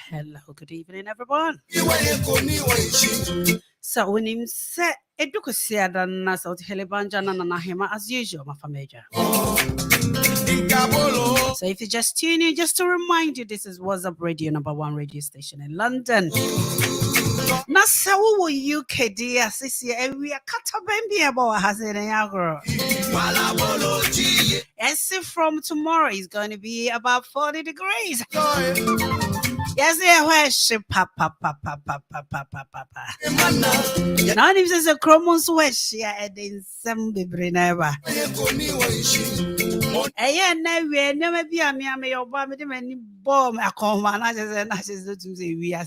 Hello, good evening, everyone. So when him said Educasia than Nassau Helibanja Nana Hemaa as usual, my major. So if you just tune in, just to remind you, this is WhatsApp Radio, #1 radio station in London. Nassau UK dear Sissy, and we are Katabambi about Hazard and Agro. And see from tomorrow is going to be about 40 degrees. Yes, yeah, where she papa. Now, if there's a chromos where she had in some baby never. Eh, never be a me or bomb any bomb. I come and I just to say we are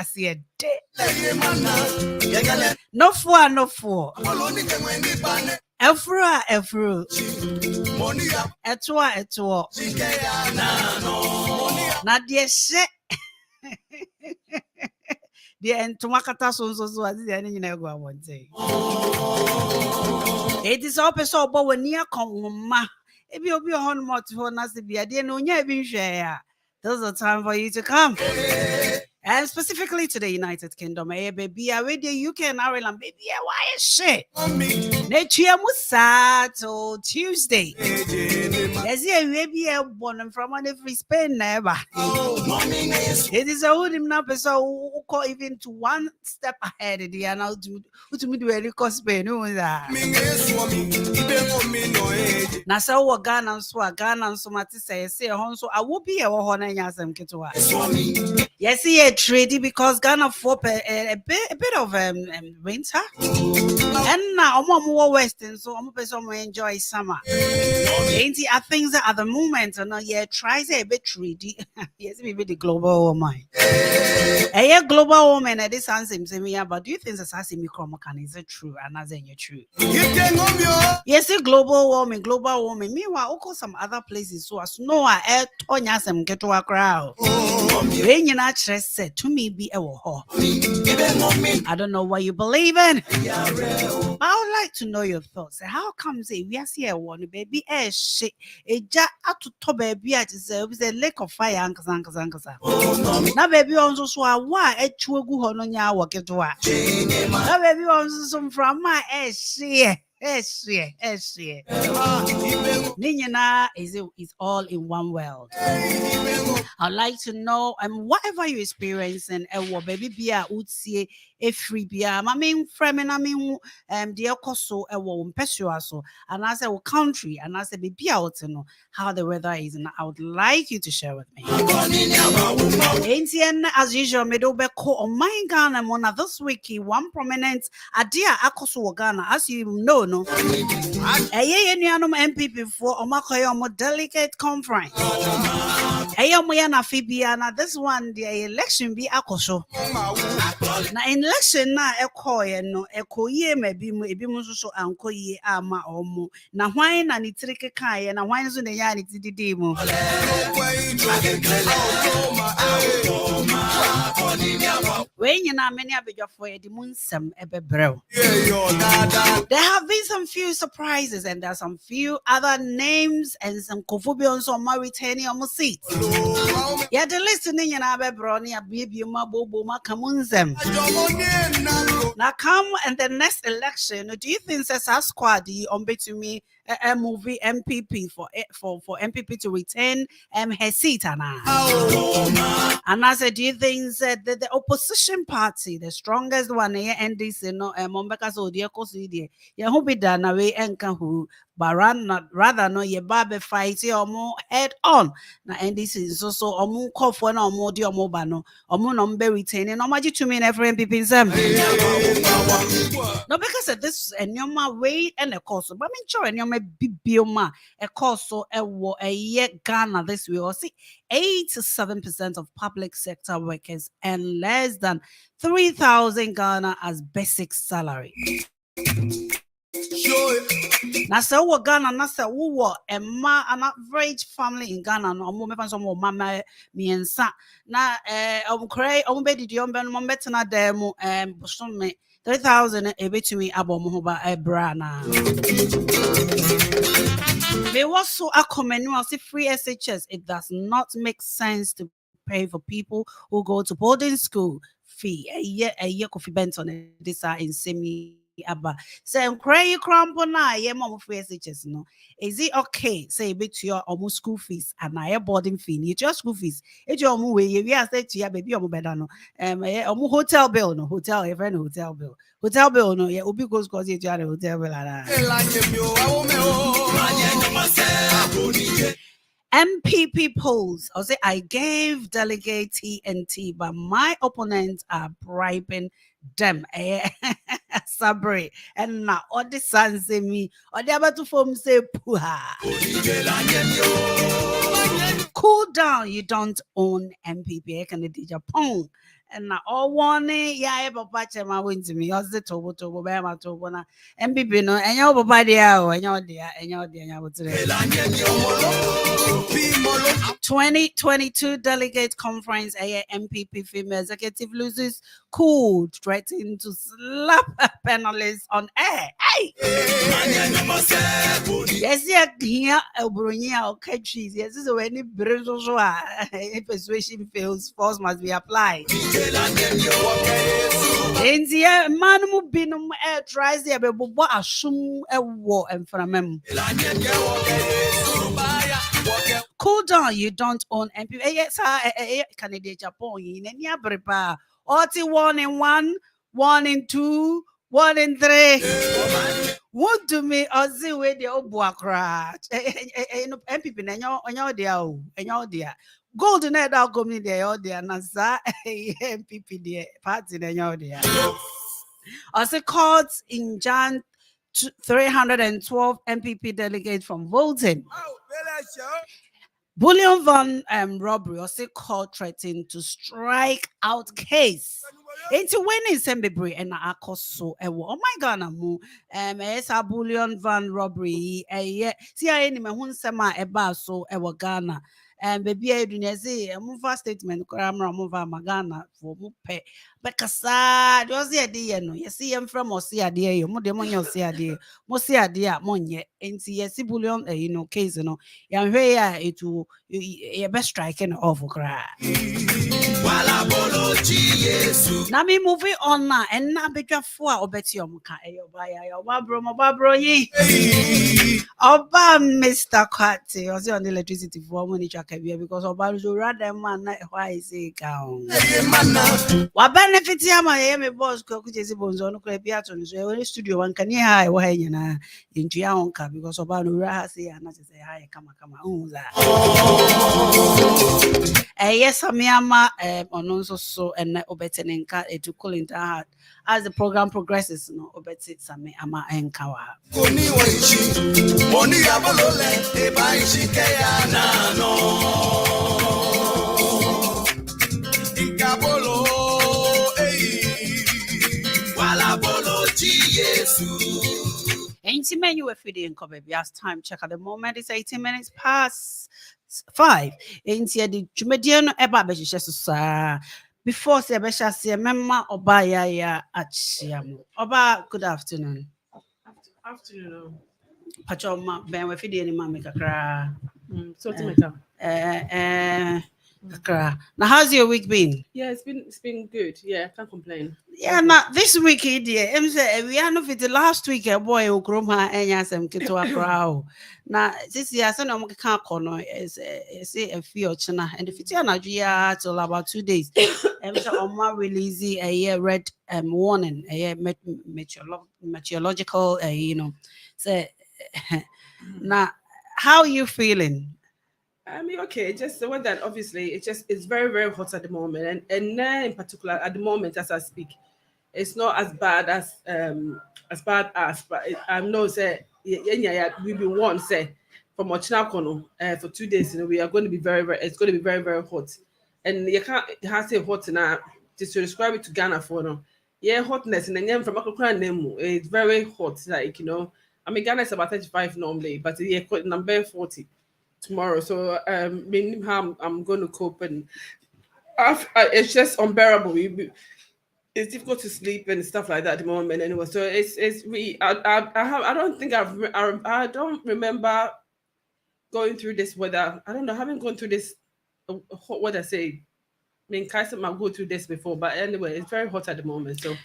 see a day. No four. Efru. Etwa. Nadia shit. The entomakata so as the any go one day. It is open so but when near come. If you'll be on more to us to be a dear no near share. There's a time for you to come. And specifically to the United Kingdom, baby, I read the UK and Ireland, baby, why is shit? Nature Musa till Tuesday. Yes, yeah, maybe a born from one free Spain never. It is a wood in number, so call even to one step ahead of the now to me do a cost Spain. Who is that? Nassau Ghana and Swagana and Somati say, so I will be a honor yasam kitwa. Yes, yeah. Trendy because Ghana for a bit of winter and now I'm more western, so I'm person enjoy summer. Ain't I think that at the moment tries a bit trendy. Yes, maybe the global warming. A global warming at this answer me, but do you think that's a micromecan is it true and as in you true? Yes, global warming. Meanwhile, also some other places so as no air tonyasem get to a crowd. When you're not stressed to me be a war. I don't know what you believe in. I would like to know your thoughts. How come say we are here one baby shit a ja to top baby at a lake of fire ankaza. Now baby also so why a chugu hononya walk it to work. Now baby also some from my shit. Ninyana is all in one world. I'd like to know whatever you're experiencing, baby beer would see a free beer. I mean, dear Coso, so, and I say, country, and I say, baby, out to know how the weather is, and I would like you to share with me. As usual, Medobe call on my Ghana Mona this week, one prominent idea Akoso Ghana, as you know, no. MPP for Omakoyomo delicate conference. Ayamuyana Fibiana, this one the election be Akoso. Na election na ekoye no ekoye ebi mu so ankoye ama omo na hwan na ni trike kan na hwan so na ya ni tididi mu when you na many abejafo e di mu nsem ebebrew. There have been some few surprises and there are some few other names and some kofobions on my returning on seat. Yeah, the listening and abebro ni abibi ma bobo ma kamunzem. Now come and the next election, do you think says our squad to me a movie MPP for MPP to retain her seat and I said, do you think that the opposition party, the strongest one here NDC no Mombeka so dear Kosidi, ya who be done away and who rather no ye babe fight or more head on. Now NDC is also or more call for no more dear mobano or more number retaining no matter to me in every MPP in them. No, because of this and your way and a course, but I'm sure and your bioma a course so a year Ghana this we all see 87% of public sector workers and less than 3,000 Ghana as basic salary. Nasa wo Ghana nasa wo an average family in Ghana no mo mefa so mo mama miensa na omkrai ombedi di ombe no mbetena demo bosome 3,000 ebetumi abom ho ba ebra na me It was so a common free SHS. It does not make sense to pay for people who go to boarding school fee. A year coffee bent on it. This are in semi abba. Say cray cramp na ye mom free SHS no. Is it okay? Say bit to your almost school fees and I boarding fee. You just school fees. It's your own way. We are say to ya baby omo beda no. Hotel bill no hotel a friend hotel bill. Hotel bill no yeah obi goes cause you the hotel bill like that. MPP polls. I'll say I gave delegate TNT, but my opponents are bribing them. Sabri and now all the sons say me or the about to form say puha. Cool down, you don't own MPP. Can it Japan? And now all one yeah, papa chema win to me. How's the tobo bema tobo na MPP no and your papa dia and your dear 2022 delegate conference MPP female executive loses cool threatening to slap panelists on air. Hey, yes, here Brunia or catches. Yes, this is when it persuasion fails, force must be applied. In the man who been air tries the but assume a war and from him. Cool down, you don't own MPP. Yes, Canada, Japan, in any abrepa. 1 in 1, 1 in 2, 1 in 3. What do me Ozzy with the old buakra? MPP, and your dear. Golden head out coming there, oh dear, Nasa, MPP, dear, party, and your dear. As a court in Jan 312 MPP delegates from voting. Bullion van robbery also called threatening to strike out case. Into winning Sembebri and Akoso. Oh my God, Namu. Esa bullion van robbery. See, I any man sema eba so ewa Ghana. Baby, I do not say a move statement. Camera move Magana for Mupe. But Cassa, was the idea. No, you see, I'm from Osia, dear. You more demon, see a dear. Mosia, dear, Monye. And see, a bullion, case, Yan here it will you best striking off cry. Now me moving on now and now be just for obeti omuka eyo babro ye. Oba Mr. Kwate was on the electricity for money because Oba do rather man why is it down. What benefit ya me boss ko kujezi bonzo no kra bia to so e studio one kan ya wa nyina into ya onka because Oba no ra say na say hi kama unza. Yes, Amiama on so and obetenenka to cool into heart as the program progresses. No, obetit same ama enkawa. Ain't menu if we didn't cover as time check at the moment it's 18 minutes past 5. Ain't here the Jumedian eba besha before say besha say memma oba ya achiamu. Oba, good afternoon. Afternoon. Pachoma ben we fidi any mama kakra. So to make now how's your week been? Yeah, it's been good. Yeah, can't complain. Yeah, now this week dear, we are not fit the last week a boy who grow my anyasem to a crowd. Now this year so no can corner is a few china and if it's Nigeria till about 2 days. So on my release a year red warning, a year meteorological say now how are you feeling? I mean, okay, just the one that obviously it's very, very hot at the moment, and then in particular at the moment as I speak, it's not as bad as but I know say we've been warned say from Ochinakono for 2 days, we are going to be it's going to be very, very hot, and you can't have say hot now just to describe it to Ghana for no, hotness and then from Akokra Nemu, it's very hot, like I mean Ghana is about 35 normally, but number 40. Tomorrow, so I'm going to cope, and it's just unbearable. It's difficult to sleep and stuff like that at the moment. Anyway, so it's I don't think I don't remember going through this weather. I don't know, I haven't gone through this hot weather. Say, I mean, Kaisa might go through this before, but anyway, it's very hot at the moment. So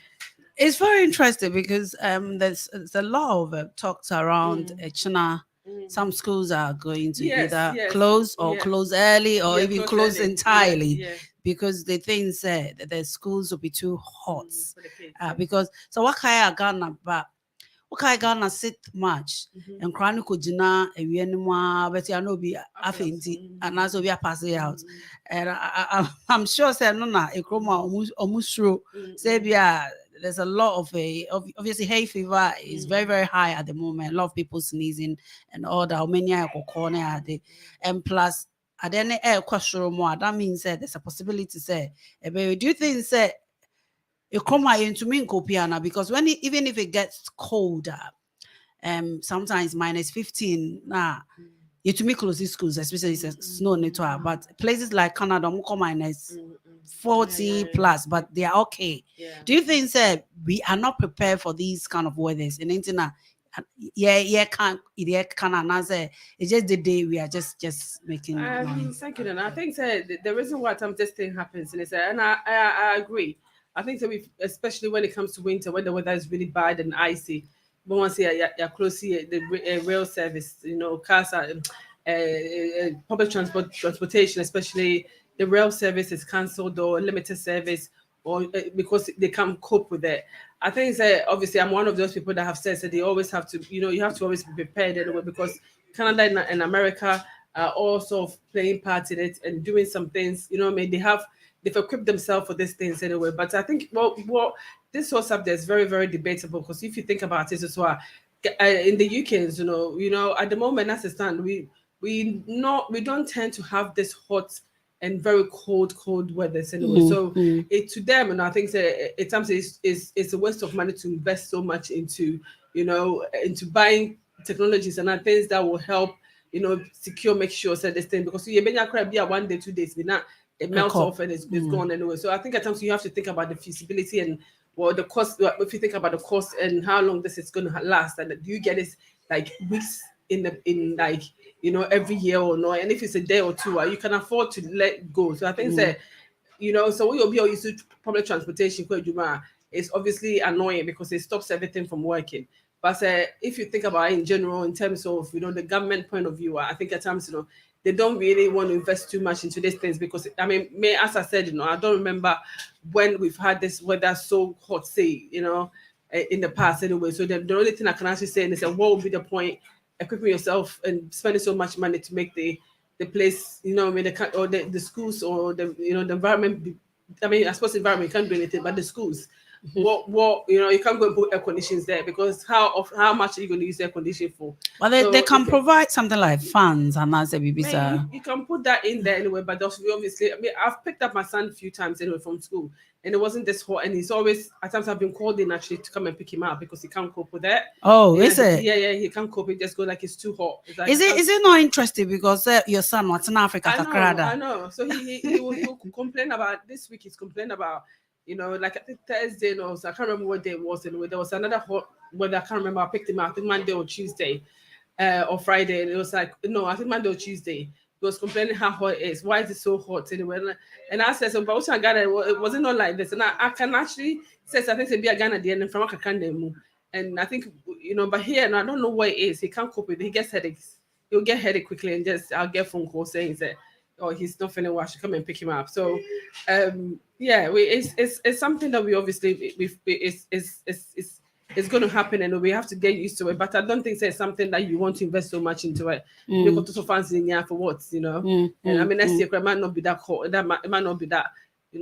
It's very interesting because there's a lot of talks around China. Some schools are going to yes, either yes, close or yeah, close early or yeah, even close close early, yeah, entirely yeah, because they think that the schools will be too hot. for the kids. Yeah. Because so what kind of Ghana but okay, Ghana sit much and chronicle Jina a Vienna, but I know be affindi and also be a passing out. And I'm sure say no na a chroma almost true. Say there's a lot of obviously hay fever is very, very high at the moment. A lot of people sneezing and all that many are corner are they and plus at any air question more that means that there's a possibility say do you think say it come into me piano because even if it gets colder, sometimes minus 15, you to me close these schools, especially it's a snow network. But places like Canada, come minus 40 plus, but they are okay. Yeah. Do you think that we are not prepared for these kind of weathers in internet? Can't answer. It's just the day we are just making noise. Thank you, Nana. I think the reason why this thing happens is and I agree. I think that we, especially when it comes to winter, when the weather is really bad and icy, we want to see you're close to the rail service, cars are public transportation, especially the rail service is cancelled or limited service, or because they can't cope with it. I think that obviously I'm one of those people that have said that they always have to, you have to always be prepared anyway because Canada and America are also playing part in it and doing some things. I mean, they've equipped themselves for these things anyway. But I think what this whole subject is very, very debatable because if you think about it as well, in the UKs, at the moment as it stands, we don't tend to have this hot and very cold weathers anyway. So it to them, and I think that at times it's a waste of money to invest so much into into buying technologies and things that will help secure, make sure that this thing because you may not be 1 day, 2 days, but not it melts off and it's gone anyway. So I think at times you have to think about the feasibility and the cost. If you think about the cost and how long this is going to last, and do you get it like weeks in like every year or no? And if it's a day or two, you can afford to let go. So I think that so when you'll be used to public transportation, it's obviously annoying because it stops everything from working. But if you think about it in general, in terms of the government point of view, I think at times they don't really want to invest too much into these things because I mean, as I said, I don't remember when we've had this weather so hot, say, in the past anyway. So the only thing I can actually say is what would be the point equipping yourself and spending so much money to make the place, I mean, or the schools or the the environment. I mean, I suppose the environment can't do anything, but the schools, what you can't go and put air conditions there because how much are you going to use air conditioning for? Well, they can provide something like fans and as a BBC. You can put that in there anyway, but obviously, I mean, I've picked up my son a few times anyway from school, and it wasn't this hot, and he's always at times I've been called in actually to come and pick him up because he can't cope with that. Oh, is it? Yeah, he can't cope. He just go like it's too hot. It's like, is it not interesting because your son was in Africa? I know. So he'll complain about this week. He's complaining about like I think Thursday, so I can't remember what day it was. Anyway, there was another hot weather. I can't remember. I picked him up. I think Monday or Tuesday. Or Friday, and it was like no, I think Monday or Tuesday. He was complaining how hot it is. Why is it so hot anyway? And I said, so but what I got it wasn't not like this. And I can actually say I think to be a Ghana the end from Akakande. And I think but here and I don't know what it is. He can't cope with it. He gets headaches. He'll get headache quickly and I'll get phone call saying that he's not feeling well. I should come and pick him up. So it's something that we obviously it's going to happen and we have to get used to it. But I don't think it's something that you want to invest so much into it. You go to so fancy in here for what, And I mean, next year it might not be that hot. It might not be that,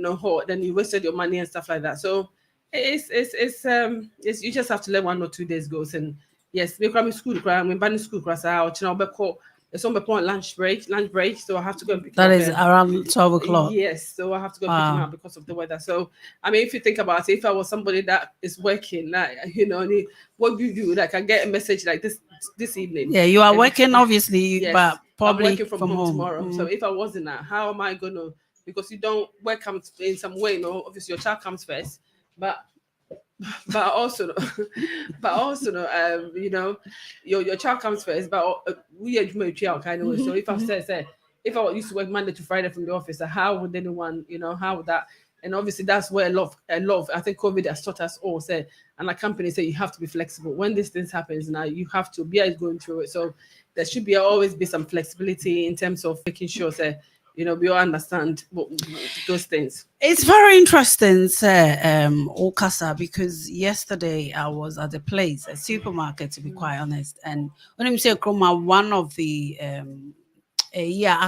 hot. Then you wasted your money and stuff like that. So it's you just have to let 1 or 2 days go. And yes, we come in school, we're banning school class out. It's on my point lunch break, so I have to go and pick him up. That is around 12 o'clock. Yes, so I have to go pick him up because of the weather. So I mean, if you think about it, if I was somebody that is working, like what do you do? Like I get a message like this evening. Yeah, you are working obviously, yes, but probably I'm working from home tomorrow. So if I wasn't that, how am I gonna? Because you don't work in some way, obviously your child comes first, but but also, but also, you know, your child comes first. But we are my child kind of way. So if I say, if I used to work Monday to Friday from the office, how would anyone, you know, how would that? And obviously, that's where a lot of I think COVID has taught us all. Say, and like companies say, you have to be flexible when these things happens. Now you have to be going through it. So there should be always be some flexibility in terms of making sure, say, you know, we all understand those things. It's very interesting, sir, Okasa, because yesterday I was at a place, a supermarket, to be quite honest. And when you say Chroma, one of the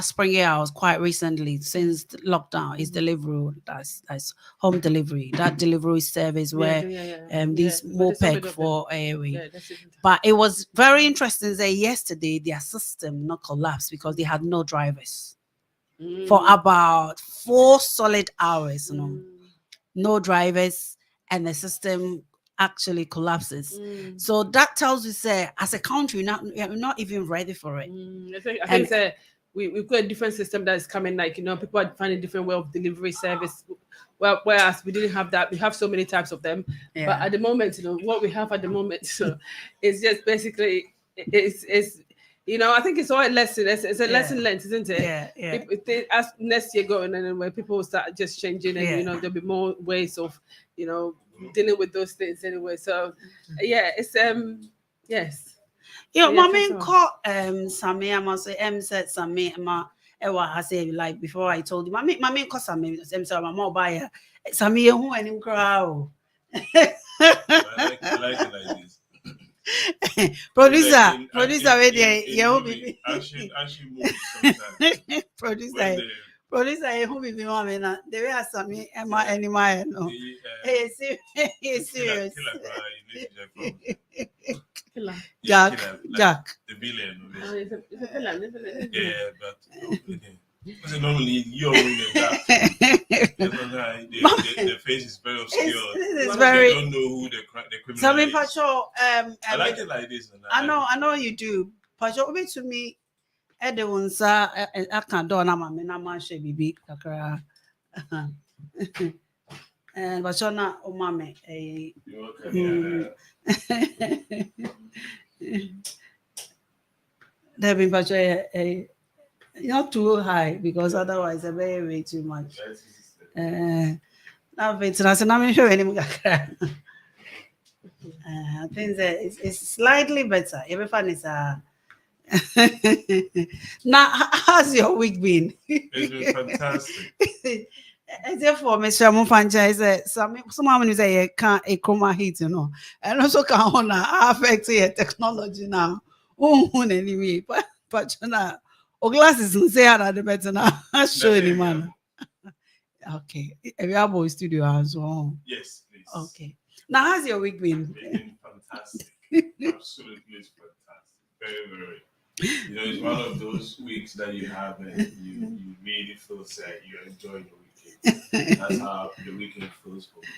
spring year I was quite recently since the lockdown is delivery. That's home delivery. That delivery service where these moped for airway. But it was very interesting that yesterday their system not collapsed because they had no drivers for about 4 solid hours. You know, no drivers, and the system actually collapses. So that tells you, say, as a country, we're not even ready for it. I think that we've got a different system that is coming. Like, you know, people are finding different way of delivery service. Well, whereas we didn't have that, we have so many types of them. Yeah. But at the moment, you know, what we have at the moment, so it's just basically it's you know, I think it's all a lesson. It's a lesson learned, isn't it? Yeah. As next year going, and then when people start just changing, and you know, there'll be more ways of, you know, dealing with those things anyway. So yeah, it's yes. Yeah, Yeah, mommy for sure. call Sammy, I must say said Sammy ma I say like before I told you, mommy call Sammy so my mobile buyer Sammy who and him crowd. I like it like this. Producer, In yeah, action movies sometimes. producer, producer, who be mommy na the way Sammy Emma anymore no. Hey, serious. Jack. The villain. It's a villain, isn't it? Yeah, but because normally you're winning that. The face is very obscure. It's They very. don't know who the criminal Sammy is. Pacho, I like it like this. I know you do. Pacho, obi to me. Ede wonsa aka do na mama na ma hwe bibi kakra. Pacho na o mama there been Pacho not too high because otherwise it's way too much. Now it's na me hwe any kakra. I think that it's slightly better. Every fun is now, how's your week been? It's been fantastic. Therefore, Mr. Mufancha is someone say a can't a coma heat, you know, and also can on affect your technology now. Oh, anyway, but you know, or glasses and say out the better now. Show any man. Okay, we have a studio as well. Yes, please. Okay, now how's your week been? It's been fantastic. Absolutely fantastic. Very, very. You know, it's one of those weeks that you have and you really feel sad. You enjoy the weekend. That's how the weekend feels for me.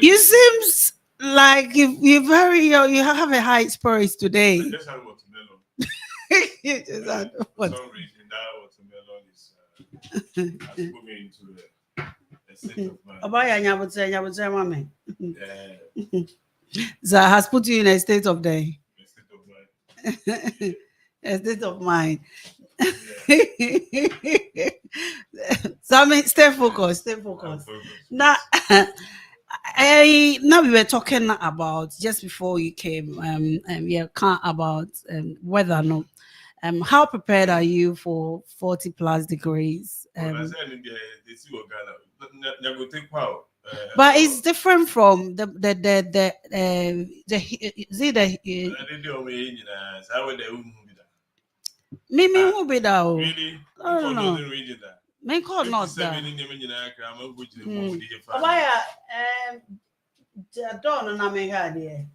You seems like you have a high spirits today. I just had watermelon. You just had for some reason, that watermelon has put me into a state of mind. That has put you in a state of day. A state of mind. So I mean, stay focused. Now, now we were talking about just before you came. About whether or not. How prepared are you for 40 plus degrees? But it's different from the Mimi who be that? Really? I don't know. Me call not that. Don't know me had here.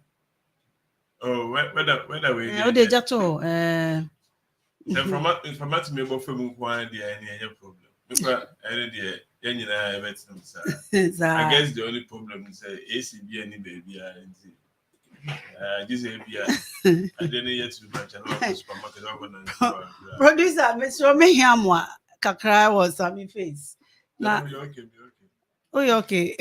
Oh, whether we. Oh, they just Information me about film one day any problem. Because I guess the only problem is ACB any baby this ABI. I didn't yet to much and supermarket. Producer, Mr. Mehiamwa Kakra was on my face. Now, okay. Oh, yeah, okay.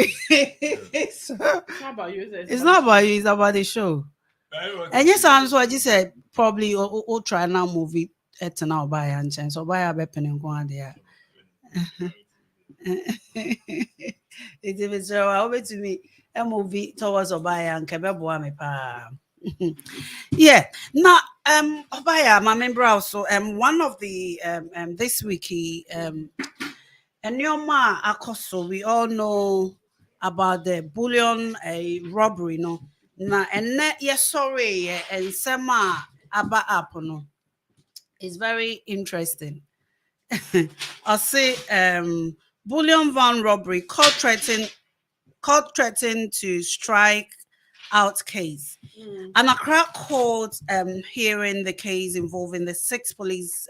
So, It's not about you. it's not about you, it's about the show. Very well And yes, I'm considered. so I just said probably or try now movie at now buy and chance or buy a weapon and go on there. It is so over to me a movie towards Obaya and Kebabo me pa. Yeah. Now Obaya, my member also one of the this week he and your ma akoso we all know about the bullion robbery no. Na and yes sorry and sema aba up no. It's very interesting. I'll say bullion van robbery, court threatened to strike out case. An Accra court hearing the case involving the 6 police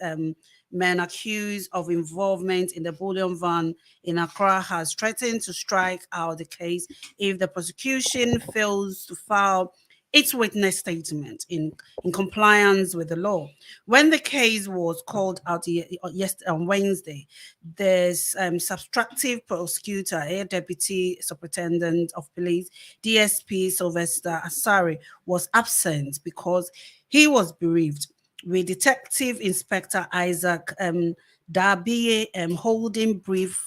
men accused of involvement in the bullion van in Accra has threatened to strike out the case if the prosecution fails to file its witness statement in compliance with the law. When the case was called out yesterday on Wednesday, the subtractive prosecutor, a deputy superintendent of police, DSP Sylvester Asari, was absent because he was bereaved, with Detective Inspector Isaac Darby holding brief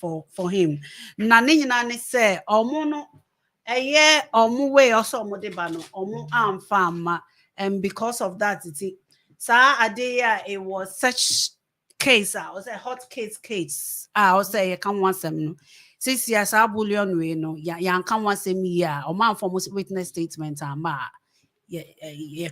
for him. Na ne nyinaa ne sɛ ɔmo no ɛyɛ ɔmo way ɔsɛ ɔmo de ba no ɔmo amfa amma, and because of that it saa ade it was such case I was a hot case I was say you can want some no sisi asa bullion we no ya can want some ya o man for witness statement ama yeah,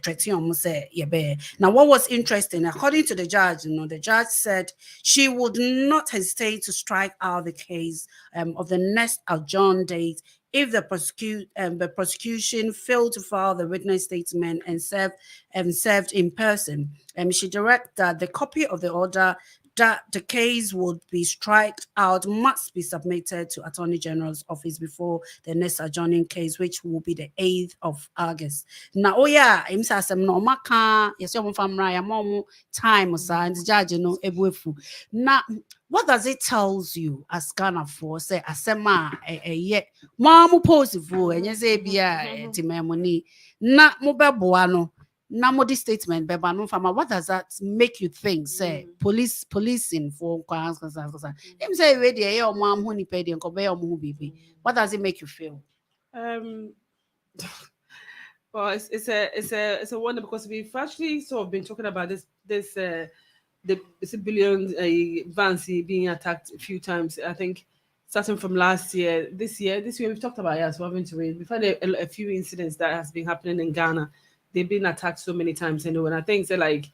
say yeah. Now, what was interesting, according to the judge, the judge said she would not hesitate to strike out the case of the next adjourned date if the prosecution failed to file the witness statement and served in person. She directed that the copy of the order that the case would be struck out must be submitted to Attorney General's office before the next adjourning case, which will be the 8th of August. Now, oh yeah, I'm saying no maka. Yes, you're from Raya Momo time or and the judge no ebuefu. Now, what does it tells you as Ghana for say asema yet mamu positive and you say bia timemoni na mobile no. Namodi statement beba no fama. What does that make you think? Say policing for him say ready or mom who ni pay the baby. What does it make you feel? Well, it's a wonder because we've actually sort of been talking about the civilian vans being attacked a few times. I think starting from last year, this year we've talked about it as well, haven't we? We've had a few incidents that has been happening in Ghana. They've been attacked so many times anyway. And I think so like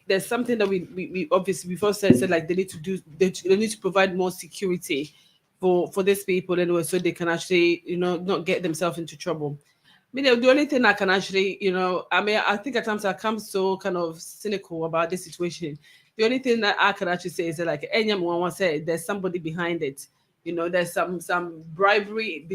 there's something that we obviously before said like they need to do they need to provide more security for these people anyway, so they can actually not get themselves into trouble. I mean, the only thing I can actually, I mean, I think at times I come so kind of cynical about this situation. The only thing that I can actually say is that, like anyone said, there's somebody behind it. There's some bribery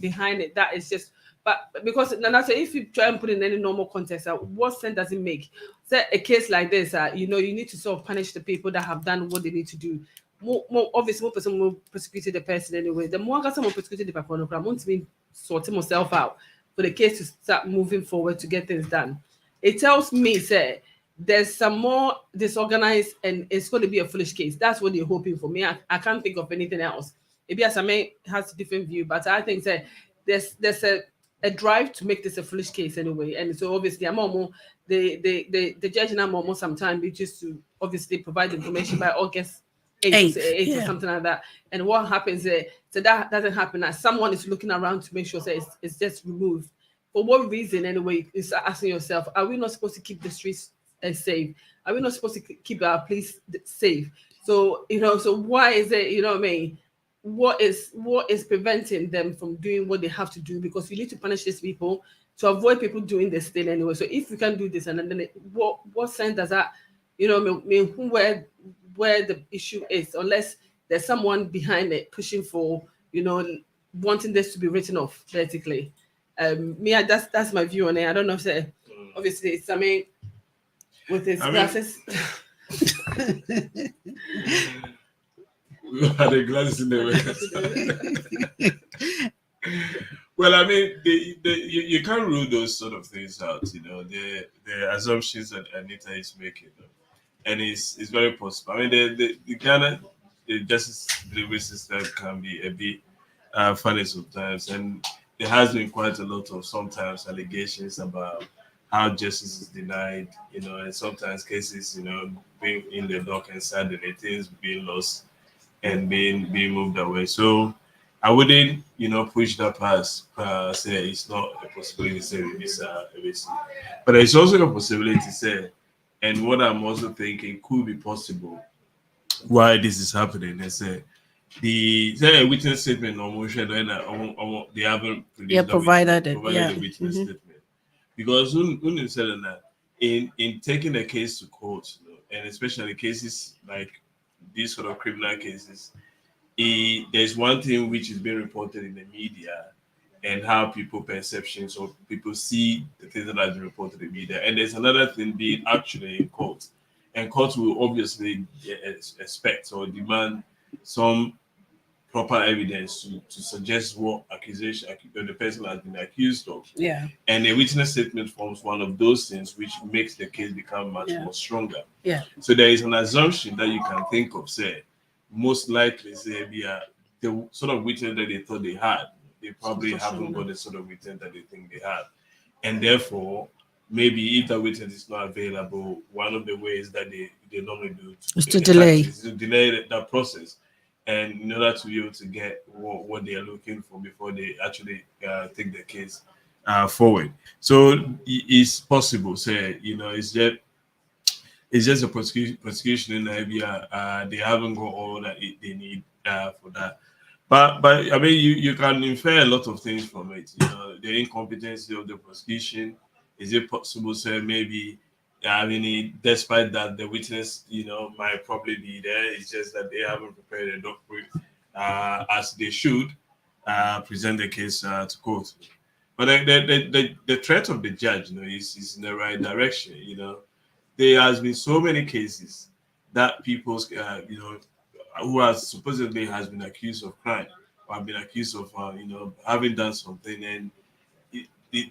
behind it. That is just, but because Nana said, if you try and put in any normal context, what sense does it make? Say a case like this, you need to sort of punish the people that have done what they need to do. More obviously, more person will prosecute the person anyway. The more someone prosecuted the person, I want to be sorting myself out for the case to start moving forward to get things done. It tells me, say, there's some more disorganized and it's going to be a foolish case. That's what they're hoping for. Me, I can't think of anything else. Maybe Asame has a different view, but I think say there's a drive to make this a foolish case anyway. And so obviously, I'm almost the judge and I'm almost sometime be just to obviously provide information by August 8 or something like that. And what happens there? So that doesn't happen. As someone is looking around to make sure that it's just removed. For what reason, anyway, is asking yourself, are we not supposed to keep the streets safe? Are we not supposed to keep our police safe? So, so why is it, what I mean? What is preventing them from doing what they have to do? Because you need to punish these people to avoid people doing this thing anyway. So if we can do this, and then what sense does that, mean where the issue is, unless there's someone behind it pushing for, wanting this to be written off, basically. That's my view on it. I don't know if obviously it's with his glasses. We had the glasses in the way. Well, I mean, you can't rule those sort of things out. The assumptions that Anita is making, and it's very possible. I mean, the Ghana the justice delivery system can be a bit funny sometimes, and there has been quite a lot of sometimes allegations about how justice is denied, and sometimes cases, being in the dock and suddenly things being lost and being moved away. So I wouldn't, push that past. Say it's not a possibility. Say it's, but it's also a possibility. Say, and what I'm also thinking could be possible why this is happening. They say the say a witness statement or motion when they haven't provided it. provided a witness statement because when said that in taking a case to court, and especially cases like these sort of criminal cases, there's one thing which is being reported in the media and how people perceptions or people see the things that are being reported in the media, and there's another thing being actually in court, and court will obviously expect or demand some proper evidence to suggest what accusation the person has been accused of. Yeah. And a witness statement forms one of those things which makes the case become much more stronger. Yeah. So there is an assumption that you can think of, say, most likely, say, the sort of witness that they thought they had, they probably haven't got the sort of witness that they think they had. And therefore, maybe if the witness is not available, one of the ways that they normally do is to delay that process, and in order to be able to get what they are looking for before they actually take the case forward. So it's possible, say, it's just a prosecution in Nigeria. They haven't got all that they need for that. But I mean, you can infer a lot of things from it. The incompetency of the prosecution. Is it possible, say, maybe? I mean, despite that, the witness, might probably be there. It's just that they haven't prepared a document as they should present the case to court. But the threat of the judge, is in the right direction. There has been so many cases that people, who has supposedly has been accused of crime or have been accused of, having done something, and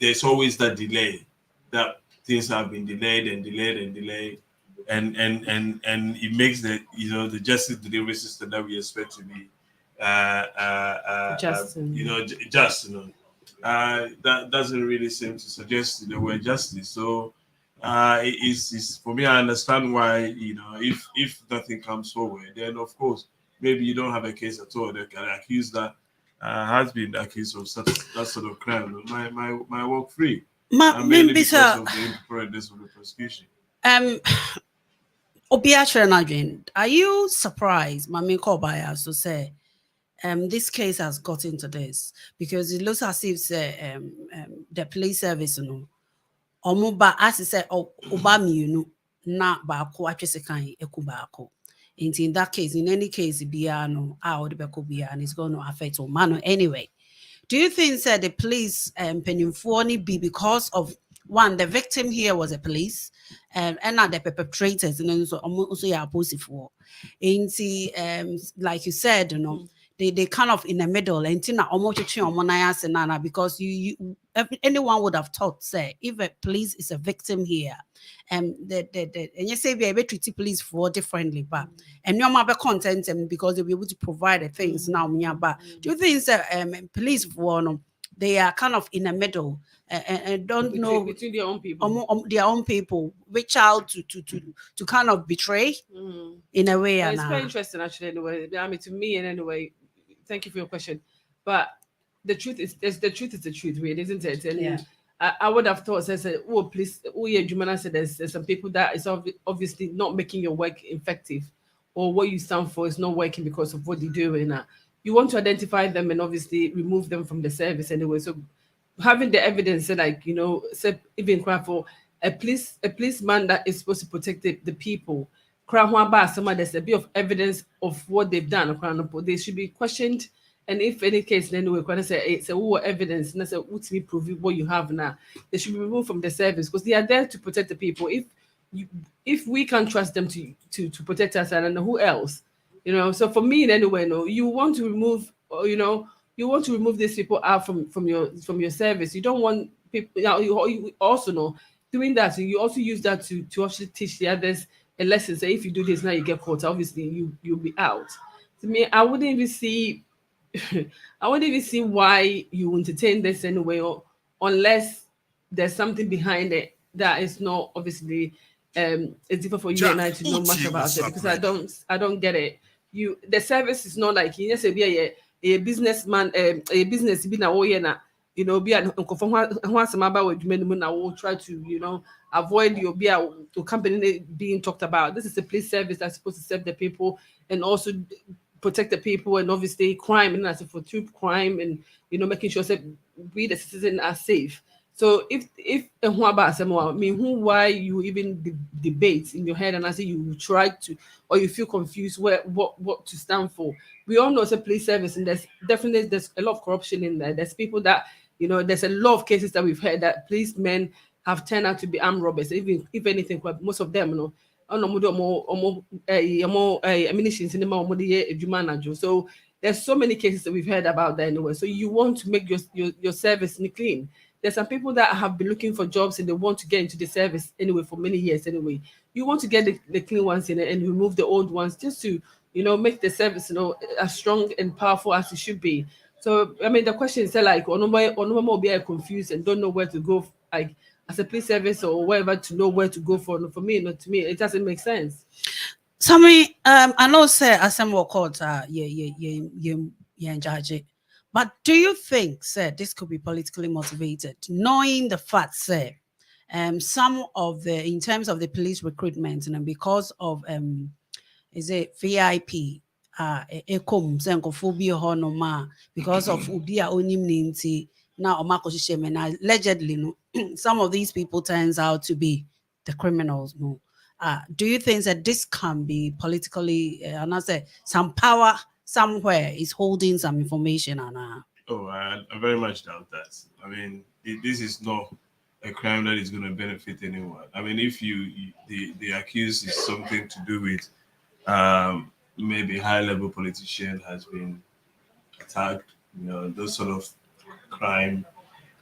there's always that delay, that things have been delayed and delayed and delayed, and it makes the justice delivery system that we expect to be Just. just, that doesn't really seem to suggest the word justice. So it's for me. I understand why, if nothing comes forward, then of course maybe you don't have a case at all. They can accuse that has been accused of that sort of crime. My walk free. Mainly because of the impreparedness of the prosecution. Are you surprised, Mami Kobaya, to say this case has got into this? Because it looks as if the police service, Omuba, as I said, Obami, na baako atwesekan eku baako. In that case, in any case, biano, and it's going to affect Omano anyway. Do you think that the police penifoni be because of one, the victim here was a police, and not the perpetrators, and then also you're opposite for. Like you said, they kind of in the middle, and because anyone would have thought, say, if a police is a victim here, and you say we are able to treat police for differently, but and you're more content because they'll be able to provide the things now. But do you think that police for they are kind of in the middle and don't know between their own people, their own people, reach out to kind of betray in a way? It's very interesting, actually. Anyway, I mean, to me, and anyway, thank you for your question. But the truth is the truth, really, isn't it? And I would have thought, please, Jumana said there's some people that is obviously not making your work effective, or what you stand for is not working because of what they do, and you want to identify them and obviously remove them from the service anyway. So having the evidence, even cry for a policeman that is supposed to protect the people, there's a bit of evidence of what they've done. They should be questioned. And if any case, then we're going to say it's evidence, and I say, what's me prove what you have now? They should be removed from the service because they are there to protect the people. If we can't trust them to protect us, and who else? You know, so for me anyway, no, you want to remove, you want to remove these people out from your service. You don't want people. You also know doing that. You also use that to actually teach the others a lesson. So if you do this now, you get caught. Obviously, you'll be out. To me, I wouldn't even see I wouldn't even see why you entertain this anyway, or unless there's something behind it that is not obviously it's different for you and I to know much about it, because I don't get it. The service is not like you just say be a businessman, a business be na na be an once about na will try to avoid your be a company being talked about. This is a police service that's supposed to serve the people and also protect the people, and obviously crime and as for true crime, and making sure that we the citizens are safe. So if I mean why you even debate in your head, and I say you try to, or you feel confused what to stand for. We all know it's a police service, and there's a lot of corruption in there. There's people that there's a lot of cases that we've heard that policemen have turned out to be armed robbers. Even if anything, most of them, ɔna ɔmo ammunitions in the ɔmo so there's so many cases that we've heard about that anyway. So you want to make your service clean. There's some people that have been looking for jobs and they want to get into the service anyway for many years anyway. You want to get the clean ones in it and remove the old ones, just to make the service as strong and powerful as it should be. So I mean the question is like onomba be confused and don't know where to go, like as a police service or wherever, to know where to go for. For me, not to me, it doesn't make sense. Sammy, I know say assemble court yeah judge it. But do you think, sir, this could be politically motivated, knowing the fact, sir, some of in terms of the police recruitment, and because of is it VIP, because of udia onim ninti now allegedly some of these people turns out to be the criminals. No, do you think that this can be politically, and I say some power somewhere is holding some information and Oh, I very much doubt that. I mean, this is not a crime that is going to benefit anyone. I mean, if the accused is something to do with maybe high level politician has been attacked, those sort of crime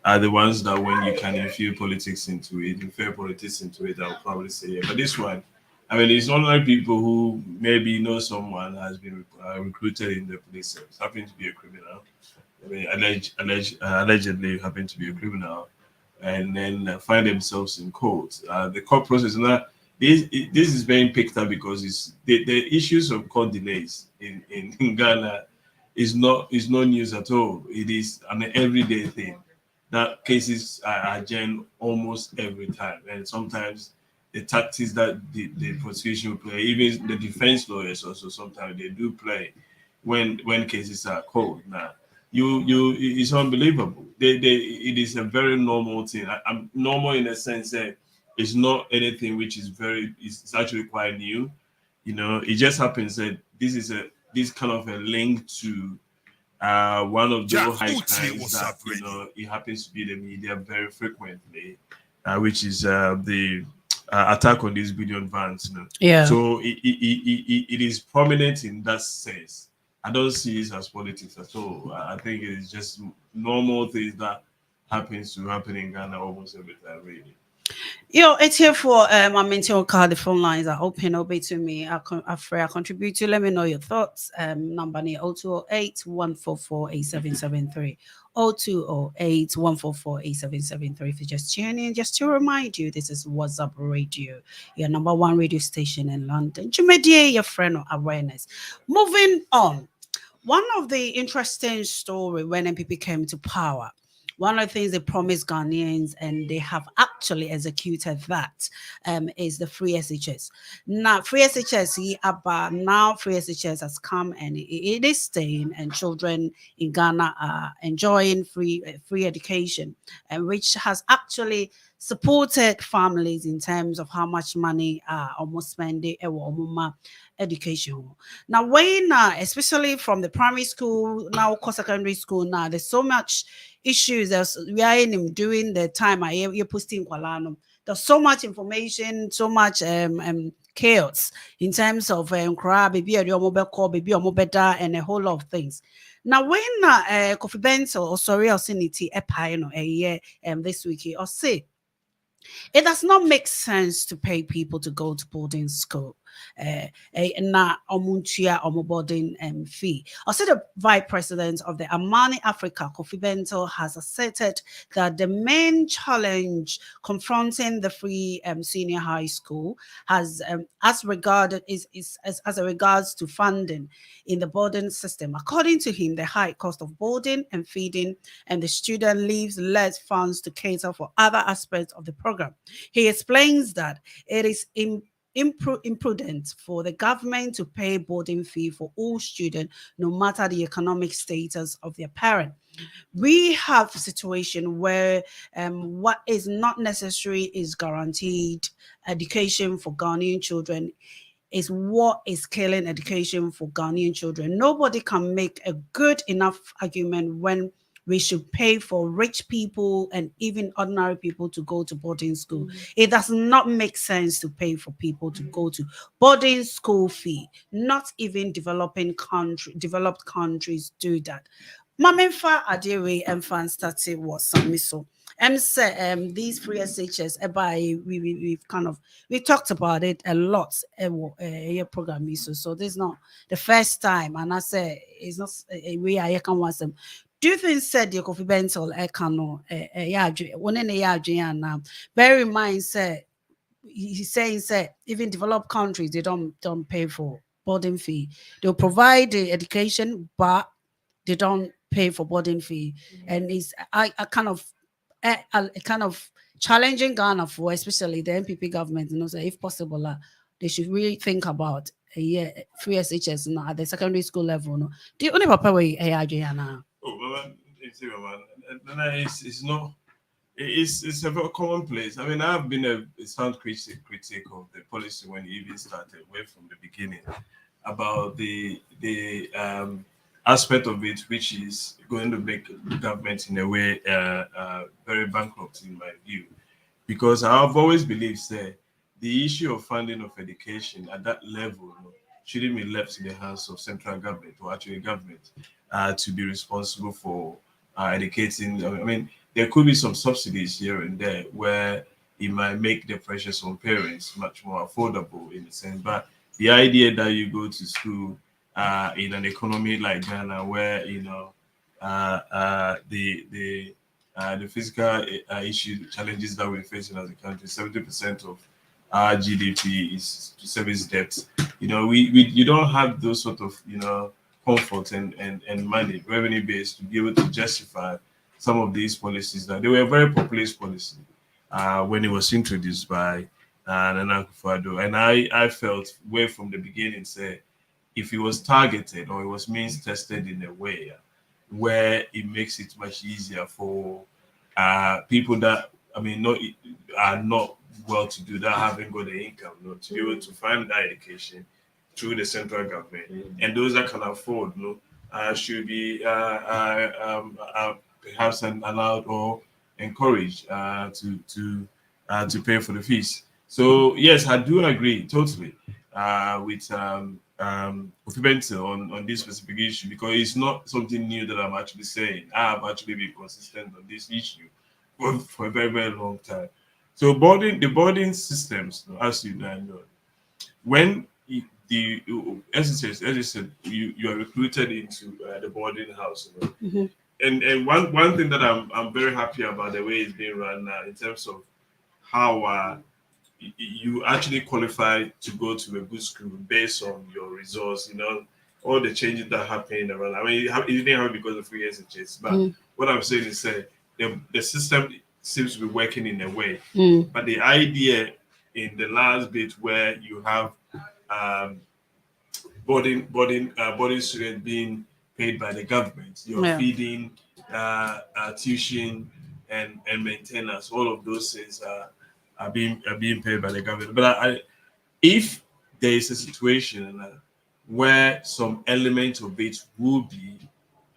are the ones that when you can infuse politics into it, infer politics into it, I'll probably say yeah. But this one, I mean, it's not like people who maybe know someone has been recruited in the police service, happen to be a criminal. I mean, allegedly happen to be a criminal, and then find themselves in court. The court process now. This is being picked up because it's the issues of court delays in Ghana is not news at all. It is an everyday thing. That cases are adjourned almost every time, and sometimes the tactics that the prosecution play, even the defense lawyers also sometimes they do play when cases are called. Now, it's unbelievable. It is a very normal thing. I'm normal in the sense that it's not anything which is it's actually quite new. It just happens that this kind of a link to one of the high crimes that it happens to be the media very frequently, which is the attack on these billion vans. Yeah. So it is prominent in that sense. I don't see it as politics at all. I think it is just normal things that happen in Ghana almost every time, really. It's here for my mental card. The phone lines are open. Obey to me. I contribute to. Let me know your thoughts. Number 0208 144 8773. 0208 144 8773. If you just tune in, just to remind you, this is WhatsApp Radio, your number one radio station in London. Jumedie, your friend of awareness. Moving on. One of the interesting story when MPP came to power, one of the things they promised Ghanaians, and they have actually executed that, is the free SHS. Now, free SHS, now free SHS has come and it is staying, and children in Ghana are enjoying free education, and which has actually supported families in terms of how much money almost spending education. Now, when especially from the primary school, now secondary school, now there's so much issues. We are in during the time you're posting Kualano. There's so much information, so much chaos in terms of crowd, baby, or mobile call, baby, or mobile and a whole lot of things. Now, when Kofi Benzo or sorry, or Sinity, a year this week, or say, it does not make sense to pay people to go to boarding school. Na omunchia omo boarding fee. Also, the vice president of the Amani Africa, Kofi Bento, has asserted that the main challenge confronting the free senior high school has, as regarded, is as a regards to funding in the boarding system. According to him, the high cost of boarding and feeding and the student leaves less funds to cater for other aspects of the program. He explains that it is imprudent for the government to pay boarding fee for all students, no matter the economic status of their parent. We have a situation where what is not necessary is guaranteed education for Ghanaian children is what is killing education for Ghanaian children. Nobody can make a good enough argument when we should pay for rich people and even ordinary people to go to boarding school. It does not make sense to pay for people to go to boarding school fee. Not even developed countries do that. Mamenfa Adewe and fan started was some so. Say these free SHS by we've kind of we talked about it a lot your program so this is not the first time and I say it's not a way I can want them. Do you think said the Kofi Bentel Ekano yeah one in a now bear in mind say he's saying say even developed countries they don't pay for boarding fee. They'll provide the education but they don't pay for boarding fee. And it's I kind of a kind of challenging Ghana for especially the MPP government, so if possible, they should really think about a year free SHS at the secondary school level. No, the only papa way now. Oh, well, it's not. It's a very commonplace. I mean, I've been a sound critic of the policy when it even started, way from the beginning, about the aspect of it, which is going to make the government in a way very bankrupt, in my view, because I've always believed that the issue of funding of education at that level shouldn't be left in the hands of central government or actually government to be responsible for educating. I mean, there could be some subsidies here and there where it might make the pressures on parents much more affordable in a sense. But the idea that you go to school in an economy like Ghana, where the physical issue challenges that we're facing as a country, 70% of our GDP is to service debt. You don't have those sort of comfort and money revenue base to be able to justify some of these policies that they were very populist policy when it was introduced by Nana Hemaa. And I felt way from the beginning say if it was targeted or it was means tested in a way where it makes it much easier for people that not are not well to do that haven't got the income to be able to find that education through the central government and those that can afford should be perhaps allowed or encouraged to pay for the fees. So yes, I do agree totally with Kofi Benson on this specific issue because it's not something new that I'm actually saying. I have actually been consistent on this issue for a very very long time. So the boarding systems, as you know, when the as you said, you are recruited into the boarding house. And one thing that I'm very happy about the way it's being run now in terms of how you actually qualify to go to a good school based on your results, all the changes that happen around. I mean, you didn't have it because of free SHS, but what I'm saying is the system seems to be working in a way. But the idea in the last bit where you have boarding students being paid by the government, you're feeding, tuition, and maintenance. All of those things are being paid by the government. But if there is a situation where some element of it will be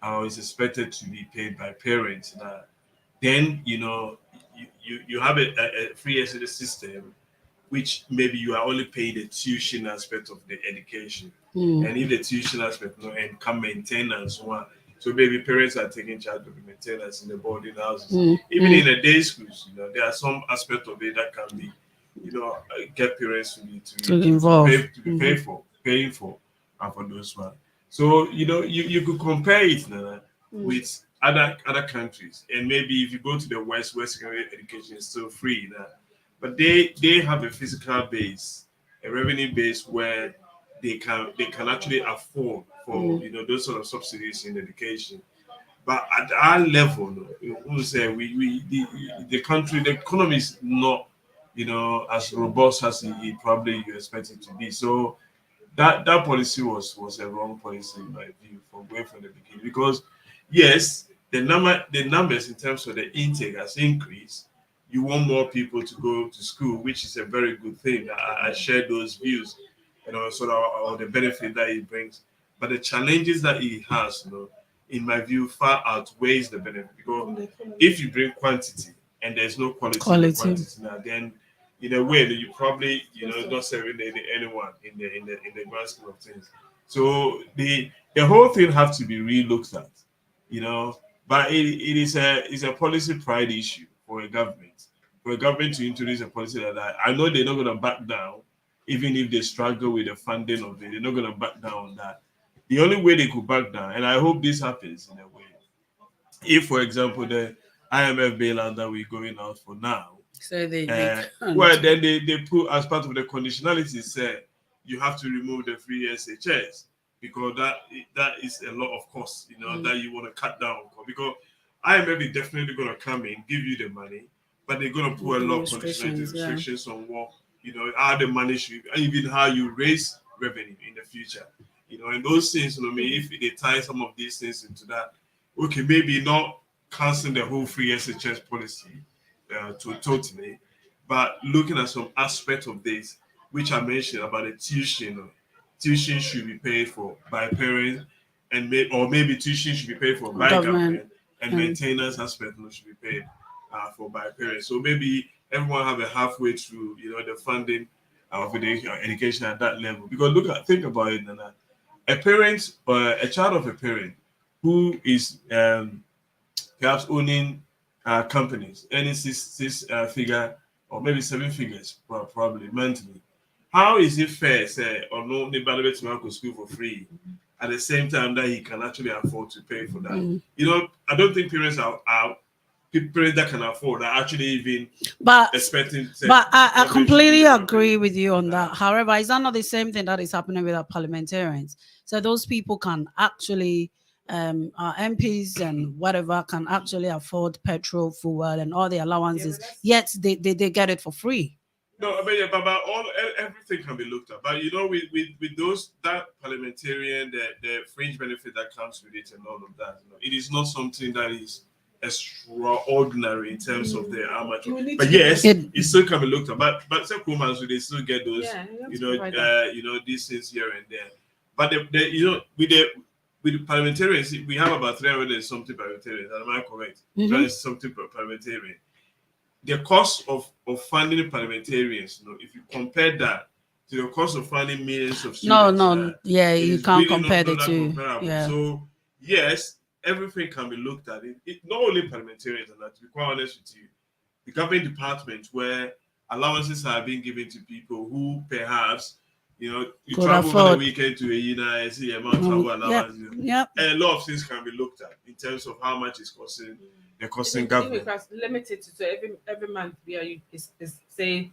or is expected to be paid by parents, then you have a free SHS system which maybe you are only paying the tuition aspect of the education. Mm. And if the tuition aspect and come maintenance one, so maybe parents are taking charge of the maintenance in the boarding houses. Even in the day schools, there are some aspect of it that can be, get parents to be involve to be paying for and for those ones. So you could compare it with other countries, and maybe if you go to the West secondary education is still free now, but they have a physical base, a revenue base where they can actually afford for those sort of subsidies in education. But at our level, we say the country, the economy is not as robust as you probably you expect it to be. So that policy was a wrong policy in my view from the beginning, because yes, the numbers in terms of the intake has increased. You want more people to go to school, which is a very good thing. I share those views, sort of or the benefit that it brings. But the challenges that it has, in my view, far outweighs the benefit. Because if you bring quantity and there's no quality in the quantity now, then in a way that you probably not serving anyone in the grand scheme of things. So the whole thing have to be re-looked at, but it is a policy pride issue for a government to introduce a policy that I know they're not going to back down, even if they struggle with the funding of it. They're not going to back down on that. The only way they could back down, and I hope this happens in a way, if for example the IMF bailout that we're going out for now, so they well, then they put as part of the conditionality, say you have to remove the free SHS, because that is a lot of costs, that you want to cut down on, because IMF is definitely going to come in, give you the money, but they're going to put a lot of restrictions on what, how the money should, even how you raise revenue in the future, and those things, if they tie some of these things into that, okay, maybe not canceling the whole free SHS policy totally, but looking at some aspect of this, which I mentioned about the tuition. Tuition should be paid for by parents, and maybe tuition should be paid for by government, and maintenance aspect should be paid for by parents. So maybe everyone have a halfway through, the funding of education at that level. Because think about it, Nana. A parent or a child of a parent who is perhaps owning companies, earning six figure or maybe seven figures probably monthly. How is it fair, say, or no nobody to go to school for free at the same time that he can actually afford to pay for that? I don't think parents are parents that can afford are actually even expecting. But I completely agree with you on that. However, is that not the same thing that is happening with our parliamentarians? So those people can actually our MPs and whatever can actually afford petrol, fuel, and all the allowances, yet they get it for free. No, I mean, but everything can be looked at. But with those, that parliamentarian, the fringe benefit that comes with it and all of that, it is not something that is extraordinary in terms of how much. But yes, it still can be looked at. But some women, so they still get those, these things here and there. But with the parliamentarians, we have about 300 and something parliamentarians. Am I correct? 300 something parliamentarian. The cost of funding parliamentarians, if you compare that to the cost of funding millions of students, you can't compare the two. Yeah. So yes, everything can be looked at. It not only parliamentarians, and to be quite honest with you, the government department where allowances are being given to people who perhaps you travel for the weekend to a see amount of travel allowance. A lot of things can be looked at in terms of how much it's costing. The costing government limited to every month is say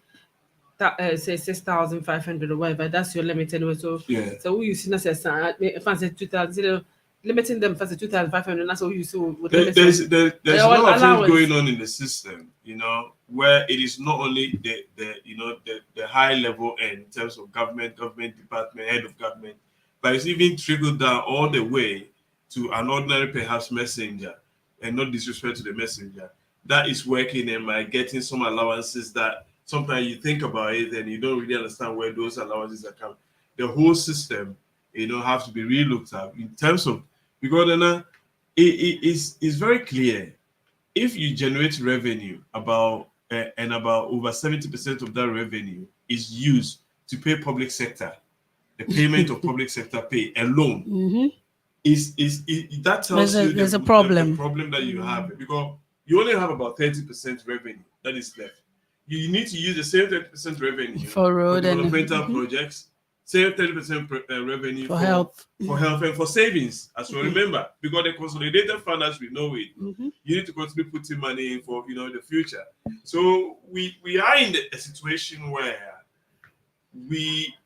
6,500 or whatever. That's your limit anyway. So so we use if I say 2,000, limiting them for 2,500. That's what we use. There's a lot of things going on in the system, where it is not only the high level end in terms of government department, head of government, but it's even trickled down all the way to an ordinary perhaps messenger. And not disrespect to the messenger that is working and by getting some allowances that sometimes you think about it and you don't really understand where those allowances are coming. The whole system, have to be re-looked at in terms of, because then it's very clear. If you generate revenue about over 70% of that revenue is used to pay public sector, the payment of public sector pay alone, is that tells you there's a the problem. problem that you have, because you only have about 30% revenue that is left. You need to use the same 30% revenue For road and developmental projects, same 30% revenue for health. and for savings, as we remember, because the consolidated fund, as we know it, you need to continue putting money in for the future. So we are in a situation where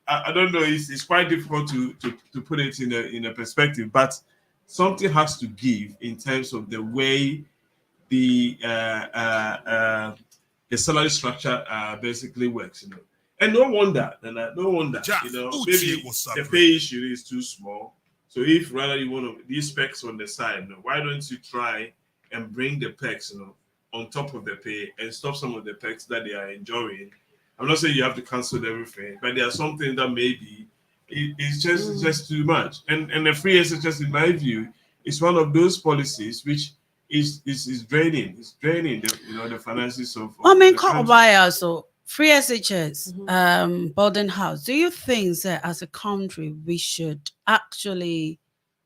I don't know, it's quite difficult to put it in a perspective, but something has to give in terms of the way the salary structure basically works, And no wonder, maybe the pay issue is too small. So if rather you want these perks on the side, why don't you try and bring the perks, on top of the pay and stop some of the perks that they are enjoying? I'm not saying you have to cancel everything, but there are something that maybe it's just too much. And the free SHS, in my view, is one of those policies which is draining. It's draining the finances of. I mean, so free SHS, boarding house. Do you think that as a country we should actually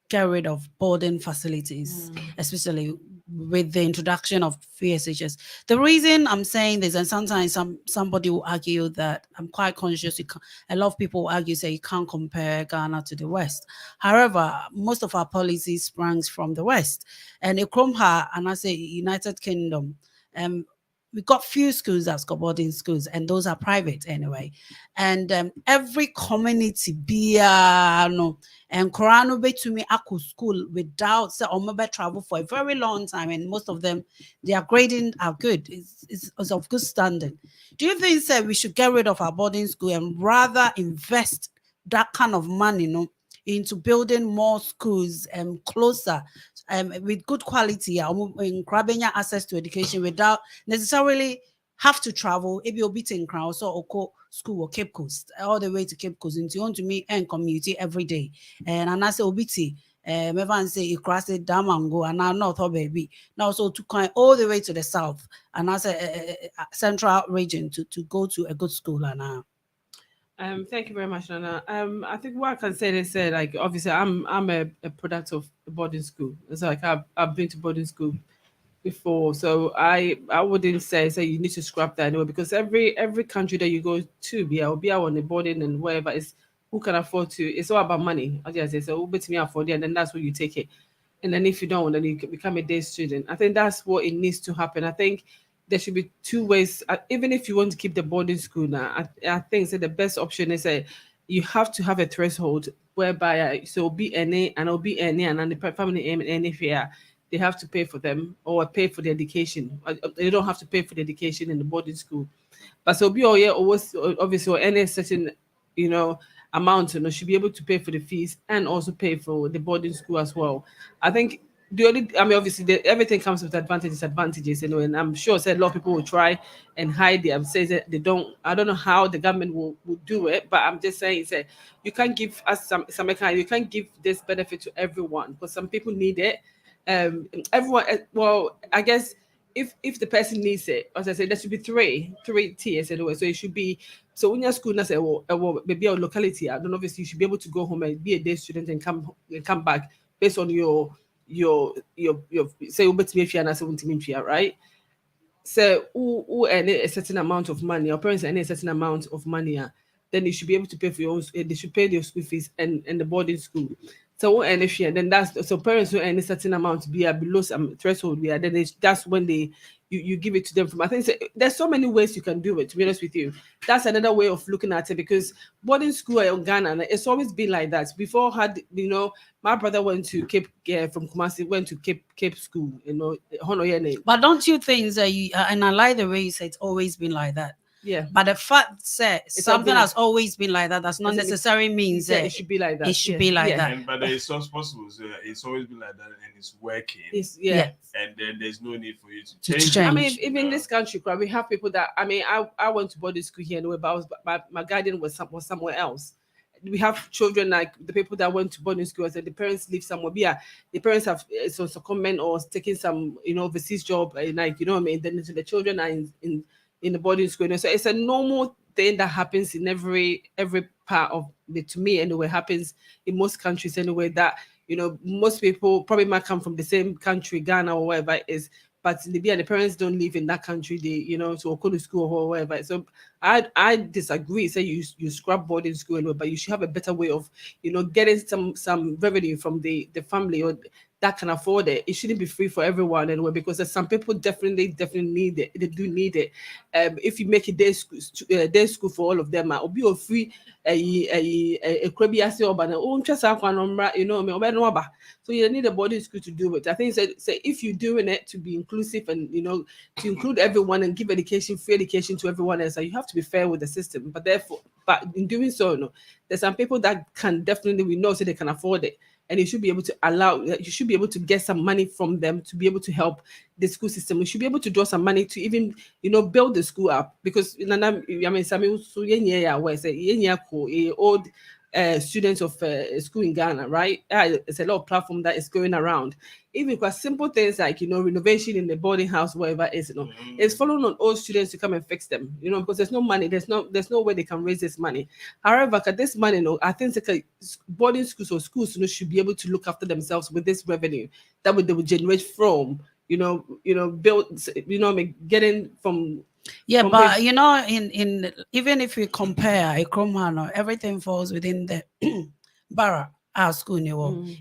get rid of boarding facilities, especially with the introduction of free SHS? The reason I'm saying this, and sometimes somebody will argue that I'm quite conscious. A lot of people argue, say you can't compare Ghana to the West. However, most of our policies springs from the West, and Ekromha, and I say United Kingdom, we got few schools that's got boarding schools, and those are private anyway. And every community and Korano be to me aku school without say or maybe travel for a very long time, and most of them their grading are good. It's of good standing. Do you think say we should get rid of our boarding school and rather invest that kind of money into building more schools closer with good quality and grabbing access to education without necessarily have to travel? If you're beating crowd or school or Cape Coast all the way to Cape Coast, and you want to meet and community every day, and I say obiti everyone say you cross it down and go, and I'm not baby now, so to come all the way to the south and I say central region to go to a good school. And thank you very much, Nana. I think what I can say is like obviously I'm a product of the boarding school. It's like I've been to boarding school before, so I wouldn't say you need to scrap that anyway, because every country that you go to, be on the boarding and wherever, is who can afford to. It's all about money. I just say so. Bet me afford it, and then that's where you take it. And then if you don't, then you become a day student. I think that's what it needs to happen. I think there should be two ways. Even if you want to keep the boarding school now, I think the best option is you have to have a threshold whereby so be any and it'll be any and the family any fear they have to pay for them or pay for the education. They don't have to pay for the education in the boarding school, but so be all always obviously or any certain amount should be able to pay for the fees and also pay for the boarding school as well. I think obviously everything comes with disadvantages, and I'm sure a lot of people will try and hide it. Say that they don't. I don't know how the government will do it, but I'm just saying, you can't give us you can't give this benefit to everyone, because some people need it. Everyone. Well, I guess if the person needs it, as I said, there should be three tiers anyway. So it should be. So when you're school, say, well, maybe your locality, I don't know, obviously you should be able to go home and be a day student and come back based on your say right. So who earn a certain amount of money, or parents earn a certain amount of money, then you should be able to pay for your own. They should pay their school fees and the boarding school. So who earn a share, then that's so parents who earn a certain amount be below some threshold, then that's when you give it to them from. I think there's so many ways you can do it, to be honest with you. That's another way of looking at it, because boarding school in Ghana, it's always been like that. Before my brother went to Cape from Kumasi, went to Cape school, but don't you think that and I like the way you say it's always been like that? Yeah. But the fact that something has always been like that does not necessarily mean that it should be like that. It should be like that. But it's not possible. So it's always been like that, and it's working. And then there's no need for you to change. I mean, even in this country, we have people that I went to boarding school here anyway, but my guardian was somewhere else. We have children like the people that went to boarding school, and the parents live somewhere. Yeah, the parents have some comment or taking some overseas job, then the children are in the boarding school. So it's a normal thing that happens in every part of the, to me anyway, happens in most countries anyway, that most people probably might come from the same country, Ghana or wherever it is, but maybe the parents don't live in that country, they to go to school or whatever. So I disagree. Say you scrap boarding school anyway, but you should have a better way of getting some revenue from the family or that can afford it. It shouldn't be free for everyone anyway, because there's some people definitely need it. They do need it. If you make a day school for all of them, it'll be a free a krebiasi oba na unchesa akwa nombra me oba no oba. So you need a boarding school to do it. I think say if you're doing it to be inclusive and to include everyone and give free education to everyone else, you have to be fair with the system. But in doing so, there's some people that can definitely, we know, say they can afford it, and you should be able to get some money from them to be able to help the school system. We should be able to draw some money to even build the school up, because old students of school in Ghana, right? There's a lot of platform that is going around. Even because simple things like renovation in the boarding house, whatever it is, it's following on old students to come and fix them, because there's no money, there's no way they can raise this money. However, this money, I think boarding schools or schools should be able to look after themselves with this revenue that they would generate from build, getting from. Yeah, but in even if we compare a Kromhano, everything falls within the borough school.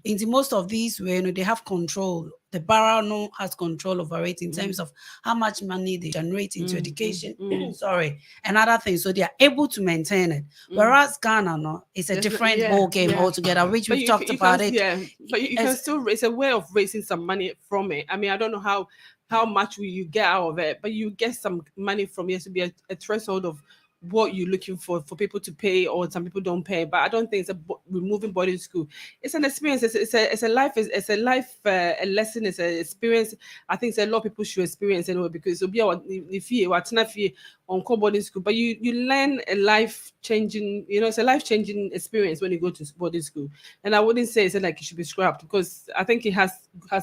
In most of these way, they have control. The borough has control over it in terms of how much money they generate into education. Sorry, and other things. So they are able to maintain it. Whereas Ghana, it's a different ball game altogether, which we've talked about it. Yeah, but you can still, it's a way of raising some money from it. I mean, I don't know how much will you get out of it, but you get some money from it. To be a threshold of what you're looking for people to pay, or some people don't pay. But I don't think it's removing boarding school. It's an experience. It's a life. It's a life a lesson. It's an experience. I think a lot of people should experience anyway, because it'll be if you on boarding school, but you learn a life changing. It's a life changing experience when you go to boarding school. And I wouldn't say it's like it should be scrapped, because I think it has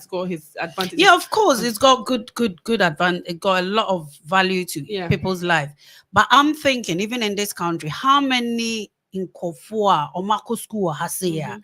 got his advantages. Yeah, of course, it's got good advantage. It got a lot of value to people's life. But I'm thinking, even in this country, how many in Kofua or Mako school has here?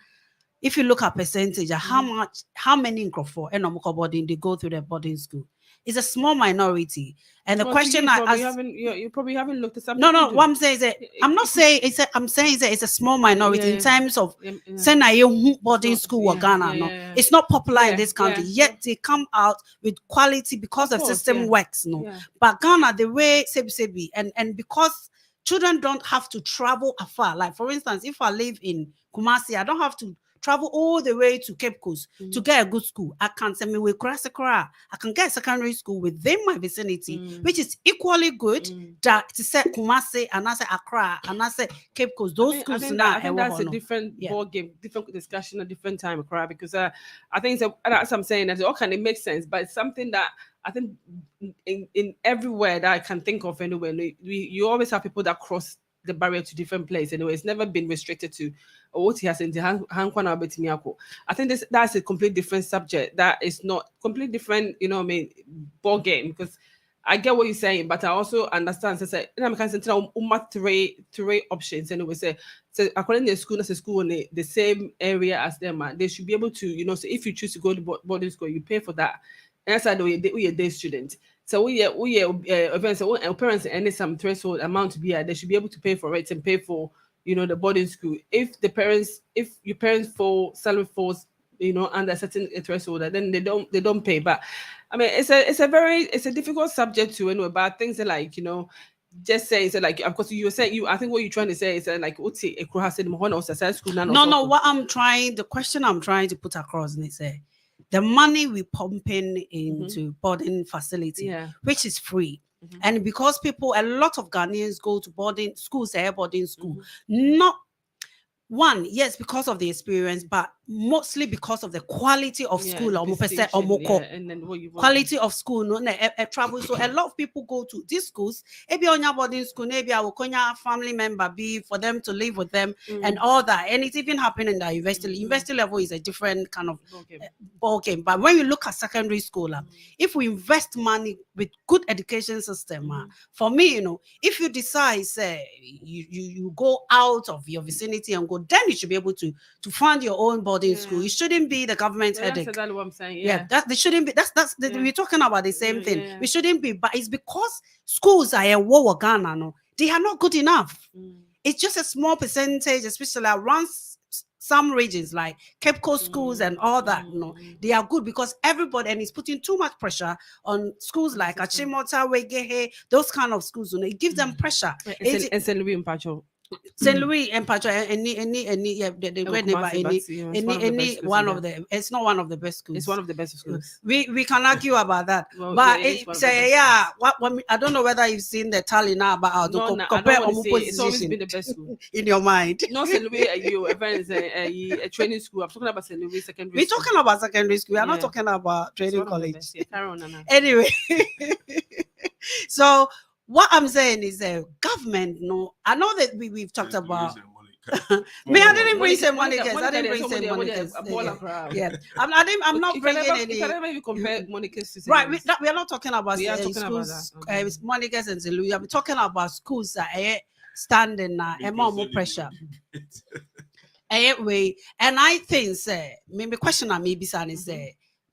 If you look at percentage, how many in Kofua and Omoko boarding they go through their boarding school? It's a small minority. And the question you probably haven't looked at something. No. What I'm saying is that I'm not saying I'm saying that it's a small minority in terms of saying boarding school or Ghana. It's not popular in this country. Yet they come out with quality because the system works. But Ghana, the way Sebi and because children don't have to travel afar. Like for instance, if I live in Kumasi, I don't have to travel all the way to Cape Coast to get a good school. I can send me with I can get a secondary school within my vicinity, which is equally good that to say Kumasi and I say Accra and I say Cape Coast. Those schools I think that's a different ball game, different discussion, a different time, Accra, because I think that's what I'm saying. That it makes sense, but it's something that I think in everywhere that I can think of anyway, you always have people that cross the barrier to different places anyway. It's never been restricted to what he has in the I think that's a completely different subject. That is not completely different, ball game, because I get what you're saying, but I also understand. Three options anyway. So according to the school, that's a school in the same area as them, they should be able to, so if you choose to go to boarding school, you pay for that. And that's why we a day student. So we parents and some threshold amount to be they should be able to pay for it and pay for the boarding school. If your parents salary falls under a certain threshold, then they don't pay. But I mean it's a difficult subject to anyway. But things are like just say so like of course you were saying I think what you're trying to say is like what's it school no what the question I'm trying to put across is the money we pumping into boarding facility, which is free. And because a lot of Ghanaians go to boarding school, not one, yes, because of the experience, but mostly because of the quality of school. And then what you want. Quality of school, no, travel. So a lot of people go to these schools. Maybe on your boarding school, maybe I will call your family member be for them to live with them and all that. And it's even happening in the university. University level is a different kind of ball game. But when you look at secondary school, if we invest money with good education system, for me, if you decide, say, you go out of your vicinity and go, then you should be able to fund your own boarding school. It shouldn't be the government's headache. That's exactly what I'm saying. That they shouldn't be. We're talking about the same thing. We shouldn't be, but it's because schools are a war Ghana. No, they are not good enough. It's just a small percentage, especially around some regions like Cape Coast schools and all that. They are good because everybody, and it's putting too much pressure on schools like Achimota, Wegehe, those kind of schools. It gives them pressure. And St. Louis and Pacho. St. Louis and Pacho, one of the. It's not one of the best schools. It's one of the best schools. We can argue about that, but I don't know whether you've seen the tally now about compare it's always been the best school in your mind. Not St. Louis, a training school. I'm talking about St. Louis secondary. We're talking about secondary school. We are not talking about training college. Anyway, so. What I'm saying is government, I know that we've talked about. I didn't bring some money. I didn't bring some money. I'm not bringing any. You can even compare Monica's to right. We are not talking about schools, Monica's and St. Louis. I'm talking about schools that are standing now and more pressure. Anyway, and I think, maybe question I maybe son is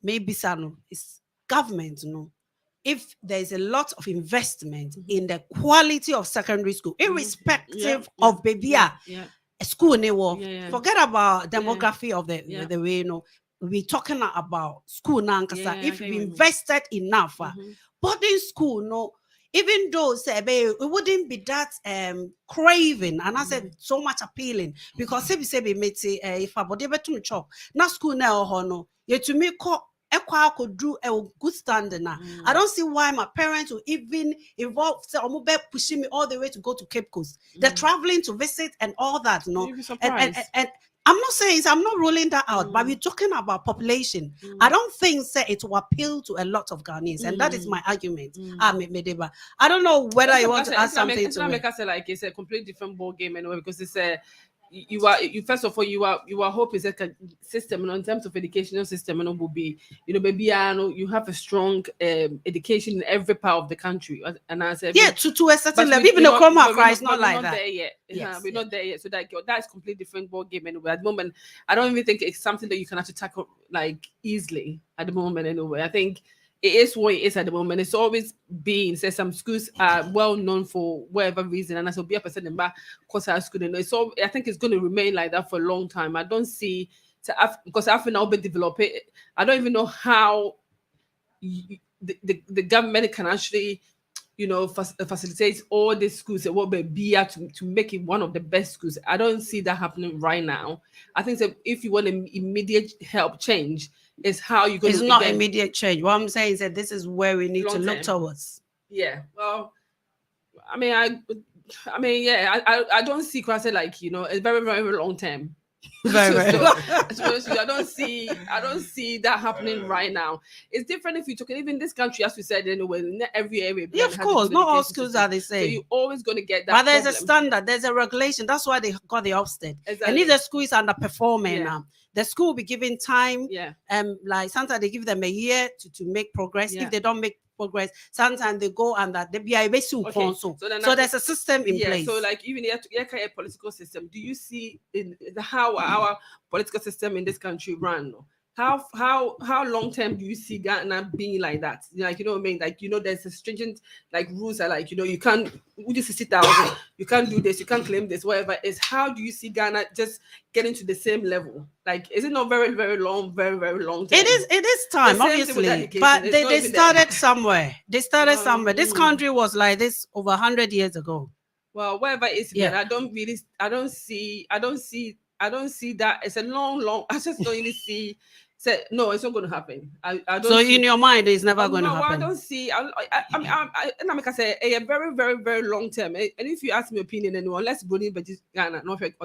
maybe son is government, if there's a lot of investment in the quality of secondary school, irrespective of baby, a school, forget about demography of the way, we're talking about school now. If we invested enough, boarding school, even though it wouldn't be that craving, and I said so much appealing, because if I body to chop, now school now, to me, could do a good standing now. I don't see why my parents will even involve pushing me all the way to go to Cape Coast. They're traveling to visit and all that, and I'm not saying I'm not ruling that out, but we're talking about population. I don't think it will appeal to a lot of Ghanaians, and that is my argument. I don't know whether you want to add something to it. Like it's a completely different ball game anyway, because it's a first of all you are hope is a system, in terms of educational system, will be maybe you have a strong education in every part of the country, and I said to a certain level, even the Chroma is not like that. We're not there yet, so that's completely different ball game anyway. At the moment, I don't even think it's something that you can actually tackle like easily at the moment anyway. I think it is what it is at the moment. It's always been, say, some schools are well known for whatever reason, and as will be a percent in back course high school. I think it's going to remain like that for a long time. I don't see because I've now been developing. I don't even know how the government can actually, facilitate all these schools and what may be to make it one of the best schools. I don't see that happening right now. I think that if you want an immediate help change, is how you go. It's not immediate change. What I'm saying is that this is where we need to look towards. Yeah. Well, I don't see Kwase like it's very, very long term. Very, very. I don't see that happening right now. It's different if you took it. Even this country, as we said, anyway, not every area. Yeah, of course, not all schools are the same. So you're always going to get that. But there's a standard, there's a regulation. That's why they got the Ofsted. Exactly. And if the school is underperforming, the school will be given time. Like sometimes they give them a year to make progress. If they don't make progress, sometimes they go and that they be a so there's a system in place. So like even a political system, do you see how our political system in this country run? How long term do you see Ghana being like that? Like what I mean? Like there's a stringent like rules are like you can't just sit down, you can't do this, you can't claim this, whatever. Is how do you see Ghana just getting to the same level? Like is it not very, very long, very, very long term? It is time, obviously, but they started somewhere. They started somewhere. This country was like this over 100 years ago. Well, whatever it is, I don't see that. It's a long. I just don't really see said, no, it's not going to happen. I don't. So see, in your mind, it's never going to no, happen. I don't see. I mean, and I'm like say a very, very, very long term. And if you ask me opinion, anyone, let's Bruni, but just Ghana, not Bruni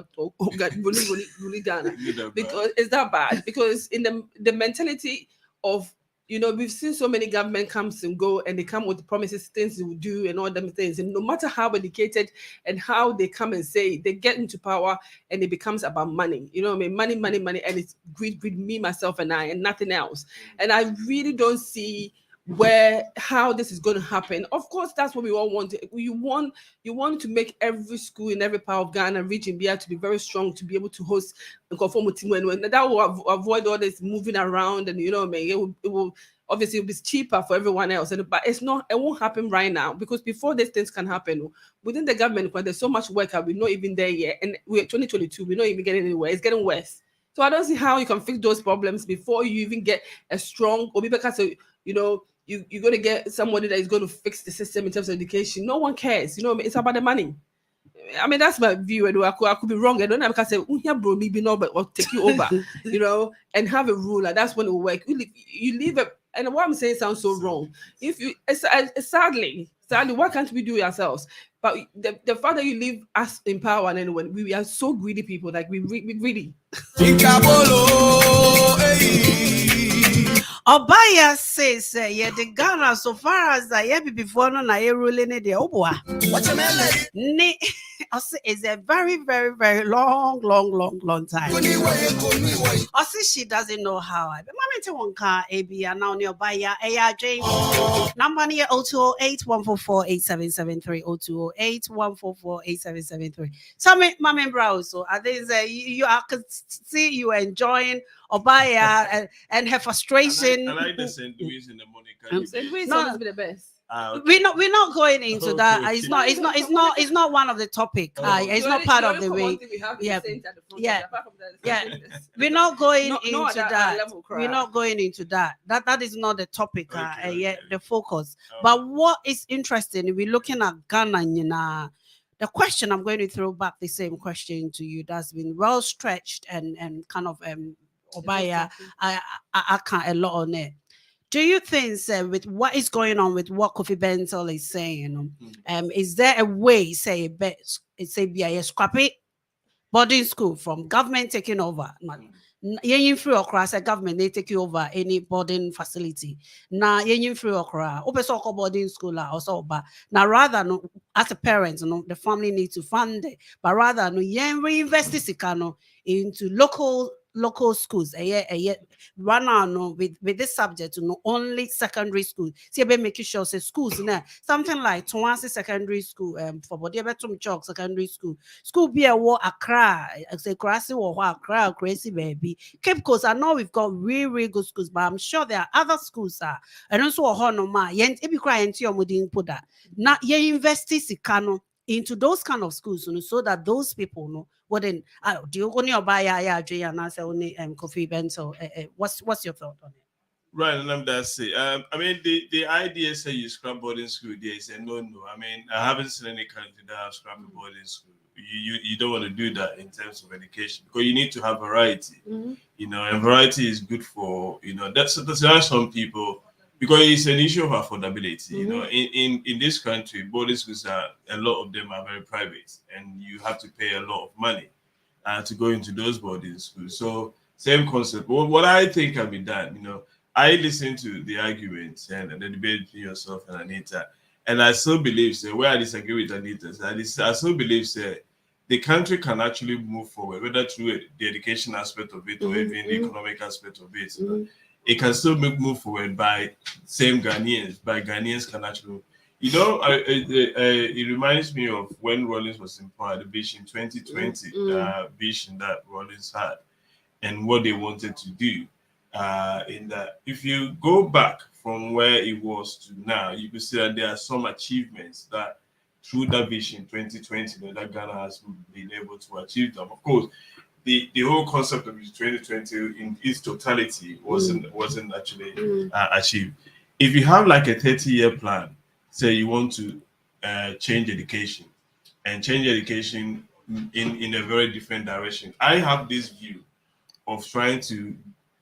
Ghana, because it's that bad. Because in the mentality of, you know, we've seen so many government comes and go, and they come with promises, things they will do, and all them things. And no matter how educated and how they come and say, they get into power, and it becomes about money. You know what I mean? Money, money, money, and it's greed, greed, me, myself, and I, and nothing else. And I really don't see how this is going to happen. Of course, that's what we all want. You want to make every school in every part of Ghana region be able to be very strong, to be able to host and conform with team. And that will avoid all this moving around, and you know what I mean. It will obviously it'll be cheaper for everyone else, but it won't happen right now, because before these things can happen within the government, when there's so much work, we're not even there yet, and we're 2022, we're not even getting anywhere. It's getting worse. So I don't see how you can fix those problems before you even get a strong, or because you know, you're going to get somebody that is going to fix the system in terms of education. No one cares. You know, it's about the money. I mean, that's my view. And I could be wrong. I don't know. Because I say, bro, maybe no, but I'll take you over, you know, and have a ruler. That's when it will work. You leave it. And what I'm saying sounds so wrong. If you, sadly, what can't we do ourselves? But the fact that you leave us in power, and then when we are so greedy people, like we really. Obaya says, yeah, the Ghana, so far as I have before, no, I ruling it. It's a very, very, very long time. Also, she doesn't know how. I Mama to one car, AB, and now near Obaya, ARJ. Number near 0208 144 8773 0208 144 8773. So, Mamma Browse, so I think you I could see you enjoying Obaya and her frustration. I like the St. Louis in the Monica. St. Louis always be the best. Okay. We're not going into that. It's not one of the topic. It's not part of the way. We're not going into that. We're not going into that. That is not the topic. Yet the focus. But what is interesting, we're looking at Ghana, you know. The question, I'm going to throw back the same question to you, that's been well stretched and kind of Obaya, I can't a lot on it. Do you think, with what is going on with what Kofi Bentel is saying, is there a way, say be a scrappy boarding school from government taking over? Yen free across a government, they take over any boarding facility. Now yen free across open soccer boarding school also, but now rather no, as a parent, the family needs to fund it, but rather no yen reinvest this into local schools. Right now, no, with this subject, no, only secondary school. See, be making sure say schools now something like Twansi secondary school, for body betum chalk secondary school be a war Accra, say Krasi or Accra, crazy baby. Cape Coast, I know we've got really good schools, but I'm sure there are other schools and also a honor yen if you cry into your mooding put that. Now you invest this into those kind of schools, so that those people know what then do you only buy and answer only Kofi Bentel. What's your thought on it? Right, and I'm that's it. I mean, the idea say you scrap boarding school there is a no. I mean, I haven't seen any country that have scrap boarding school. You don't want to do that in terms of education, because you need to have variety. You know, and variety is good for, you know, that's there are some people, because it's an issue of affordability. You know, in this country, boarding schools a lot of them are very private, and you have to pay a lot of money to go into those boarding schools. So same concept. What I think can be done, you know, I listen to the arguments and the debate between yourself and Anita, and I still believe, where I disagree with Anita, I still believe the country can actually move forward, whether through the education aspect of it or even the economic aspect of it. It can still move forward by Ghanaians can actually. You know, it reminds me of when Rollins was in power, the Vision 2020 vision that Rollins had, and what they wanted to do. In that, if you go back from where it was to now, you can see that there are some achievements that through that Vision 2020 that Ghana has been able to achieve them. Of course, the whole concept of 2020 in its totality wasn't actually achieved. If you have like a 30-year plan, say you want to change education in a very different direction, I have this view of trying to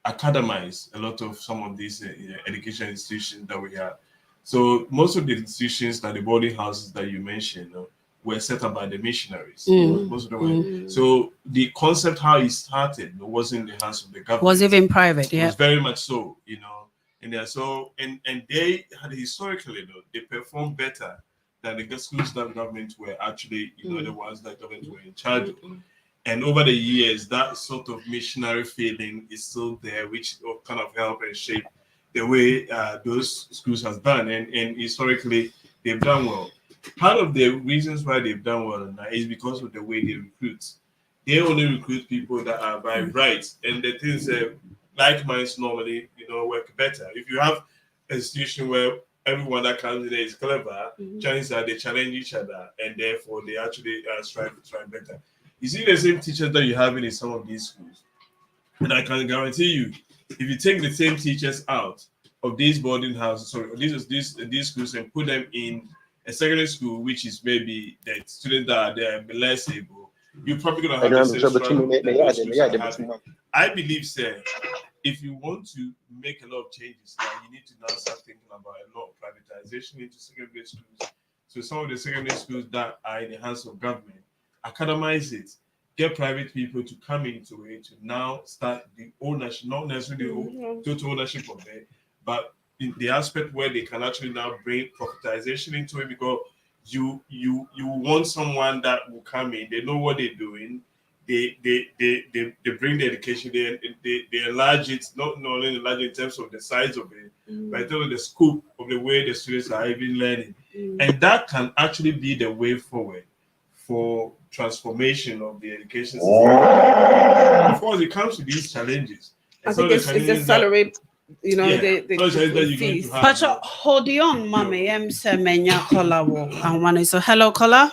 academize a lot of some of these education institutions that we have. So most of the institutions, like the boarding houses that you mentioned, were set up by the missionaries. Most of them were. So the concept how it started wasn't in the hands of the government. Was even private, It was very much so, and they had historically, they performed better than the schools that government were actually, the ones that government were in charge of. And over the years, that sort of missionary feeling is still there, which will kind of help and shape the way those schools have done. And historically, they've done well. Part of the reasons why they've done well now is because of the way they recruit. They only recruit people that are by right. And the things like minds normally, work better. If you have a institution where everyone that comes in there is clever, chances are they challenge each other, and therefore they actually strive better. You see the same teachers that you have in some of these schools, and I can guarantee you, if you take the same teachers out of these boarding houses, these schools, and put them in a secondary school, which is maybe the students that are less able, you're probably going to have the same struggle that those schools are having. I believe, sir, if you want to make a lot of changes, you need to now start thinking about a lot of privatization into secondary schools. So some of the secondary schools that are in the hands of government, academize it, get private people to come into it to now start the ownership, not necessarily the total ownership of it, but in the aspect where they can actually now bring profitization into it, because you want someone that will come in, they know what they're doing, they bring the education, they enlarge it, not only enlarge it in terms of the size of it, but in terms of the scope of the way the students are even learning. And that can actually be the way forward for transformation of the education system. Of course, it comes to these challenges. I think it's a salary, the fees. But hold on, mommy. I'm saying, so hello, caller.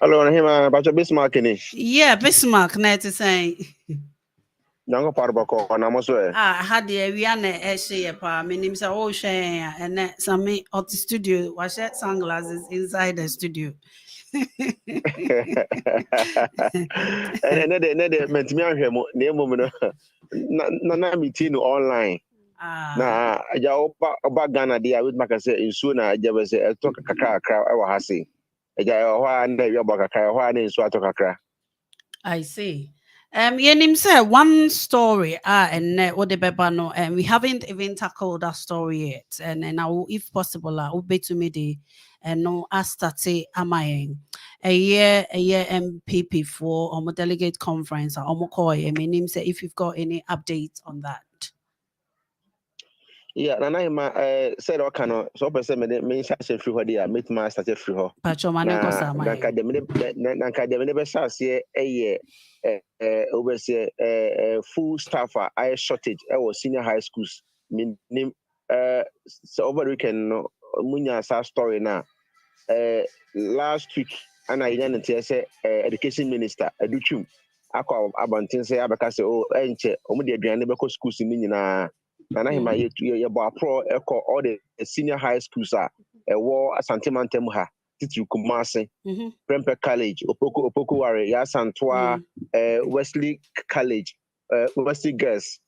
Hello, Nana Hemaa. Bacho Bismarck ni. Yeah, Bismarck. Net is saying. Nyango parbako na moswe. Had the Rihanna Eshe pa. My name is O'Shea, and that some at the studio. Wash sunglasses inside the studio. And nede mentimi ahwe mo na emu no na meeting online. Na aja oba Ghana dia with makase insu na aja be se eto kakra e wa ha se. Aja ho an da wi oba kakra ho an insu ato kakra. I see. Yenim say one story and what the no we haven't even tackled that story yet, and then I will, if possible, I will be to me the and no astate amaying a year MPP for or delegate conference or McCoy. I mean, say if you've got any updates on that. Yeah, Nana Hemaa said okano so person me share free ho dia meet my start free ho. Pacho mane ko sama. Na academy be share oversee full staff I shortage was senior high schools. Name so over weekend no munya sa story na last week and I didn't say education minister Educhum akwa abantin say abeka say enche omo de aduane beko schools ni nyina Nana Hemaa ye bo apro eko all the senior high schools war Asante Mantem ha Titru Kumasi Prempeh College Opoko Ware Yasantoa Wesley College Wesley Girls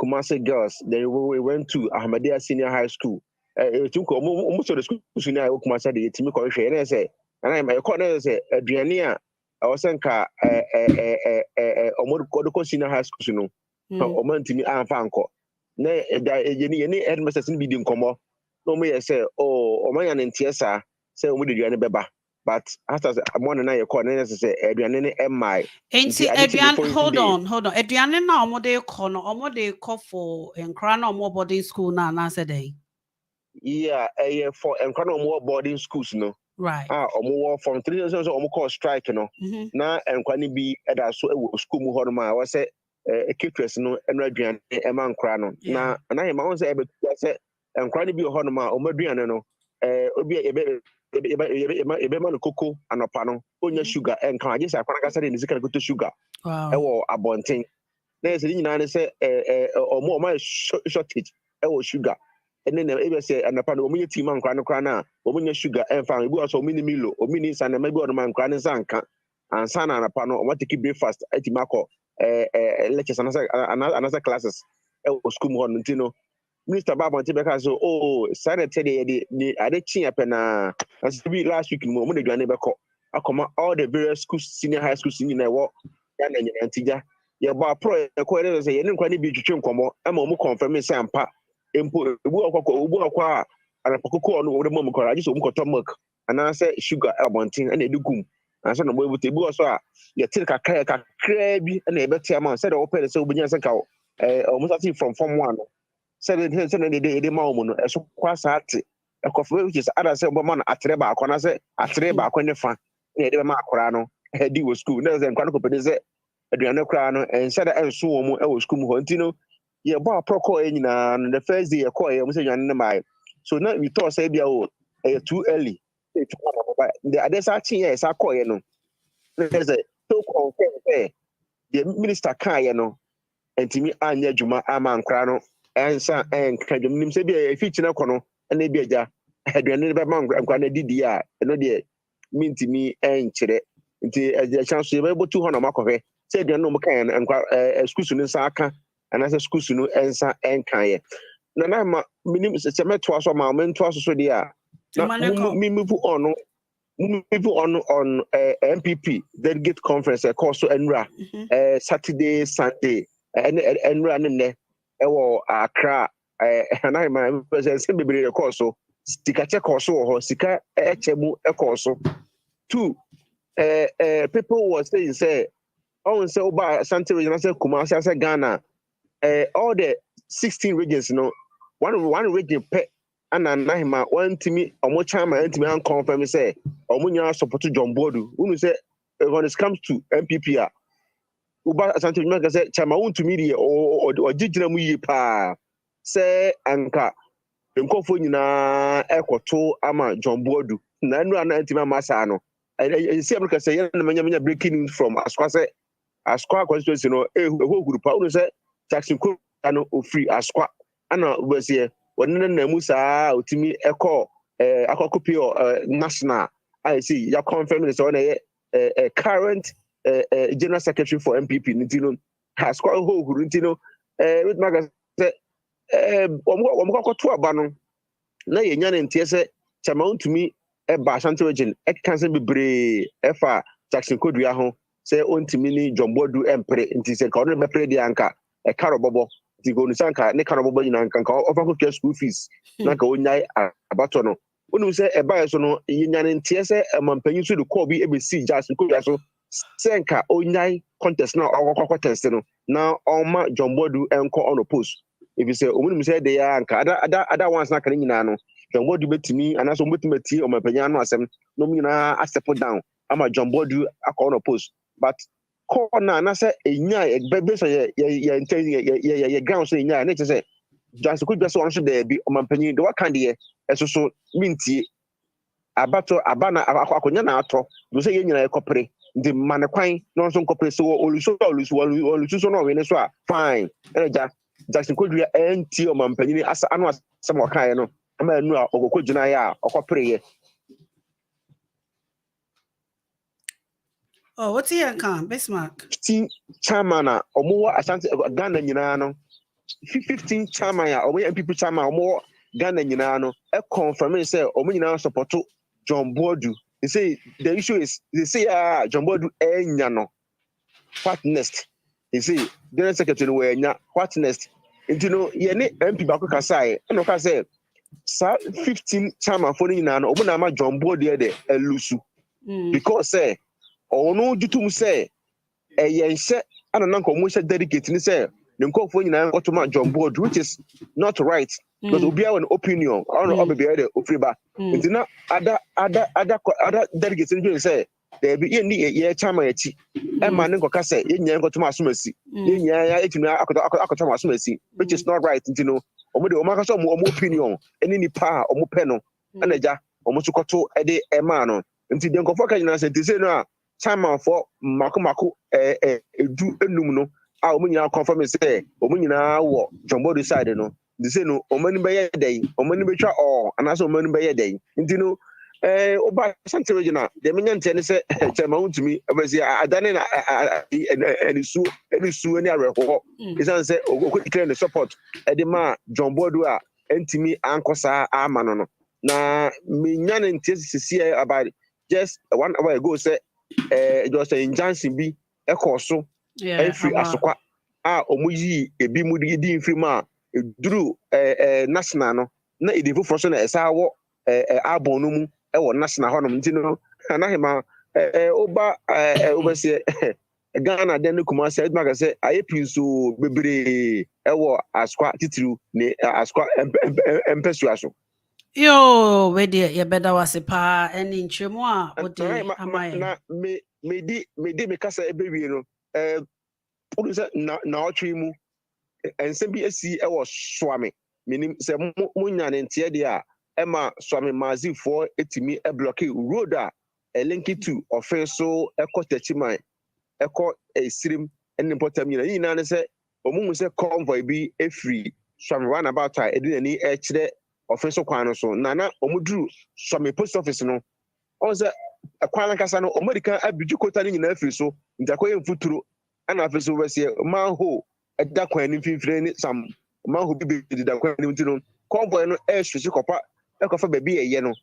Kumasi Girls. Then we went to Ahmadiyya Senior High School. Almost of the schools in Kumasi the Timi Koreshe and I say and I my corner say aduane a osenka Omodoko Senior High School no omantimi amfa anko na yeni headmasters ni bi nkomo no me say omanya ntie sa say omo de aduane beba but after amon na ye call na say aduane ni emai Enti aduane hold on aduane na omo de call no omo de call for enkra na omo boarding school na say dey for enkra na omo boarding schools no right omo from 3 years so omo call strike no na enkra ni bi eda so e school mu ho no ma wa say eketwes no eno aduane ema nkra no na Hemaa won say say nkra ni bi ho no ma omaduane no obi ebe man koko anopa no onya sugar enka age say akwana kasa de nizika goto sugar ewo abonten na ese nyina ne say omo shortage ewo sugar ene na ebe say anopa no omo yeti man nkra no kra na omo nya sugar enfa ebi also omo ni milo omo ni san na ma bi odoma nkra ne sanka ansa na anopa no omo take breakfast ati mako lectures another classes school mo no ntino Minister Baba Tibeka so Saturday the Adechi apena as we last week mo de dwane beko akoma all the various schools senior high schools in na wo ya na nyantija ye ba pro e ko dey say ye nkwa ne bi twetwe nkomo e ma mo confirm say ampa empo obu akwa anapokoko no wo de mo kora ajiso mo koto milk ana say sugar abontin na edugum anso no bo ebu so a ye tin kakra bi na ebete am say the open say obunya say ka almost from form 1 said they maumo so kwasa ate ekofo which is other say obo na atreba akona say atreba akone fa na de ma akora no di wo school na say nkwa ko pede say aduane kra no ense da enso wo mu e wo school mu ho ntino ye bo aproko enyina no the first day ye call ye mu say nwane na mai so now we thought say bia o too early the others are chin ye sa call ye no there's a so confirm say the minister kan ye no entimi anya djuma ama nkra no ensa enka dwom nim se bia efichi na kono na bia ja aduane be ma nkra na didi a no de mintimi enkyere nti a chance ye be botu ho na makohwe se aduane no kan nkra skusu no nsa aka anase skusu no ensa enkan ye na ma minim se meto aso ma mento aso so de a me move on MPP delegate conference course so enra Saturday Sunday and running there ewo Accra Nana Hemaa president bebre course so sika che course ho sika echemu course so two people was saying say on say oba Asante region say Kumasi say Ghana all the 16 regions one region pe and Nana Hemaa one timi omo chama ntimi an confirm say omo nya support John Bodu unu say when it comes to MPP uba Asante Hemaa say chama unto media or jijina mu yi pa say anka nkofo nyina ekoto ama John Bodu na anu ana ntimi amasa no see America say na manya breaking news from Asqua constituency no eho group unu say Jackson Ko no free Asqua ana ubese wonne na musa otimi eko akokopi national I see ya confirm say on current general secretary for MPP ntino has quite ho huru ntino with maga say omko to aba no na ye nya ne ntie say chama untumi ba Ashanti region cancel bebre efa Jackson Kodua ho say ontimi ni John Bodu empre nti say ka ono be pre di anka e karo bobo nti go nusanka ne karo bobo nyina anka ofa ko school fees na ka onyai abato no onu say e ba so no ye nya ne ntie say mampanyi so de call bi ebesi Jackson Kodua so senka onyai contest na ọkọ contest no na ọma John Bodu enko on post if you say omunum say dey anka ada ones na kan nyina no John Bodu betimi anaso betimi tie omapanya no asem no nyina step down ama John Bodu akọ on post but call na say enya be so ye ground so enya na say just could just one should there be omapanya the what kind there eso mintie abato abana akonya na ato do say ye nyina ekopere the manekwan no so nkopere so oluso so no we ne so a fine eja Jackson Kodua enti omampanyini asa anu asem okan no ama anu a okokodjuna ya okopere ye what's here kan Bismarck chairman a omo Asante Ghana nyina no 15 chairman ya omo MPP chairman omo Ghana nyina no e confirm say omo nyina support John Bodu. They say the issue is they say John Bodu enya no what next. They say the secretary we enya what next. You know ye ne MP ba ko kasai e no ka say 15 chairman for nyina no omo na ma John Bodu de elusu because say ono jutum say yense ana nanko mo say dedicate ni say the nkofo nyina ko to ma John Bodu which is not right. Because we have an opinion, I don't know be the Ofriba. It's not other delegates in say there be ye chama echi. E man nko say ye nya nko to masumasi. Ye nya ya etimi akoto masumasi, which is not right, you know. Omo de omo akaso omo opinion, eni nipa omo pe no. Anaja omo sukoto e de e man no. Nti de nkofo ka nyina say say no chama for mako edu enum no. A omo nyina confirm say omo nyina wo John Bodu side no. They say no omani be day omani be twa or and also omani be day nti no Oba Santa Regina, the Minion Tennis, Chamount to me, was I done any sue, any other. Is answer, or quickly the support, Edema, John Bodua, and to me, Uncle Sa Amanono. Na Minion and Tessie about just 1 hour ago, say, it was in Johnson B, a corso, and free Asokwa, Omuji, a Bimudi, free ma, drew national, na idivu for as I walk abonum ewo national honom ntino Nana Hemaa oba obese Ghana den kuma say edma say aye pinso bebre ewo askwa titiru ne askwa empesu aso Yo, where dear, you better was a pa and in Chimoa, what day am I? na me kasa ebewie no pulu say na otwe mu ensem bi asi ewo soame menim say munya ne ntie de a Emma Swami Mazi for etimi a blocky road a link it to offenso echo techimai echo a slim and important you know say omu say convoy be a free Swami run about I didn't any actually offenso kwano so nana omudru Swami post office no on say a kwana kasa no omodika abiju kota ni nyina free so ntakoye mfuturo ana afeso we say manho edda kwan ni mfimfire ni sam manho bi da kwan ni mtino convoy no e hwehwe kopa ekofa baby eye no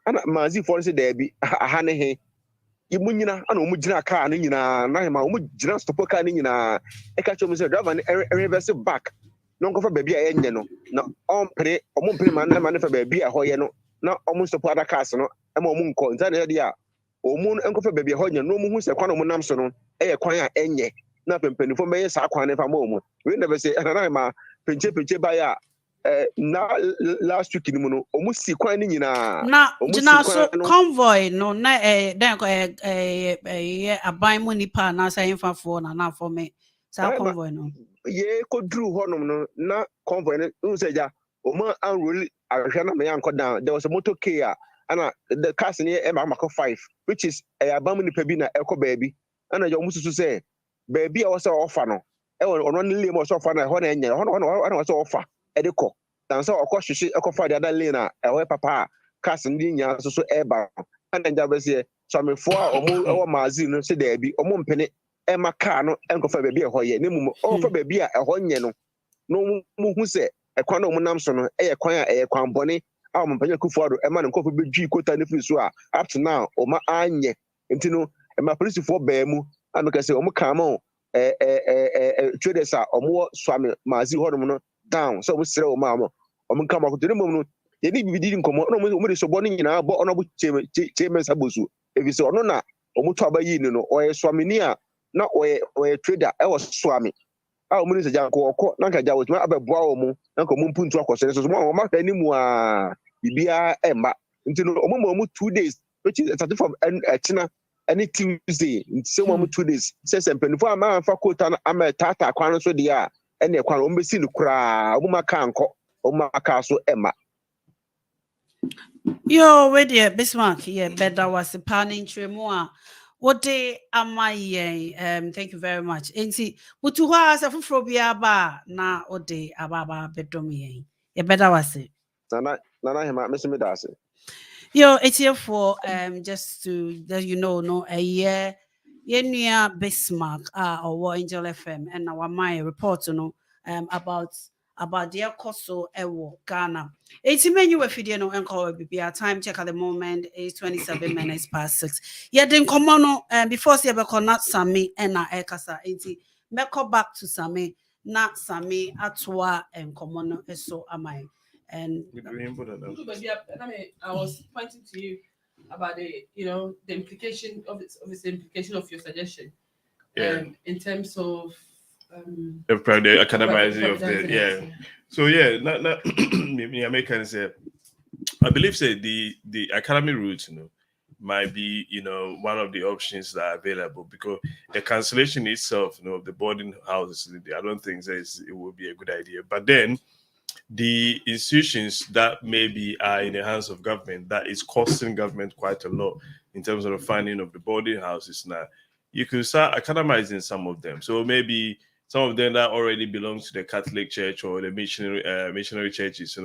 ana Mazi for say there be aha ne he imunyina ana omugina car no nyina na Hemaa omugina stop car no nyina e ka chom say driver reverse back no nkofa baby eye nye no na ompre omompre man na fa baby a hoye no na omo stop other cars no e ma omo nko nta na dia omo nkofa baby a hoye no omo hu se kwan omo nam so no e ye kwan a enye na pempenifo meye sa kwan ne fa ma omo we never say na Hemaa penche ba ya na last week ni muno omusi kwan ni nyina na jina so convoy no na den ko aban mu nipa na say infafo na for me sa convoy no ye ko drew honom no na convoy no say ja omo unroll ahwe na me yanko down there was a motor car ana the cars ni e ma 5 which is aban mu nipa bi na ekọ baabi ana jo mususu say baabi a was offer no e ono ne le mo so offer na ho na enye ho was offer edeko dan so okohwehwe ekofa de ada lane a ewe papa cars ndi nya so eba and nja bese so amefo a omo ewo Mazi no se da bi omo mpene e ma car no enkofa baabi e hoye ne mum ofa baabi a eho nye no no mu hu se ekwan no nam so no eye kwan a eye kwan bone a omo mpanya kufuado e ma no nkofo bedwi kota ne free so a up to now oma anye ntino e ma police for ba mu ameka se omo kama traders a omo Swami Mazi hodom no down so we sere o mama o mun kama ko tiri mum no ye ni bibidi nkomo no mo de so bo ni nyina bo ono bo cheme sabosu ebi so ono na o mu to abayi ni no o ye Swami ni a na o ye trader e was Swami a o mun se janko okọ na nka jawo tuma abeboa o mu na nka mu mpuntu akọsere so mo ma ka ni mu a bibia emba ntino o mu 2 days which is starting from China any Tuesday so mo 2 days say sempenfo ama fa kota na ama tata kwan so dia ene kwan o mbesi no kura o maka anko o maka so ema yo where dear Bismarck yeah better was a pan in Chimoa what day am I thank you very much enti butu ho asa foforo bia ba na ode ababa bedom yen ye better was it Nana Hemaa me da ase yo it's here for just to let you know no a year Yenia Bismarck or Angel FM and our my report no about their coso ewo Ghana. 80 menu if you know encore BBR time check at the moment is 27 minutes past 6. Yeah, then come on before see about not Sami and na ekasa 80 meko back to Sami not Sami atwa and come on so am I and I was pointing to you about the the implication of the implication of your suggestion in terms of the academizing of the so maybe Americans say I believe say the academy route might be one of the options that are available because the cancellation itself of the boarding houses I don't think it would be a good idea, but then the institutions that maybe are in the hands of government that is costing government quite a lot in terms of the funding of the boarding houses now, you could start academizing some of them. So maybe some of them that already belong to the Catholic Church or the missionary churches,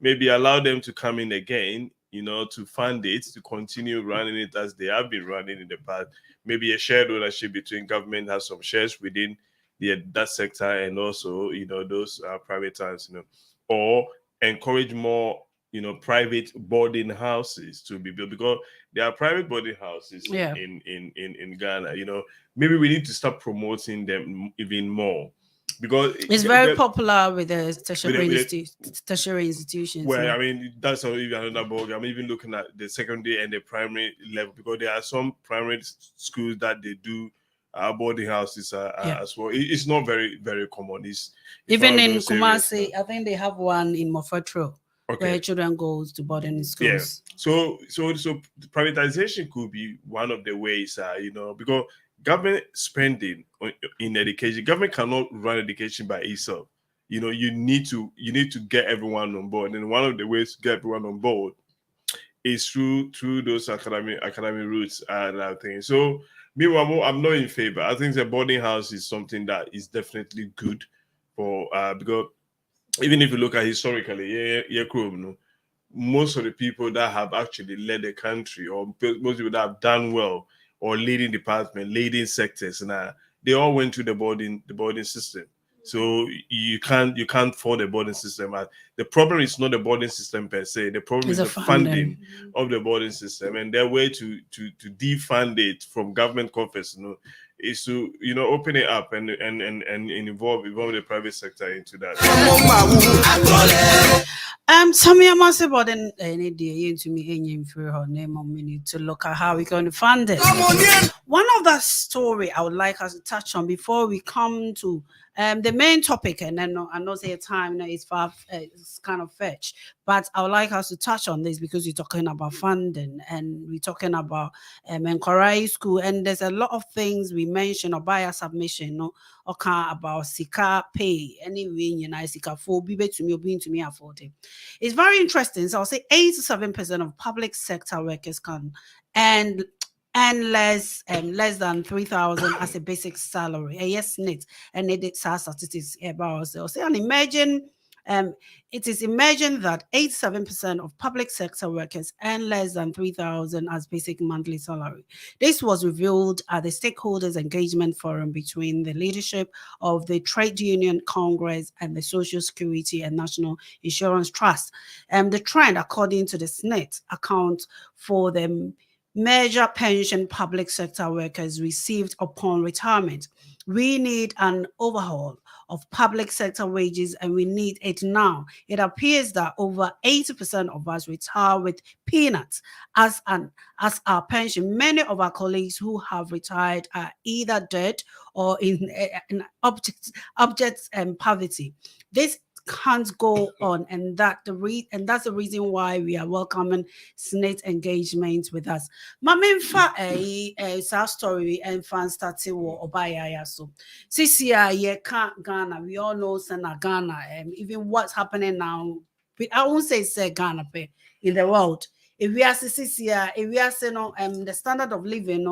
maybe allow them to come in again to fund it, to continue running it as they have been running in the past. Maybe a shared ownership between government has some shares within that sector, and also those private ones, or encourage more private boarding houses to be built, because there are private boarding houses in Ghana. Maybe we need to start promoting them even more, because it's very popular with the tertiary institutions. Well, I mean, that's even another ballgame. I'm even looking at the secondary and the primary level, because there are some primary schools that they do boarding houses as well. It's not very, very common. It's even in Kumasi, I think they have one in Mofetro. Where children goes to boarding schools. Yeah. So privatization could be one of the ways, because government spending in education, government cannot run education by itself. You need to get everyone on board, and one of the ways to get everyone on board is through those academic routes and everything. So meanwhile, I'm not in favor. I think the boarding house is something that is definitely good for because even if you look at historically, most of the people that have actually led the country, or most people that have done well, or leading department, leading sectors, and they all went through the boarding system. So you can't fault the boarding system. The problem is not the boarding system per se. The problem is the funding of the boarding system, and their way to defund it from government coffers, is to open it up and involve the private sector into that. Samia Masi Borden any day to me any for her name on minute to look at how we're going to fund it. One of the story I would like us to touch on before we come to the main topic, and then I know say time is far, it's kind of fetch, but I would like us to touch on this because we're talking about funding and we're talking about Nkorai school, and there's a lot of things we mentioned or buyer submission, okay, about Sika pay, anyway, Sika for be to me or being to me afford it. It's very interesting. So I'll say 87% of public sector workers can and less than 3,000 as a basic salary. Yes, net and it statistics about ourselves. And imagine it is imagined that 87% of public sector workers earn less than 3,000 as basic monthly salary. This was revealed at the Stakeholders Engagement Forum between the leadership of the Trade Union Congress and the Social Security and National Insurance Trust. The trend, according to the SNET, accounts for the major pension public sector workers received upon retirement. We need an overhaul of public sector wages, and we need it now. It appears that over 80% of us retire with peanuts as our pension. Many of our colleagues who have retired are either dead or in abject poverty. This can't go on, and that's the reason why we are welcoming SNET engagement with us. Mamemfa a story and fan started or Obaya so. Sisia ye can't Ghana. We all know Sana Ghana. Even what's happening now, I won't say Ghana in the world. If we are Sisia, if we are saying the standard of living,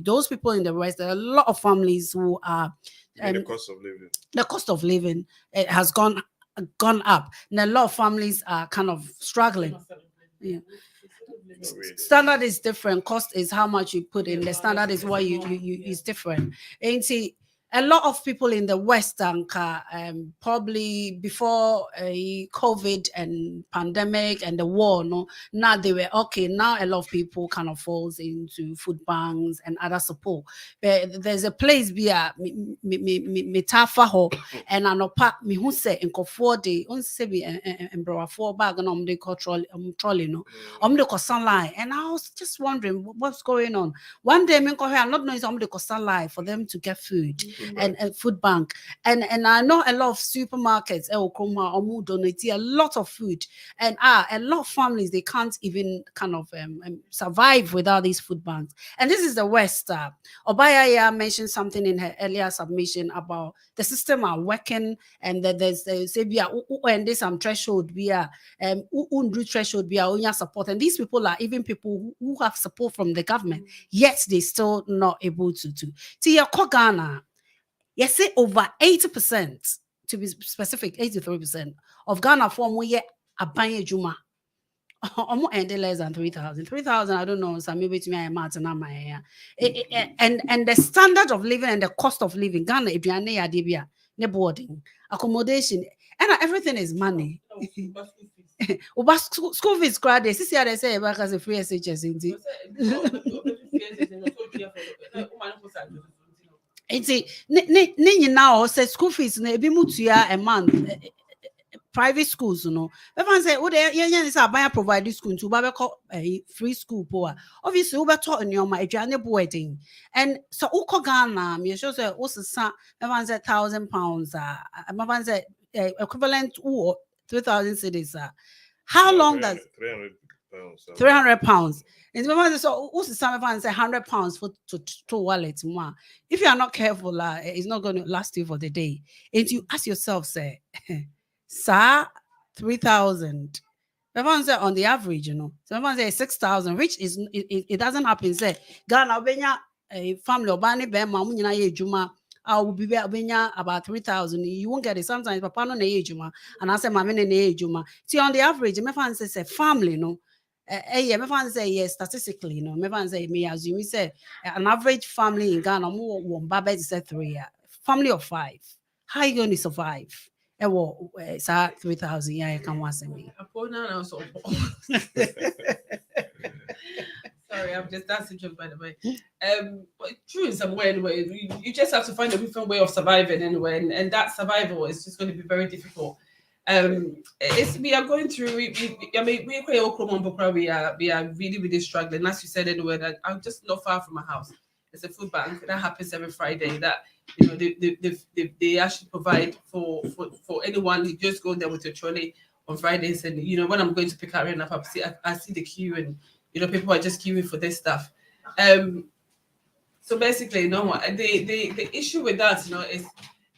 those people in the West, there are a lot of families who are the cost of living. The cost of living has gone up, and a lot of families are kind of struggling. Yeah. Standard is different. Cost is how much you put in. The standard is what you is different. And see, a lot of people in the West, probably before COVID and pandemic and the war, now they were okay. Now a lot of people kind of falls into food banks and other support. But there's a place via metafaho and anopa me who say in kofode unsebi and bro 4 bag and the cultural trolley the sunlight. And I was just wondering what's going on. One day I'm not knowing the sunlight for them to get food. And food bank and I know a lot of supermarkets donate a lot of food, and a lot of families they can't even kind of survive without these food banks. And this is the West. Obaya mentioned something in her earlier submission about the system are working, and that there's and there's some threshold threshold support, and these people are even people who have support from the government, yet they still not able to see Ghana. Yes, say over 80%, to be specific, 83% of Ghana form we Abanye Juma. Almost ended less than 3,000. 3,000, I don't know. So maybe to me, I'm at my and the standard of living and the cost of living, Ghana, if you are near Adibia, ne boarding, accommodation, and everything is money. But school fees, crowd, they see they say back as a free SHS in it's now say school fees, maybe mutuya a month. Private schools, everyone say, oh, they buy provide school to call a free school poor. Obviously, we taught in your my journey wedding. And so Uko Ghana, me show say, what's the son, everyone said £1,000, everyone said equivalent to 3,000 cities. How long does £300? And everyone so what's the son, everyone say £100 for to wallet more. If you are not careful, it's not going to last you for the day. And you ask yourself, say, Sir, 3,000. Everyone say on the average, So everyone say 6,000, which is it doesn't happen. Say Ghana benya a family or bani be mamu nyina ye juma. I will be benya about 3,000. You won't get it. Sometimes papa no na juma, and I say mama na juma. See on the average, me fan say family no. Yeah, me fan say yes statistically no. Me fan say me assume say an average family in Ghana mo one baba is 3. Family of 5. How you going to survive? It's 3,000. Yeah, I can watch me. Sorry, I'm just dancing joke by the way. But true in some way anyway. You just have to find a different way of surviving anyway, and that survival is just going to be very difficult. We are going through. We are really struggling. As you said anyway, that I'm just not far from my house. It's a food bank that happens every Friday. That they actually provide for anyone who just go there with your trolley on Fridays. And when I'm going to pick up enough, I see the queue, and people are just queuing for this stuff. So basically, the issue with that,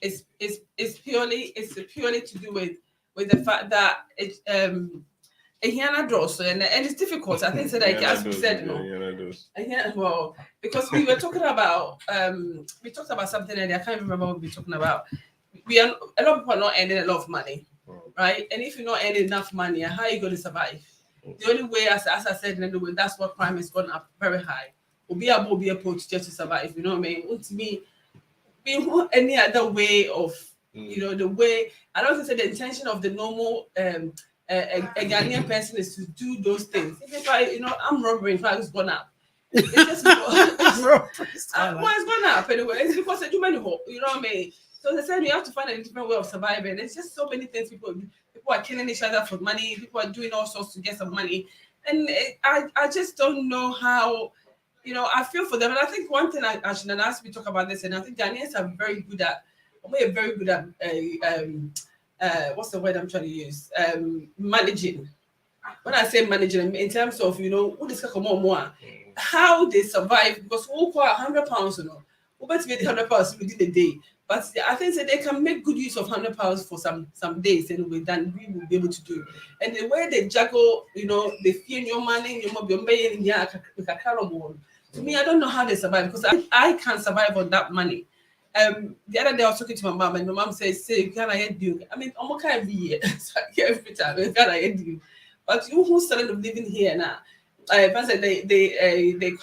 is purely to do with the fact that and it's difficult. I think that as we said, well, because we were talking about we talked about something and I can't remember what we were talking about. A lot of people are not earning a lot of money, right? And if you're not earning enough money, how are you going to survive? The only way, as I said, anyway, that's what crime has gone up very high. We'll be able to just to survive. You know what I mean? To me, any other way of the way I don't say the intention of the normal a Ghanaian person is to do those things. If I'm robbery, in fact, it's gone up. It's just it's gone up anyway. It's because of too many hope. You know what I mean? So they said you have to find a different way of surviving. It's just so many things. People are killing each other for money. People are doing all sorts to get some money, and I just don't know how. I feel for them, and I think one thing I should ask me talk about this, and I think Ghanaians are very good at. We're very good at what's the word I'm trying to use? Managing. When I say managing, in terms of how they survive, because we'll call £100, we'll bet me £100 within a day. But I think that they can make good use of £100 for some days, anyway, than we will be able to do. And the way they juggle, they feel your money, to me, I don't know how they survive, because I can't survive on that money. The other day I was talking to my mom, and my mom says, "Can I help you?" I mean, almost every year, every time, can I help you? But you who's started living here now, I said the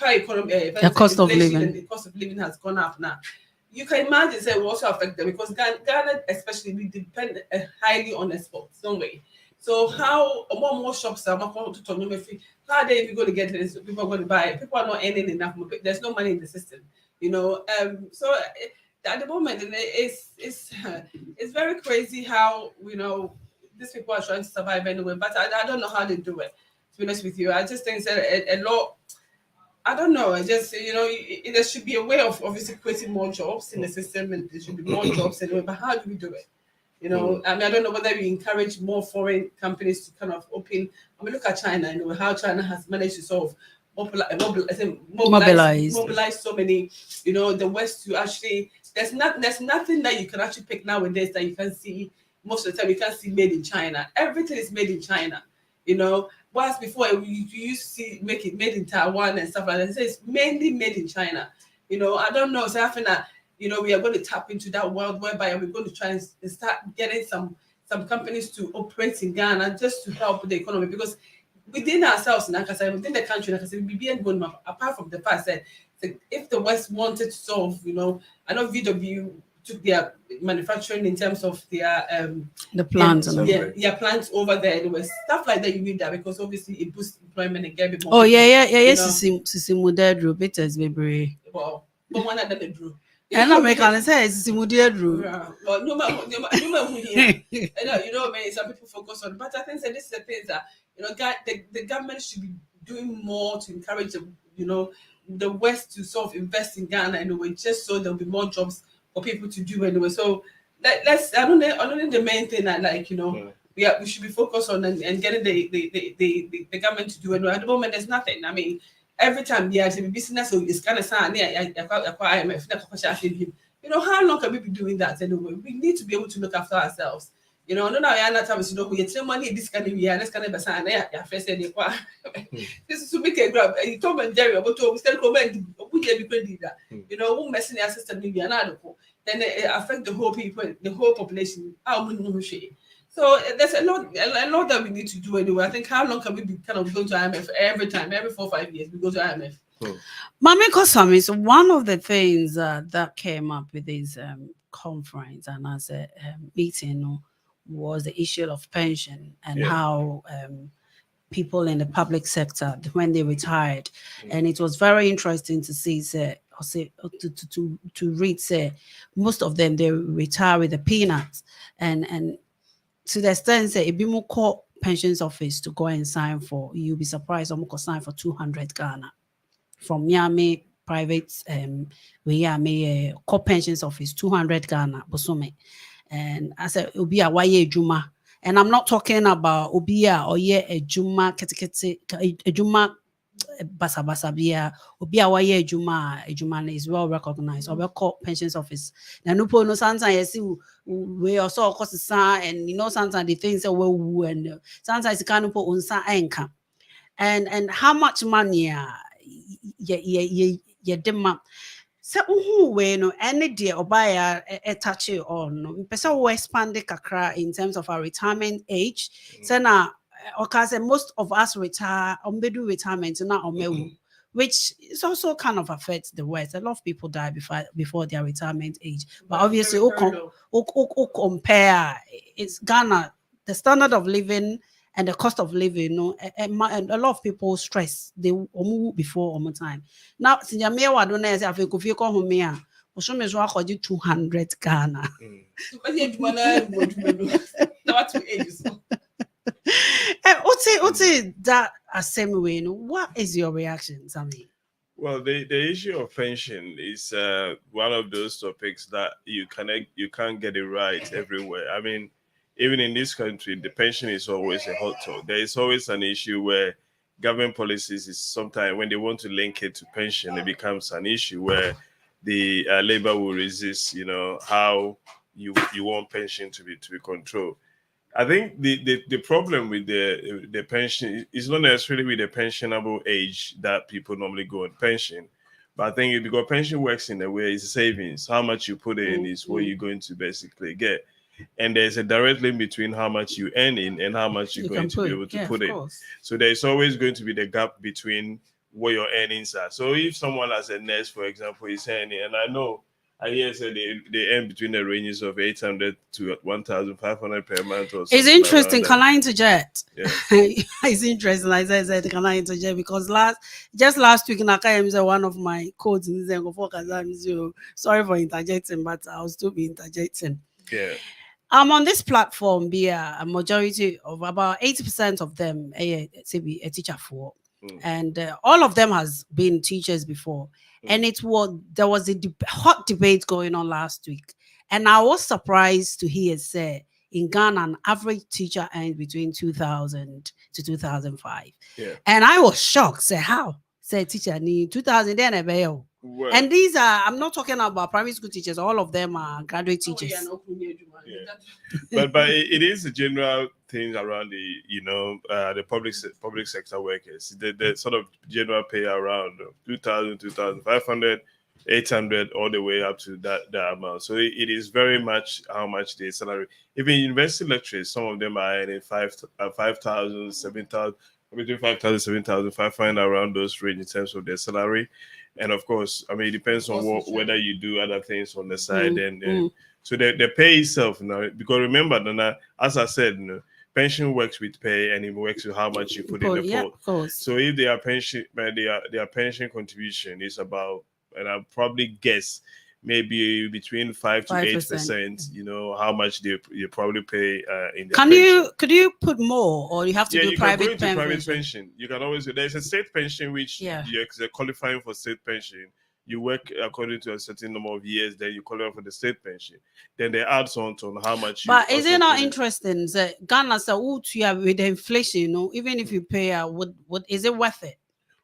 cost of living, and the cost of living has gone up now. You can imagine, it will also affect them, because Ghana, especially, we depend highly on exports, don't we? So how more shops are how are they even going to get this? People are going to buy it. People are not earning enough. There's no money in the system, So at the moment, it's very crazy how these people are trying to survive anyway. But I don't know how they do it. To be honest with you, I just think that a lot. I don't know. I just there should be a way of obviously creating more jobs in the system, and there should be more jobs anyway. But how do we do it? I mean, I don't know whether we encourage more foreign companies to kind of open. I mean, look at China. How China has managed to sort of mobilize so many. The West to actually. There's nothing that you can actually pick nowadays that you can see. Most of the time, you can't see made in China. Everything is made in China. Whilst before we used to see make it made in Taiwan and stuff like that. It's mainly made in China. I don't know. So I think that we are going to tap into that world whereby we're going to try and start getting some some companies to operate in Ghana just to help the economy, because within ourselves, within the country, apart from the fact that if the West wanted to solve, I know VW took their manufacturing in terms of their the plants plants over there. There was stuff like that. You need that because obviously it boosts employment and get a bit more. Oh yeah. Sisi Mudedru, Peters Baby. Well, but one of them drew. And American says Sisi Mudedru. Well, no matter who here. You know, some people focus on, but I think that this is the thing that the government should be doing more to encourage the West to sort of invest in Ghana anyway, just so there'll be more jobs for people to do anyway. So let's I don't know the main thing that we should be focused on and getting the government to do anyway. At the moment there's nothing. I mean, every time there's a business is kind of saying how long can we be doing that anyway? We need to be able to look after ourselves. No, I not have we get money this kind of year, this kind of person. First this is to make a grab. You told me Jerry about to still comment. We get that. Who messing the system maybe another. Then it affect the whole people, the whole population. So there's a lot that we need to do anyway. I think how long can we be kind of going to IMF every 4 or 5 years we go to IMF? Mami Kosami, so one of the things that came up with this conference and as a meeting was the issue of pension and how people in the public sector, when they retired, and it was very interesting to see, to read, most of them, they retire with the peanuts, and to the extent that if you call pensions office to go and sign for, you'll be surprised, I'm going to sign for 200 Ghana from Miami private call pensions office, 200 Ghana Bosume. And I said Ubia Waye Juma. And I'm not talking about Ubia or a Juma a Juma Basabia, Ubia Waye Juma, a Juma is well recognized, or we call pensions office. Nanupo no sometimes we also of course and sometimes the things that we and sometimes you can't put on income. And how much money demand. So any day or buy a touch on person will expand the kakra in terms of our retirement age. So now most of us retire do retirement now which is also kind of affects the West. A lot of people die before their retirement age. But obviously compare it's Ghana, the standard of living and the cost of living, and a lot of people stress. They move before time. Now, since you may want to know, if you feel home here, we should measure 200 Ghana. What's that same way? What is your reaction, Sammy? Well, the issue of pension is one of those topics that you can't get it right everywhere. I mean, even in this country, the pension is always a hot talk. There is always an issue where government policies is sometimes when they want to link it to pension, it becomes an issue where the labor will resist. How you want pension to be controlled. I think the problem with the pension is not necessarily with the pensionable age that people normally go on pension, but I think because pension works in a way it's savings. How much you put in is what you're going to basically get. And there's a direct link between how much you earn in and how much you're going to be able to put in. So there's always going to be the gap between what your earnings are. So if someone as a nurse, for example, is earning, and I hear say they earn between the ranges of 800 to 1,500 per month or something. It's interesting. Can I interject? Yeah. It's interesting. As I said, can I interject? Because last week, Nakayem one of my codes in Zengo. Sorry for interjecting, but I'll still be interjecting. Yeah. I'm on this platform, a majority of about 80% of them a teacher for, and all of them has been teachers before. And there was a hot debate going on last week, and I was surprised to hear say in Ghana an average teacher earned between 2000 to 2005. Yeah. And I was shocked. Say how? Say teacher need 2000 then Well, and these are, I'm not talking about primary school teachers, all of them are graduate teachers. Yeah. But it is a general thing around the public sector workers. The sort of general pay around 2,000, 2,500 800 all the way up to that amount. So it is very much how much their salary. Even university lecturers, some of them are earning 5,000, 7,000, between 5,000, 7,000, 500 around those range in terms of their salary. And of course, I mean, it depends on whether you do other things on the side. And so the pay itself now, because remember, Nana, as I said, pension works with pay and it works with how much you put in the pot. Of course. So if their pension contribution is about, and I'll probably guess maybe between 5 to 8%, how much they probably pay in their could you put more, or you have to do you private can go into pension? private pension. You can always, there's a state pension which you're qualifying for state pension. You work according to a certain number of years, then you qualify for the state pension. Then they add on how much. But is it not interesting that Ghana with the inflation, even if you pay out, is it worth it?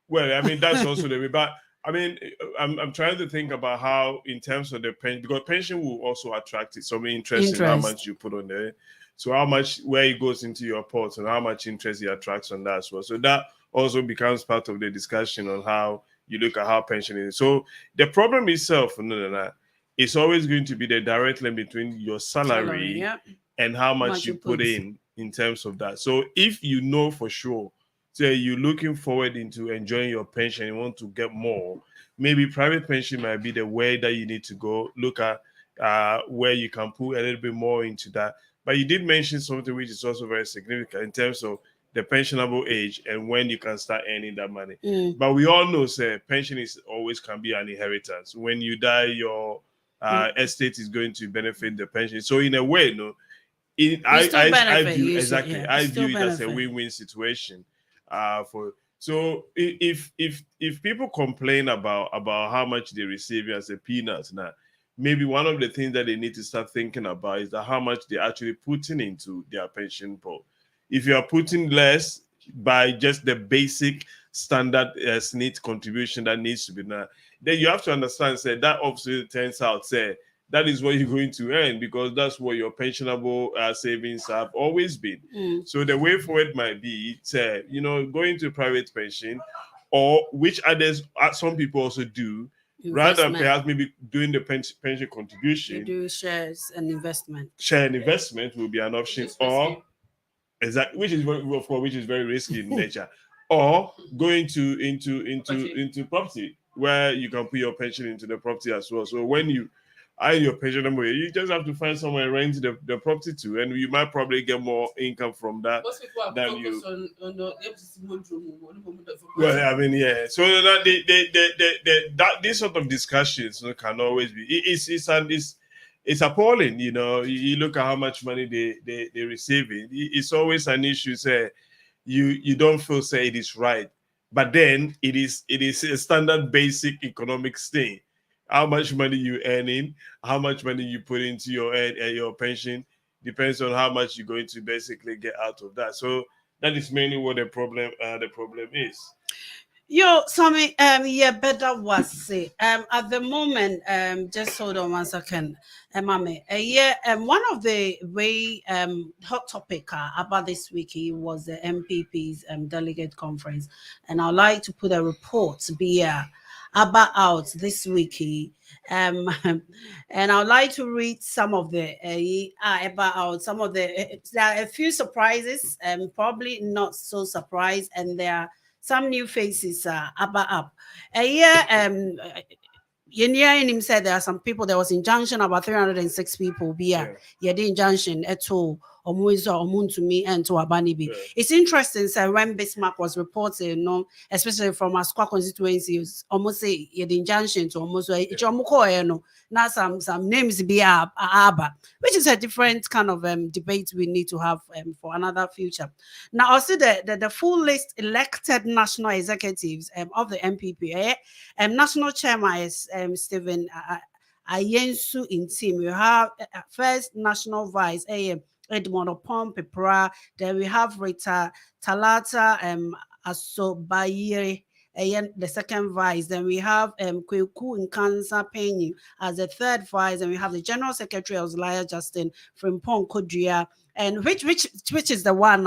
Well, I mean, that's also the way. But I mean, I'm trying to think about how, in terms of the pension, because pension will also attract some interest in how much you put on there. So how much, where it goes into your pot and how much interest it attracts on that as well. So that also becomes part of the discussion on how you look at how pension is. So the problem itself, it's always going to be the direct link between your salary and how much you put in terms of that. So if you know for sure, say you're looking forward into enjoying your pension, you want to get more, maybe private pension might be the way that you need to go. Look at where you can put a little bit more into that. But you did mention something which is also very significant in terms of the pensionable age and when you can start earning that money. But we all know, pension is always can be an inheritance. When you die, your estate is going to benefit the pension. So in a way, I view it as a win-win situation. So if people complain about how much they receive as a peanuts now, maybe one of the things that they need to start thinking about is that how much they're actually putting into their pension pot. If you are putting less by just the basic standard SNIT contribution that needs to be done, then you have to understand, that obviously turns out, that is what you're going to earn, because that's what your pensionable savings have always been. So the way forward might be, going to private pension, or which others, some people also do, rather than perhaps maybe doing the pension contribution. You do shares and investment. Share and investment will be an option, or which is very risky in nature, or going into property, where you can put your pension into the property as well. So when you your pension number, you just have to find somewhere and rent the property to, and you might probably get more income from that than you. Well, I mean, yeah. So that these sort of discussions can always be. It's appalling, You look at how much money they receive. It's always an issue. You don't feel it is right, but then it is a standard basic economics thing. How much money you earning, how much money you put into your pension depends on how much you're going to basically get out of that. So that is mainly what the problem is. Yo, Sammy, better was say. At the moment, just hold on 1 second, Mame. One of the hot topic about this week was the MPP's delegate conference, and I'd like to put a report out this week, and I'd like to read some of the there are a few surprises, probably not so surprised, and there are some new faces up. Yenim said there are some people. There was injunction about 306 people. The injunction at all. To me and to Abanibi. It's interesting, when Bismarck was reporting, especially from our squad constituencies, almost say the injunction to almost now some names be Abba, which is a different kind of debate we need to have for another future. Now, also the full list elected national executives of the MPP, national chairman is Stephen Ayensu in team. We have first national vice Edmond Pepra. Then we have Rita Talata Asobayire, the second vice. Then we have Kweku Nkansa Penny as the third vice. And we have the General Secretary Ozlaya Justin Frimpong Kodria. And which is the one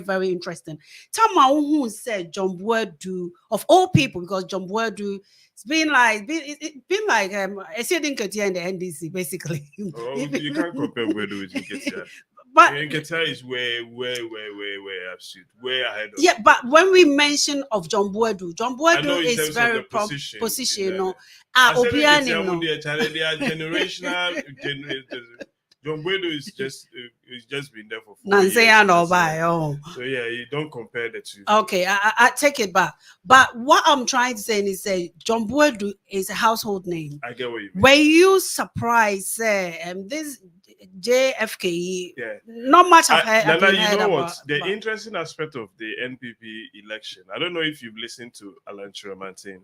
very interesting. Tama who said John Boadu, of all people, because John Boadu it's been like Esiedinketia in the NDC basically. Oh, you can't compare Gwedu with Nketia. But Nketia is way absolute, way ahead of. yeah, but when we mention of John Boadu in is terms very of the position, you know. I said Obiani, no. they are generational. John Boadu is just been there for 4 years. So yeah, you don't compare the two. Okay, I take it back. But what I'm trying to say is John Boadu is a household name. I get what you mean. Were you surprised, this JFK? Yeah. Not much I've heard. Nana, you know about, what? The interesting aspect of the NPP election, I don't know if you've listened to Alan Chiramantin.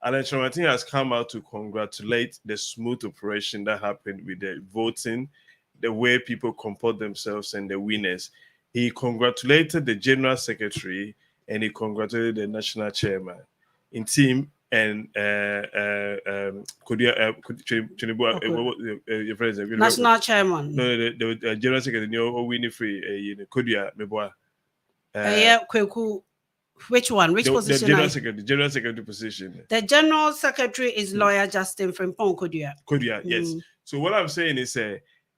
Alan Chiramantin has come out to congratulate the smooth operation that happened with the voting, the way people comport themselves and the winners. He congratulated the General Secretary and he congratulated the National Chairman in team and National Chairman. No, the General Secretary, Winifrey, Kodia, Meboa. Kweku. Which one? Which position? The General Secretary position. The General Secretary is lawyer Justin Frimpong Kodia. Kodia, yes. So what I'm saying is,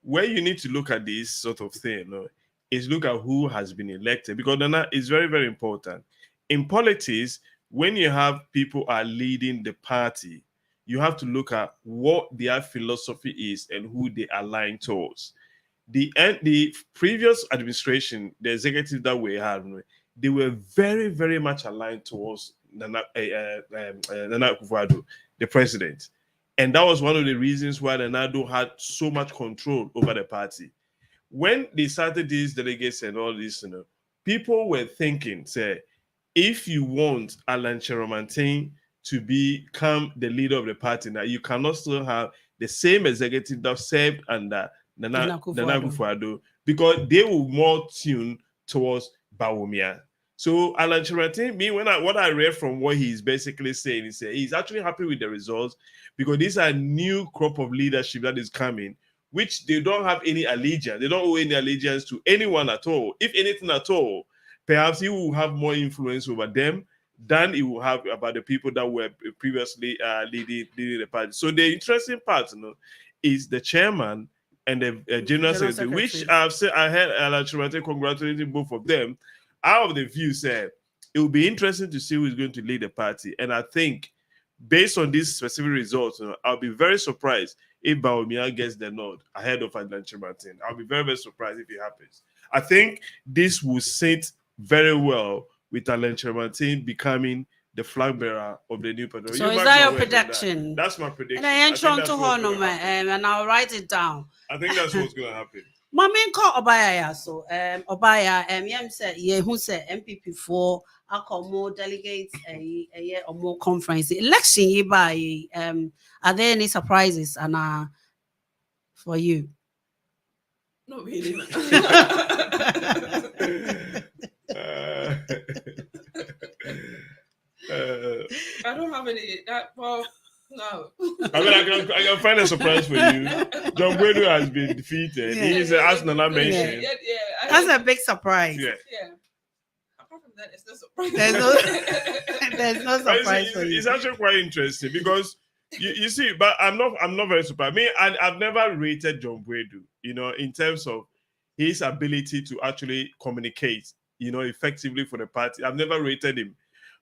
where you need to look at this sort of thing, is look at who has been elected, because Nana is very, very important. In politics, when you have people are leading the party, you have to look at what their philosophy is and who they align towards. The previous administration, the executive that we had, they were very, very much aligned towards Nana Akufo-Addo, the president. And that was one of the reasons why Nana Addo had so much control over the party. When they started these delegates and all this, people were thinking, say, if you want Alan Chiramantin to become the leader of the party, now you cannot still have the same executive that served under Nana Akufo-Addo, because they will more tune towards Bawumia. So Alan Chiramantin, what I read from what he's basically saying is he's actually happy with the results, because these are new crop of leadership that is coming, which they don't have any allegiance. They don't owe any allegiance to anyone at all. If anything at all, perhaps he will have more influence over them than he will have about the people that were previously leading the party. So the interesting part, is the chairman and the general secretary, which I've said, I heard Alan Chiramantin congratulating both of them. Out of the view, said it will be interesting to see who is going to lead the party. And I think, based on these specific results, I'll be very surprised if Bawumia gets the nod ahead of Alan Chiramantin. I'll be very, very surprised if it happens. I think this will sit very well with Alan Chiramantin becoming the flag bearer of the new party. So is that your prediction? That's my prediction. And I'll write it down. I think that's what's going to happen. My main call Obaya, so Obaya, yam said, who said MPP for more delegates or more conference election by are there any surprises and for you? Not really. I don't have any. No. I mean, I can find a surprise for you. John Boadu has been defeated. Yeah. He's as Nana mentioned. Yeah, that's a big surprise. Yeah. Apart from that, it's no surprise. There's no surprise for you. It's actually quite interesting because you see, but I'm not very surprised. I've never rated John Boadu, in terms of his ability to actually communicate, effectively for the party. I've never rated him.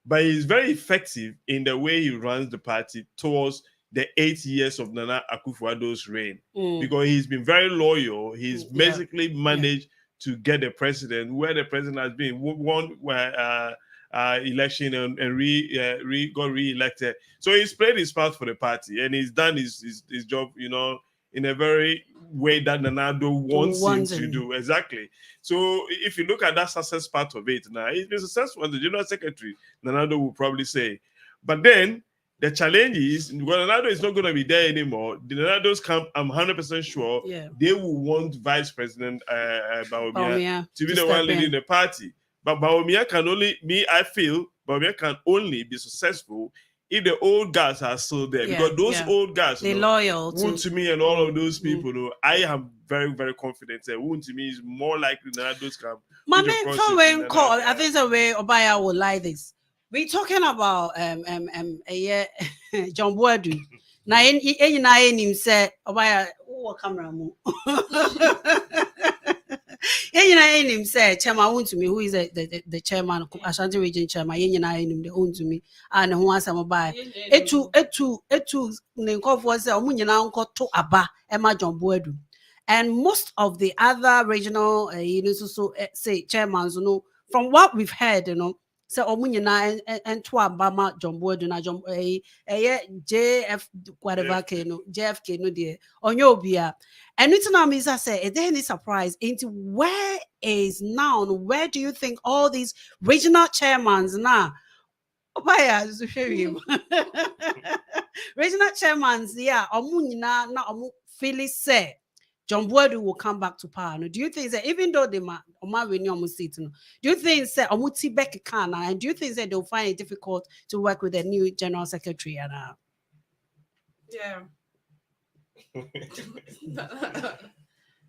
But he's very effective in the way he runs the party towards the 8 years of Nana Akufo-Addo's reign. Because he's been very loyal. He's basically managed to get the president where the president has been. Won election and got re-elected. So he's played his part for the party and he's done his job, in a very way that Nana Addo wants him to do. Exactly. So if you look at that success part of it, now he's been successful as the general secretary, Nana Addo will probably say. But then the challenge is, when Nana Addo is not going to be there anymore, the Nana Addo's camp, I'm 100% sure they will want Vice President Bawumia to be the one leading the party. But Bawumia can only be successful if the old guys are still there, because those old guys, they're loyal to me and all of those people, I am very, very confident that Woon to me is more likely than those camp. My main call, I think the way Obaya will like this. We talking about John Boadu. Na him say obaya wo camera mu. Him say chairman want to me who is the chairman Ashanti region chairman him the own to me and who asam buy etu ne nkofo say omu nyina nkoto aba ema John Boadu. And most of the other regional say chairmans from what we've heard so omunyina and to abama John Boadu na John JF whatever JFK no there onyo obia and it's now Misa say is there any surprise into where is now where do you think all these regional chairmans now Obaya regional chairmans yeah omunyina na omu feel say John Boadu will come back to power. No, do you think that even though they might seat, do you think that Omuti Beck can and do you think that they'll find it difficult to work with the new general secretary and yeah.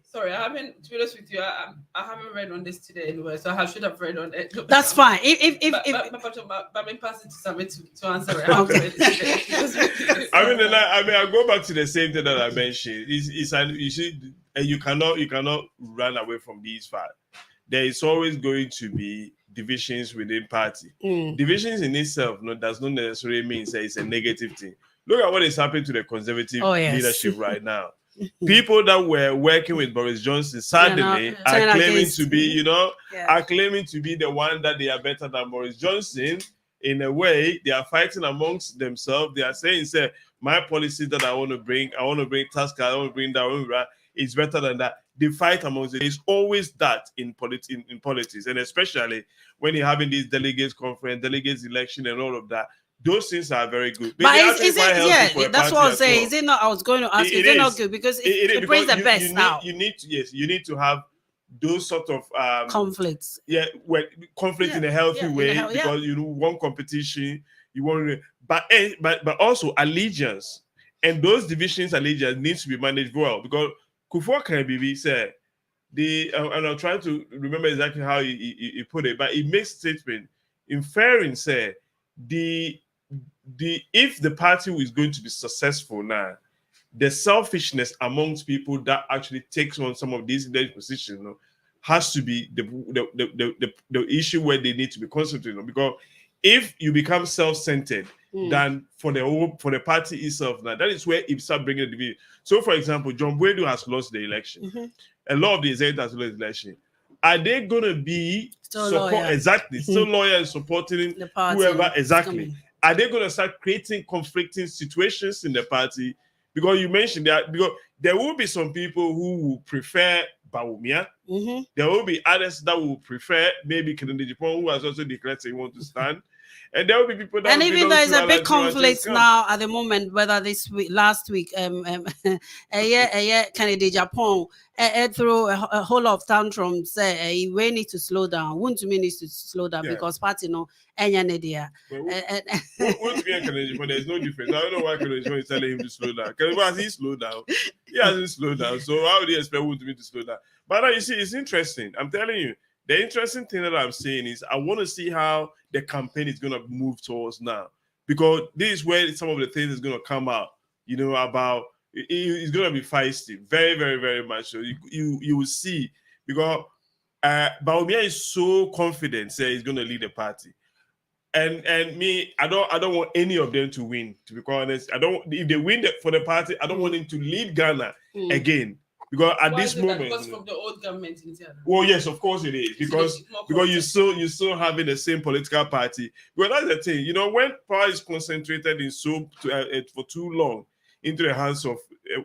Sorry, I haven't. To be honest with you, I haven't read on this today anyway, so I should have read on it. That's fine. But I'm passing to somebody to answer it. I go back to the same thing that I mentioned. You cannot run away from these facts. There is always going to be divisions within party. Divisions in itself does not necessarily mean that it's a negative thing. Look at what is happening to the conservative leadership right now. People that were working with Boris Johnson suddenly are claiming to be, are claiming to be the one that they are better than Boris Johnson. In a way, they are fighting amongst themselves. They are saying, my policy that I want to bring task, I want to bring that, is better than that. They fight amongst it. There's always that in politics, and especially when you're having these delegates conference, delegates election, and all of that. Those things are very good. But is it that's what I'm saying. Well. Is it not? I was going to ask. Is it not good because it brings the best out? You need to have those sort of conflicts. Yeah, conflict in a healthy way because you want competition. You want, but also allegiance, and those divisions allegiance needs to be managed well because Kufuor Kanbibi said and I'm trying to remember exactly how he put it, but he makes statement inferring say if the party is going to be successful now, the selfishness amongst people that actually takes on some of these positions has to be the issue where they need to be concentrated on. Because if you become self-centered, then for the party itself now, that is where it starts bringing the division. So, for example, John Boadu has lost the election. A lot of the executives has lost the election. Are they going to be still loyal and supporting the party, whoever exactly? Are they going to start creating conflicting situations in the party? Because you mentioned that because there will be some people who will prefer Bawumia. There will be others that will prefer maybe Kennedy Japan, who has also declared he wants to stand. And there will be people that and even there is a big conflict now at the moment, whether last week, Kennedy Japan through a whole lot of tantrums, we need to slow down. Wuntumi needs to slow down because party Enya there's no difference. I don't know why Kennedy Japan is telling him to slow down. Has he slowed down? He hasn't slowed down. So how would he expect Wuntumi to slow down? But now you see, it's interesting. I'm telling you. The interesting thing that I'm saying is I want to see how the campaign is going to move towards now. Because this is where some of the things is going to come out, about it's going to be feisty. Very, very, very much. So you will see. Because Bawumia is so confident say he's going to lead the party. And me, I don't want any of them to win, to be quite honest. If they win for the party, I don't want him to lead Ghana again. Because at this moment, because from the old government in Ghana. Well, yes, of course it is. Because you're still having the same political party. But that's the thing, when power is concentrated in for too long into the hands of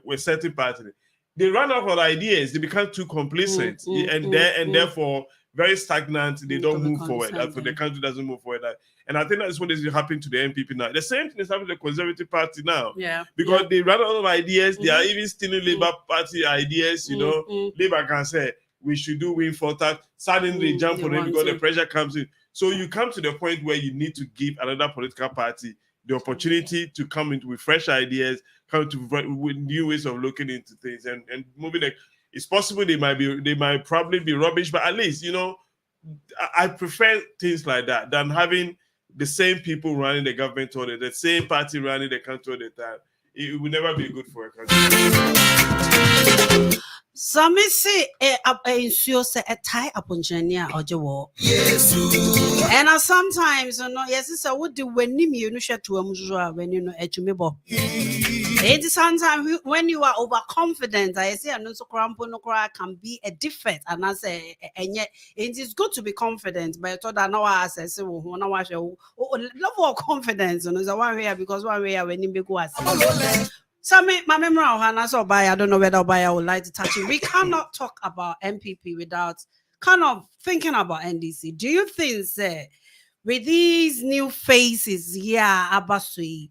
a certain party, they run out of ideas. They become too complacent, therefore very stagnant. They don't move forward. For the country doesn't move forward. And I think that's what is happening to the NPP now. The same thing is happening to the Conservative Party now. Yeah. Because they run out of ideas. They are even stealing Labour Party ideas. Labour can say we should do windfall tax. Suddenly they jump on it because the pressure comes in. So you come to the point where you need to give another political party the opportunity to come in with fresh ideas, come to with new ways of looking into things and moving. It's possible they might probably be rubbish, but at least I prefer things like that than having the same people running the government all the same party running the country all the time, it will never be good for a country. Some say ensure say a tie upon Jania or Jaw. And sometimes, yes, it's a would do when you share to a muzua when you know Echumebo. It is sometimes when you are overconfident, I say, and so cramponokra can be a defect. And I say, and yet it is good to be confident, but I thought I know I say, so when I watch level of confidence, and there's a one way because one way when you go as so my memory I don't know whether Obaya would like to touch it. We cannot talk about MPP without kind of thinking about NDC. Do you think, say, with these new faces, Abasui,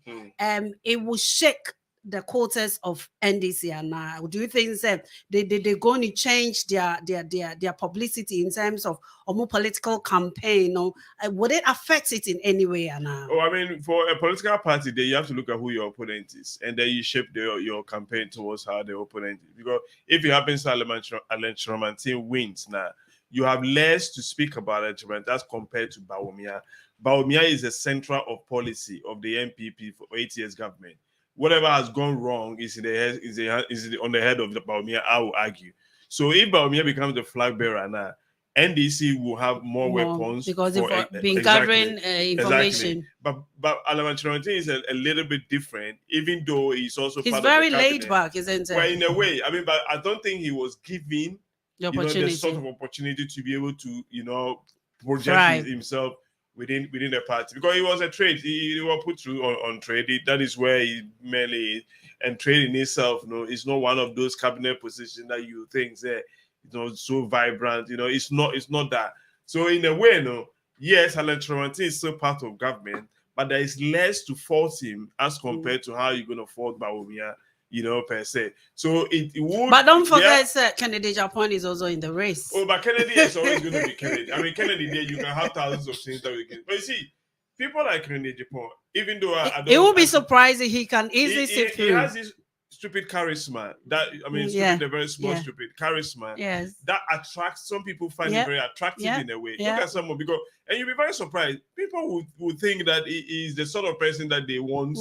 it will shake the quotas of NDC? And do you think that they're going to change their publicity in terms of a more political campaign, or would it affect it in any way? Oh, I mean, for a political party, then you have to look at who your opponent is, and then you shape your campaign towards how the opponent is. Because if it happens to Alan team wins now, you have less to speak about Alan as compared to Bawumia. Bawumia is the center of policy of the MPP for 8 years government. Whatever has gone wrong is on the head of the Bawumia, I will argue. So if Bawumia becomes the flag bearer now, NDC will have more weapons because they've been gathering information. Exactly. But Alamanchirante is a little bit different, even though he's also he's part very of the laid back, isn't it? Well, in a way, I mean, but I don't think he was given the sort of opportunity to be able to project himself within the party, because he was a trade. He was put through on trade. That is where he mainly is. And trading itself, is not one of those cabinet positions that you think so vibrant. It's not that. So in a way, yes, Alan Tramantin is still part of government, but there is less to force him as compared to how you're going to force Bawumia, per se. So it would. But don't forget that Kennedy Japan is also in the race. Oh, but Kennedy is always going to be Kennedy. I mean, Kennedy there, you can have thousands of things that we can. But you see, people like Kennedy Japan, even though it will be surprising he can easily sit through. He has this stupid charisma stupid, a very small stupid charisma. Yes, that attracts some people. Find it very attractive in a way. Look at someone and you'll be very surprised. People would think that he is the sort of person that they want,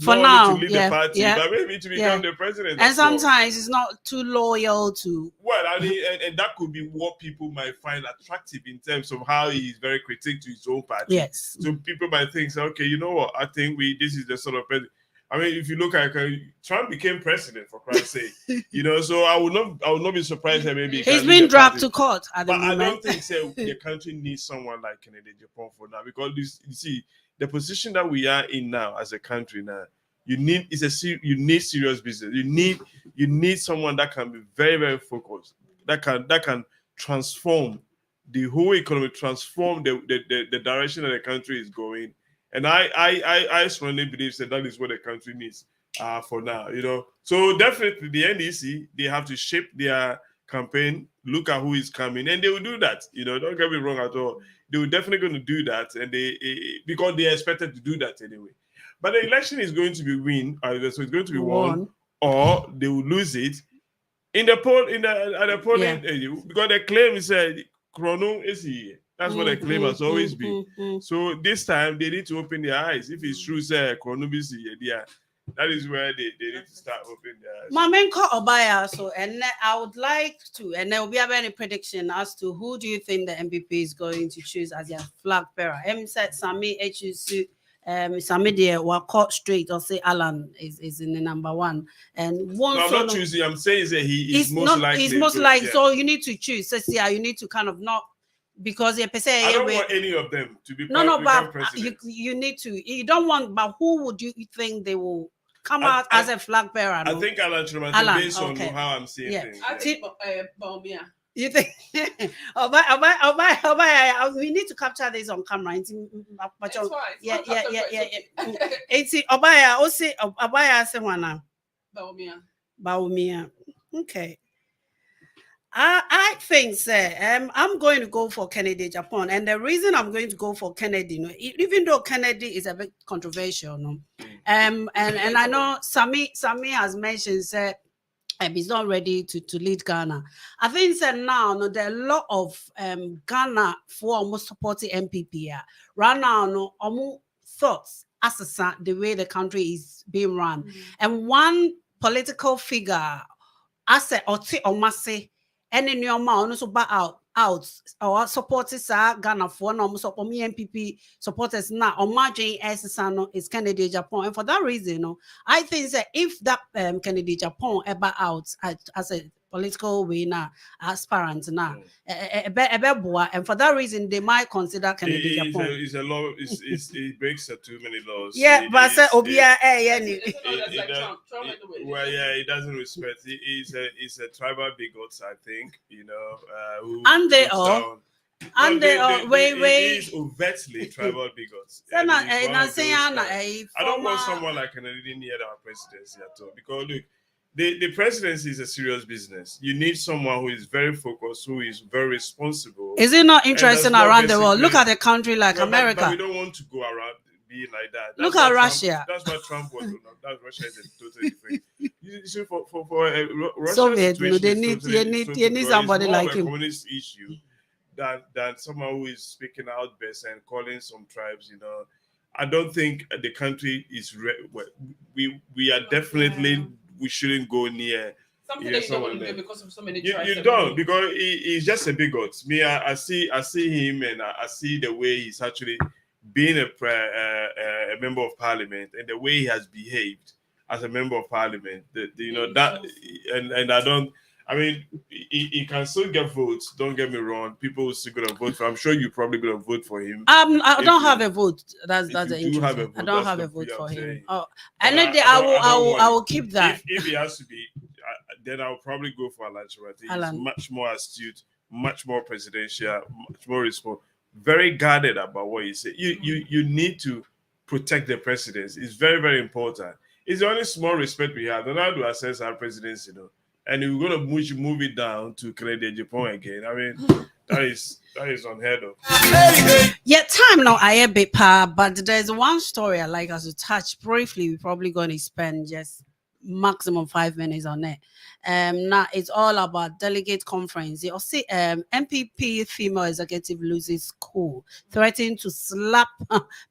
for now to lead the party, but maybe to become the president. And sometimes it's not too loyal to. Well, I mean, and that could be what people might find attractive in terms of how he is very critical to his own party. Yes. So people might think, okay, you know what? I think this is the sort of president. I mean, if you look at Trump became president, for Christ's sake, so I would not be surprised that maybe he's been dropped to court at the moment. I don't think the country needs someone like Kennedy Japan for now, because you see the position that we are in now as a country now. You need serious business. You need someone that can be very, very focused, that can transform the whole economy, transform the direction that the country is going. And I strongly believe that is what the country needs for now, So definitely the NDC, they have to shape their campaign, look at who is coming, and they will do that. Don't get me wrong at all. They will definitely going to do that, and because they are expected to do that anyway. But the election is going to be so it's going to be won, or they will lose it in the poll at the polling because the claim is Chrono is here. That's what the claim has always been. So this time they need to open their eyes. If it's true, say Chronobis, that is where they need to start opening their eyes. Mamenko Obaya, so and I would like to, and there will be any prediction as to who do you think the MPP is going to choose as their flag bearer? Said Sami HUC. Sami there were caught straight or say Alan is in the number one. And one. No, I'm not choosing. I'm saying that he is most likely. He's most likely. So you need to choose. So you need to kind of not. Because I don't want any of them to be but president. You need to. You don't want, but who would you think they will come out as a flag bearer? I think Alan Truman, based on how I'm seeing things. I think Bawumia. You think? We need to capture this on camera. It's fine. Yeah. It's Obaya. Say Obaya. Say one. Bawumia. Okay. I think, sir, I'm going to go for Kennedy Japan, and the reason I'm going to go for Kennedy, even though Kennedy is a bit controversial, and I know Sami has mentioned, He's not ready to lead Ghana. I think that now no, there are a lot of Ghana for almost supporting MPP. Yeah. Right now, no, almost thoughts as the way the country is being run. And one political figure, as a oti omase, any new man also back out or supporters Ghana for no support me MPP supporters now on margin SSano is Kennedy Japan. And for that reason, no, I think that if that Kennedy Japan ever out as a political winner aspirant now, and for that reason they might consider Kennedy Japan. It's a law. It breaks too many laws. Yeah, but I said Obia well, yeah, it doesn't respect. It's a tribal bigots, I think. You know, and they are. And they are it is overtly tribal bigots. I don't want someone like Kennedy near our presidency at all, because look, the presidency is a serious business. You need someone who is very focused, who is very responsible. Is it not interesting around the world? Look at a country like America. But we don't want to go around being like that. Look at Russia. That's why Trump was. That Russia is a totally different. You see, for Russia, Soviet, they need somebody like him. Communist issue than someone who is speaking out best and calling some tribes. You know, I don't think the country is. We are definitely. We shouldn't go near. Something that you don't want to do because of so many tribes. You don't, because he's just a bigot. Me, I see him, and I see the way he's actually being a member of parliament, and the way he has behaved as a member of parliament. And I don't. I mean, he can still get votes. Don't get me wrong. People will still gonna vote for him. I'm sure you're probably gonna vote for him. I don't have a vote. That's the interesting. I don't have a vote for him. Oh, and then I will keep that. If he has to be, then I'll probably go for Alan Chirati. He's much more astute, much more presidential, much more responsible, very guarded about what he said. You need to protect the presidency. It's very, very important. It's the only small respect we have. Don't have to assess our presidency, and if we're going to move it down to Kennedy Japan again, I mean, that is unheard of. Yeah, time now I a bit but there's one story I like us to touch briefly. We're probably going to spend just maximum 5 minutes on it. Now it's all about delegate conference. You see, MPP female executive loses cool, threatening to slap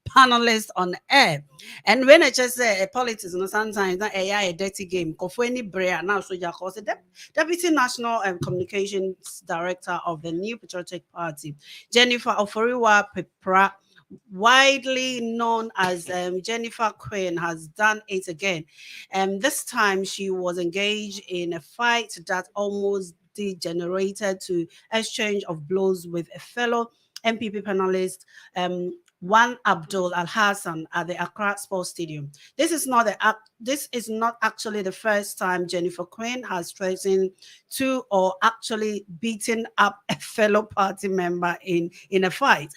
panelists on air. And when I just say politics, sometimes that AI a dirty game. Kofweni Brea now so the Deputy National Communications Director of the New Patriotic Party, Jennifer Oforiwa Pepra, widely known as Jennifer Quinn, has done it again. This time she was engaged in a fight that almost degenerated to exchange of blows with a fellow MPP panelist, Wan Abdul Al Hassan, at the Accra Sports Stadium. This is not actually the first time Jennifer Quinn has threatened to or actually beaten up a fellow party member in a fight.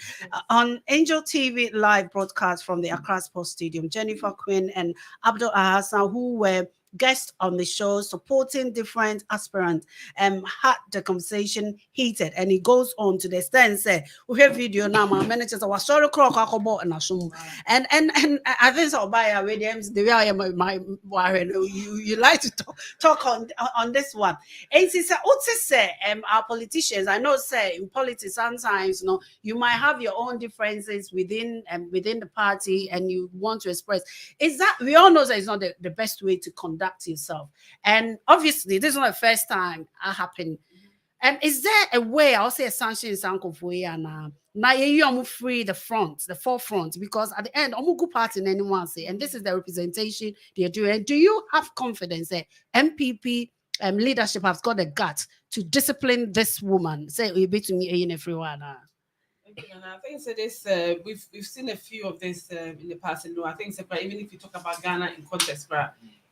On Angel TV live broadcast from the Accra Sports Stadium, Jennifer Quinn and Abdul Al Hassan, who were guests on the show supporting different aspirants, had the conversation heated, and he goes on to the extent say we have video now my managers was sorry and I think so by the way I am my you like to talk on this one. And she said say our politicians, I know say in politics sometimes you might have your own differences within the party and you want to express. Is that we all know that it's not the best way to conduct yourself, and obviously this is not the first time it happened. And is there a way, I'll say a sanction in way and now you free the forefront, because at the end I'm good party in anyone say, and this is the representation they're doing. Do you have confidence that MPP leadership has got the guts to discipline this woman? Say you be to me in everyone. And I think so this we've seen a few of this in the past. I think so, even if you talk about Ghana in context,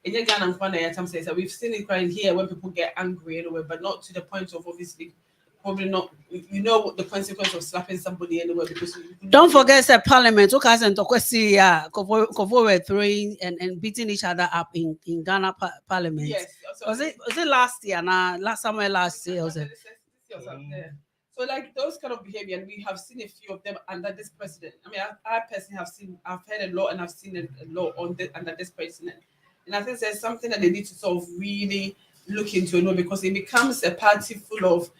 in Ghana and says that we've seen it crying here when people get angry anyway, but not to the point of obviously probably not what the consequence of slapping somebody anyway, because don't forget that parliament took us and were throwing and beating each other up in Ghana parliament. Yes. So was it last year? Last year was it? So like those kind of behavior, and we have seen a few of them under this president. I mean, I personally I've heard a lot, and I've seen a lot under this president. And I think there's something that they need to sort of really look into, because it becomes a party full of,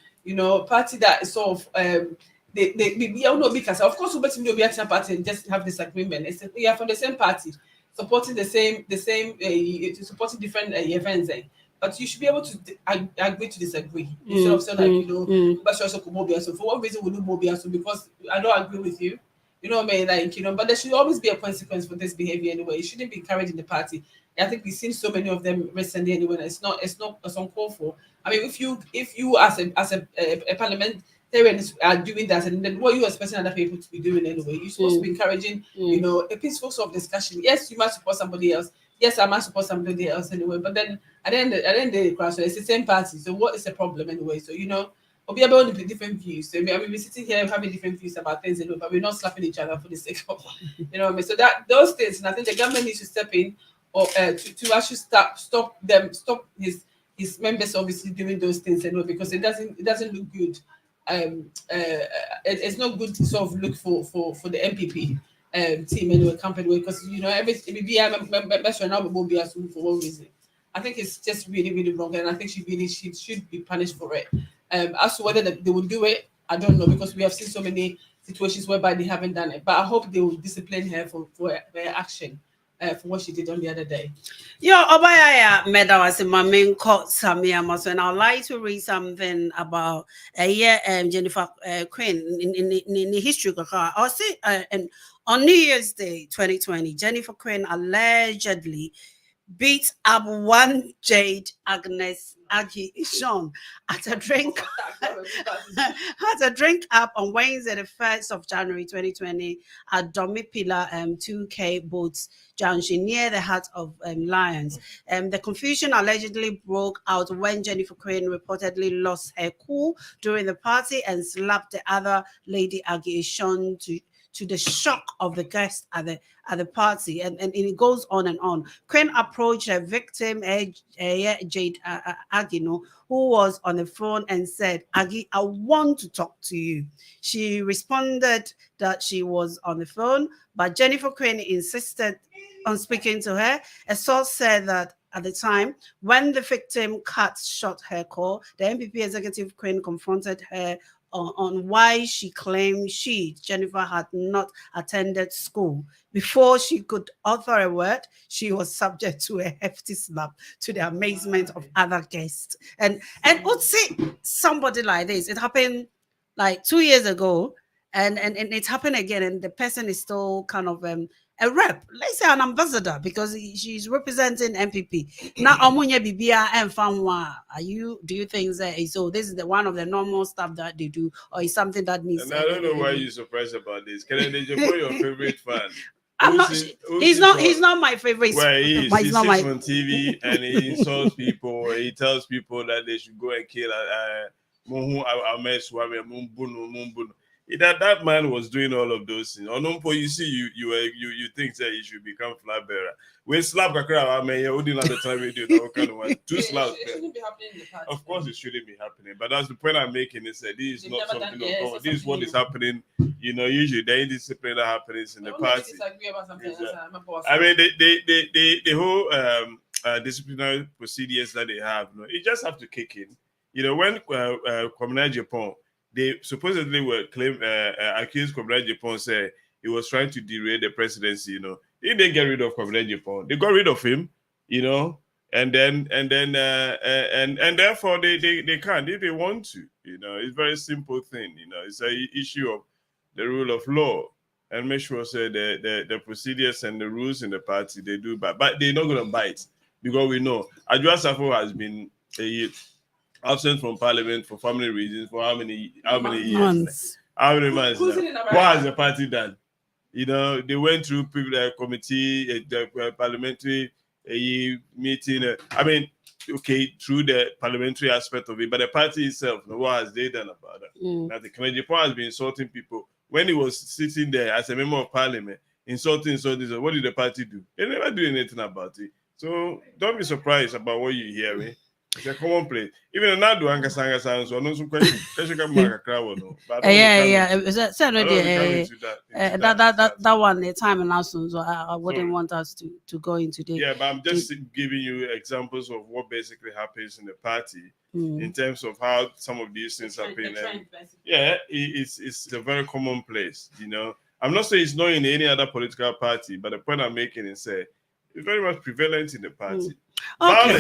party that is sort of they all know because of course we be a party and just have disagreement. We are from the same party, supporting the same supporting different events. But you should be able to agree to disagree instead of saying but also so for what reason would you mobile so because I don't agree with you. You know what I mean? Like, but there should always be a consequence for this behavior anyway. It shouldn't be encouraged in the party. I think we've seen so many of them recently anyway. It's not uncalled for. I mean, if you as a parliamentarian are doing that, and then what you expecting other people to be doing anyway, you're supposed to be encouraging, a peaceful sort of discussion. Yes, you might support somebody else. Yes, I might support somebody else anyway. But then at the end of the class, so it's the same party. So what is the problem anyway? So we'll be able to be different views. So I mean, we're sitting here having different views about things, but we're not slapping each other for the sake of, what I mean. So that those things, and I think the government needs to step in, or to actually stop his members obviously doing those things, because it doesn't look good. It's not good to sort of look for the MPP team anyway, company, because now will be assumed for one reason. I think it's just really, really wrong, and I think she should be punished for it. As to whether they will do it, I don't know, because we have seen so many situations whereby they haven't done it. But I hope they will discipline her for her action, for what she did on the other day. Yo, Obaya Meda was in my main court, Samia Maso, and I'd like to read something about Jennifer Quinn in the history of her. I'll say, and on New Year's Day 2020, Jennifer Quinn allegedly beat up one Jade Agnes Agi Ishon at a drink up on Wednesday, the 1st of January 2020 at Domipila 2K Boats Junction near the Heart of Lions. The confusion allegedly broke out when Jennifer Quinn reportedly lost her cool during the party and slapped the other lady Agi Ishon to the shock of the guests at the party, and it goes on and on. Quinn approached her victim, Jade Agino, who was on the phone, and said, "Agi, I want to talk to you." She responded that she was on the phone, but Jennifer Quinn insisted on speaking to her. A source said that at the time, when the victim cut short her call, the MPP executive Quinn confronted her on why she claimed Jennifer, had not attended school. Before she could utter a word, she was subject to a hefty slap, to the amazement of other guests. And would see somebody like this. It happened like 2 years ago, and it happened again, and the person is still kind of a rep, let's say an ambassador, because she's representing MPP. Now, Omunya Bibia and Fanwa, do you think that so this is one of the normal stuff that they do, or is something that needs? And I don't know why you're surprised about this. Can I just your favorite fan? He's not my favorite. Well, he sits on TV and he insults people. He tells people that they should go and kill that man was doing all of those things. You see, you think that you should become flag bearer. When slap kakra, I mean, you wouldn't have the time we do that kind of one. Two slaps. It shouldn't be happening in the party. Of course, it shouldn't be happening. But that's the point I'm making. Is that this is not something of God. This is what is happening. Usually the indiscipline that happens in the party. I mean, the whole disciplinary procedures that they have, you just have to kick in. When Communal Japan, they supposedly were accused Communal Japan, say he was trying to derail the presidency. They didn't get rid of Communal Japan. They got rid of him. And therefore they can't if they want to. It's a very simple thing. It's an issue of the rule of law, and make sure say the procedures and the rules in the party they do, but they're not going to bite, because we know Adwoa Safo has been absent from Parliament for family reasons for how many years? How many months? What has the party done? They went through committee, the parliamentary meeting. I mean, okay, through the parliamentary aspect of it, but the party itself, what has they done about that? Now, the Communal Japan has been insulting people. When he was sitting there as a member of Parliament, insulting, what did the party do? They never do anything about it. So don't be surprised about what you're hearing. It's a common place. Even another one can sang a song, so no question can make a crowd. Yeah. That one, the time and also, so I wouldn't want us to go into the. Yeah, but I'm just giving you examples of what basically happens in the party in terms of how some of these things happen. Yeah, it's a very common place, you know. I'm not saying it's not in any other political party, but the point I'm making is it's very much prevalent in the party. Okay.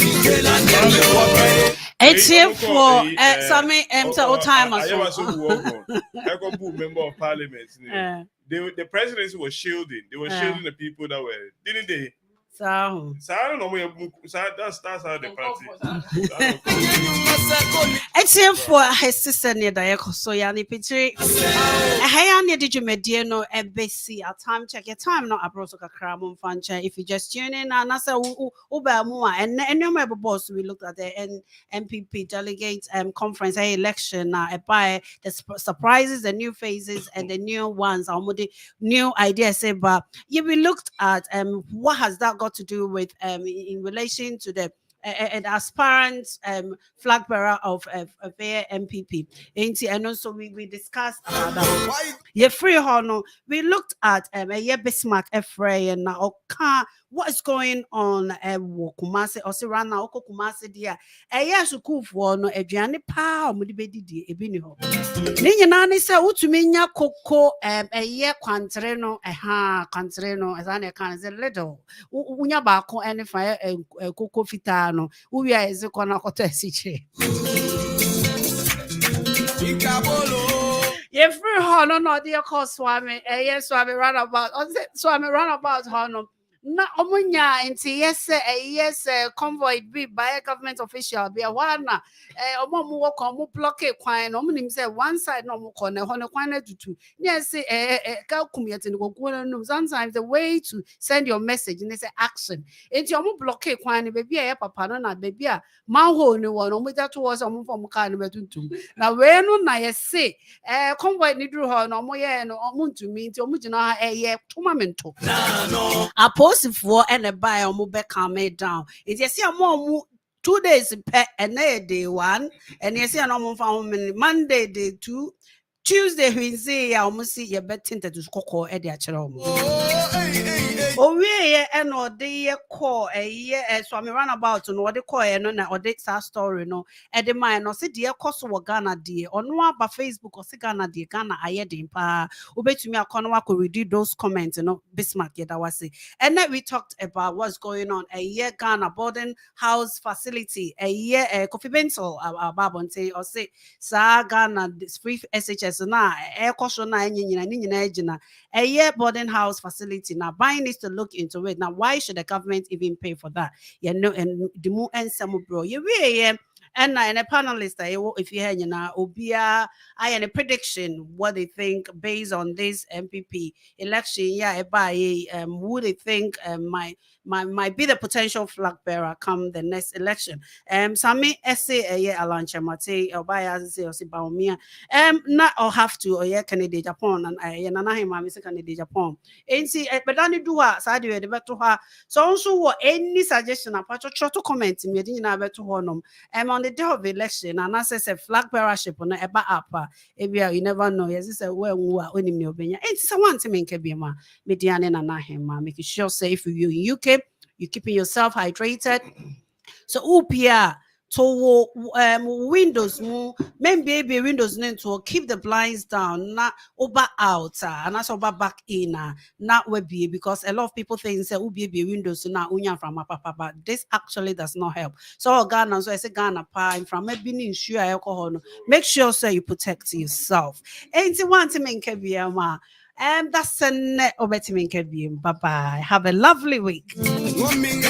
It's here for some time as well. Member of parliament. The presidency was shielding. They were shielding the people that were, didn't they? So I don't know. That's how the party. It's here for his sister near Diako Soyani Pitri. Hayani did you mediano and basi a time check your time not a brosoka cram fancha. If you just tune in and I say Uber Mua and no member boss we looked at the MPP delegates conference election by the surprises, the new phases and the new ones the new ideas say but we looked at what has that got to do with in relation to the an aspirant flag bearer of their MPP. And also we discussed about that. Yeah, free honor. We looked at a Bismarck Efray and now what is going on Kumasi or Sirana Oko Kumasi dear. A yes cool for no a Gianni Pa Mudibedi Ebiniho. Ninyanani say Utuminya Coco a year quantreno quantreno as I can say little Unya Bako and fire Coco Fitano. Uya is a Konakote Siche. Ye free honor no dear cause swami yes swami runabout swami runabout honor na omunya inti yes convoy be by a government official be a one omo work on block kwan no nim say one side no mo corner hono kwan na tutu yes ka community no go no sometimes the way to send your message and say action inti omo block kwan be bia papa no na be bia manhole ni won omo ja towards omo from car no betuntum na we no na yes convoy ni dru ho no omo ye no omo ntumi inti omo gina ha tournamento for and a buy or move back calm it down. If you see a more 2 days and day one, and you see a normal family Monday day 2, Tuesday we say I almost see your bed tinted to cocoa at the actual. Oh, we and or they call a year as so I run about to know the call and or this story no at the mine or say dear cost of Ghana dear or no about Facebook or Ghana dear Ghana I had in pa obey to me a corner could read those comments you know Bismarck that was it. And then we talked about what's going on a year Ghana boarding house facility a year coffee pencil about say or say sa Ghana this free SHS na air caution na a year boarding house facility now buying needs to look into it now. Why should the government even pay for that? You know, and the more and some bro you really and a panelist if you had obia I and a prediction what they think based on this MPP election by who they think might be the potential flag bearer come the next election. Sami essay Alan Chamate or by as say or Baumia not or have to or Canada Japan and Nana Hemaa Miss Canada Japan. And see but then do her side the better her so also what any suggestion apart to comment me didn't have to honum on the day of election and as I said flag bearership on a upper you never know yes it's a well in your opinion it's one to make a bima median Nana Hemaa making sure say if you in UK you're keeping yourself hydrated. So upia to windows maybe windows to keep the blinds down, not over out and that's over back in not be because a lot of people think say be windows na unya from papa but this actually does not help. So Ghana so I say Ghana pa from maybe insure alcohol make sure so you protect yourself. Ain't one to make that's a net of bye bye. Have a lovely week. Mommy,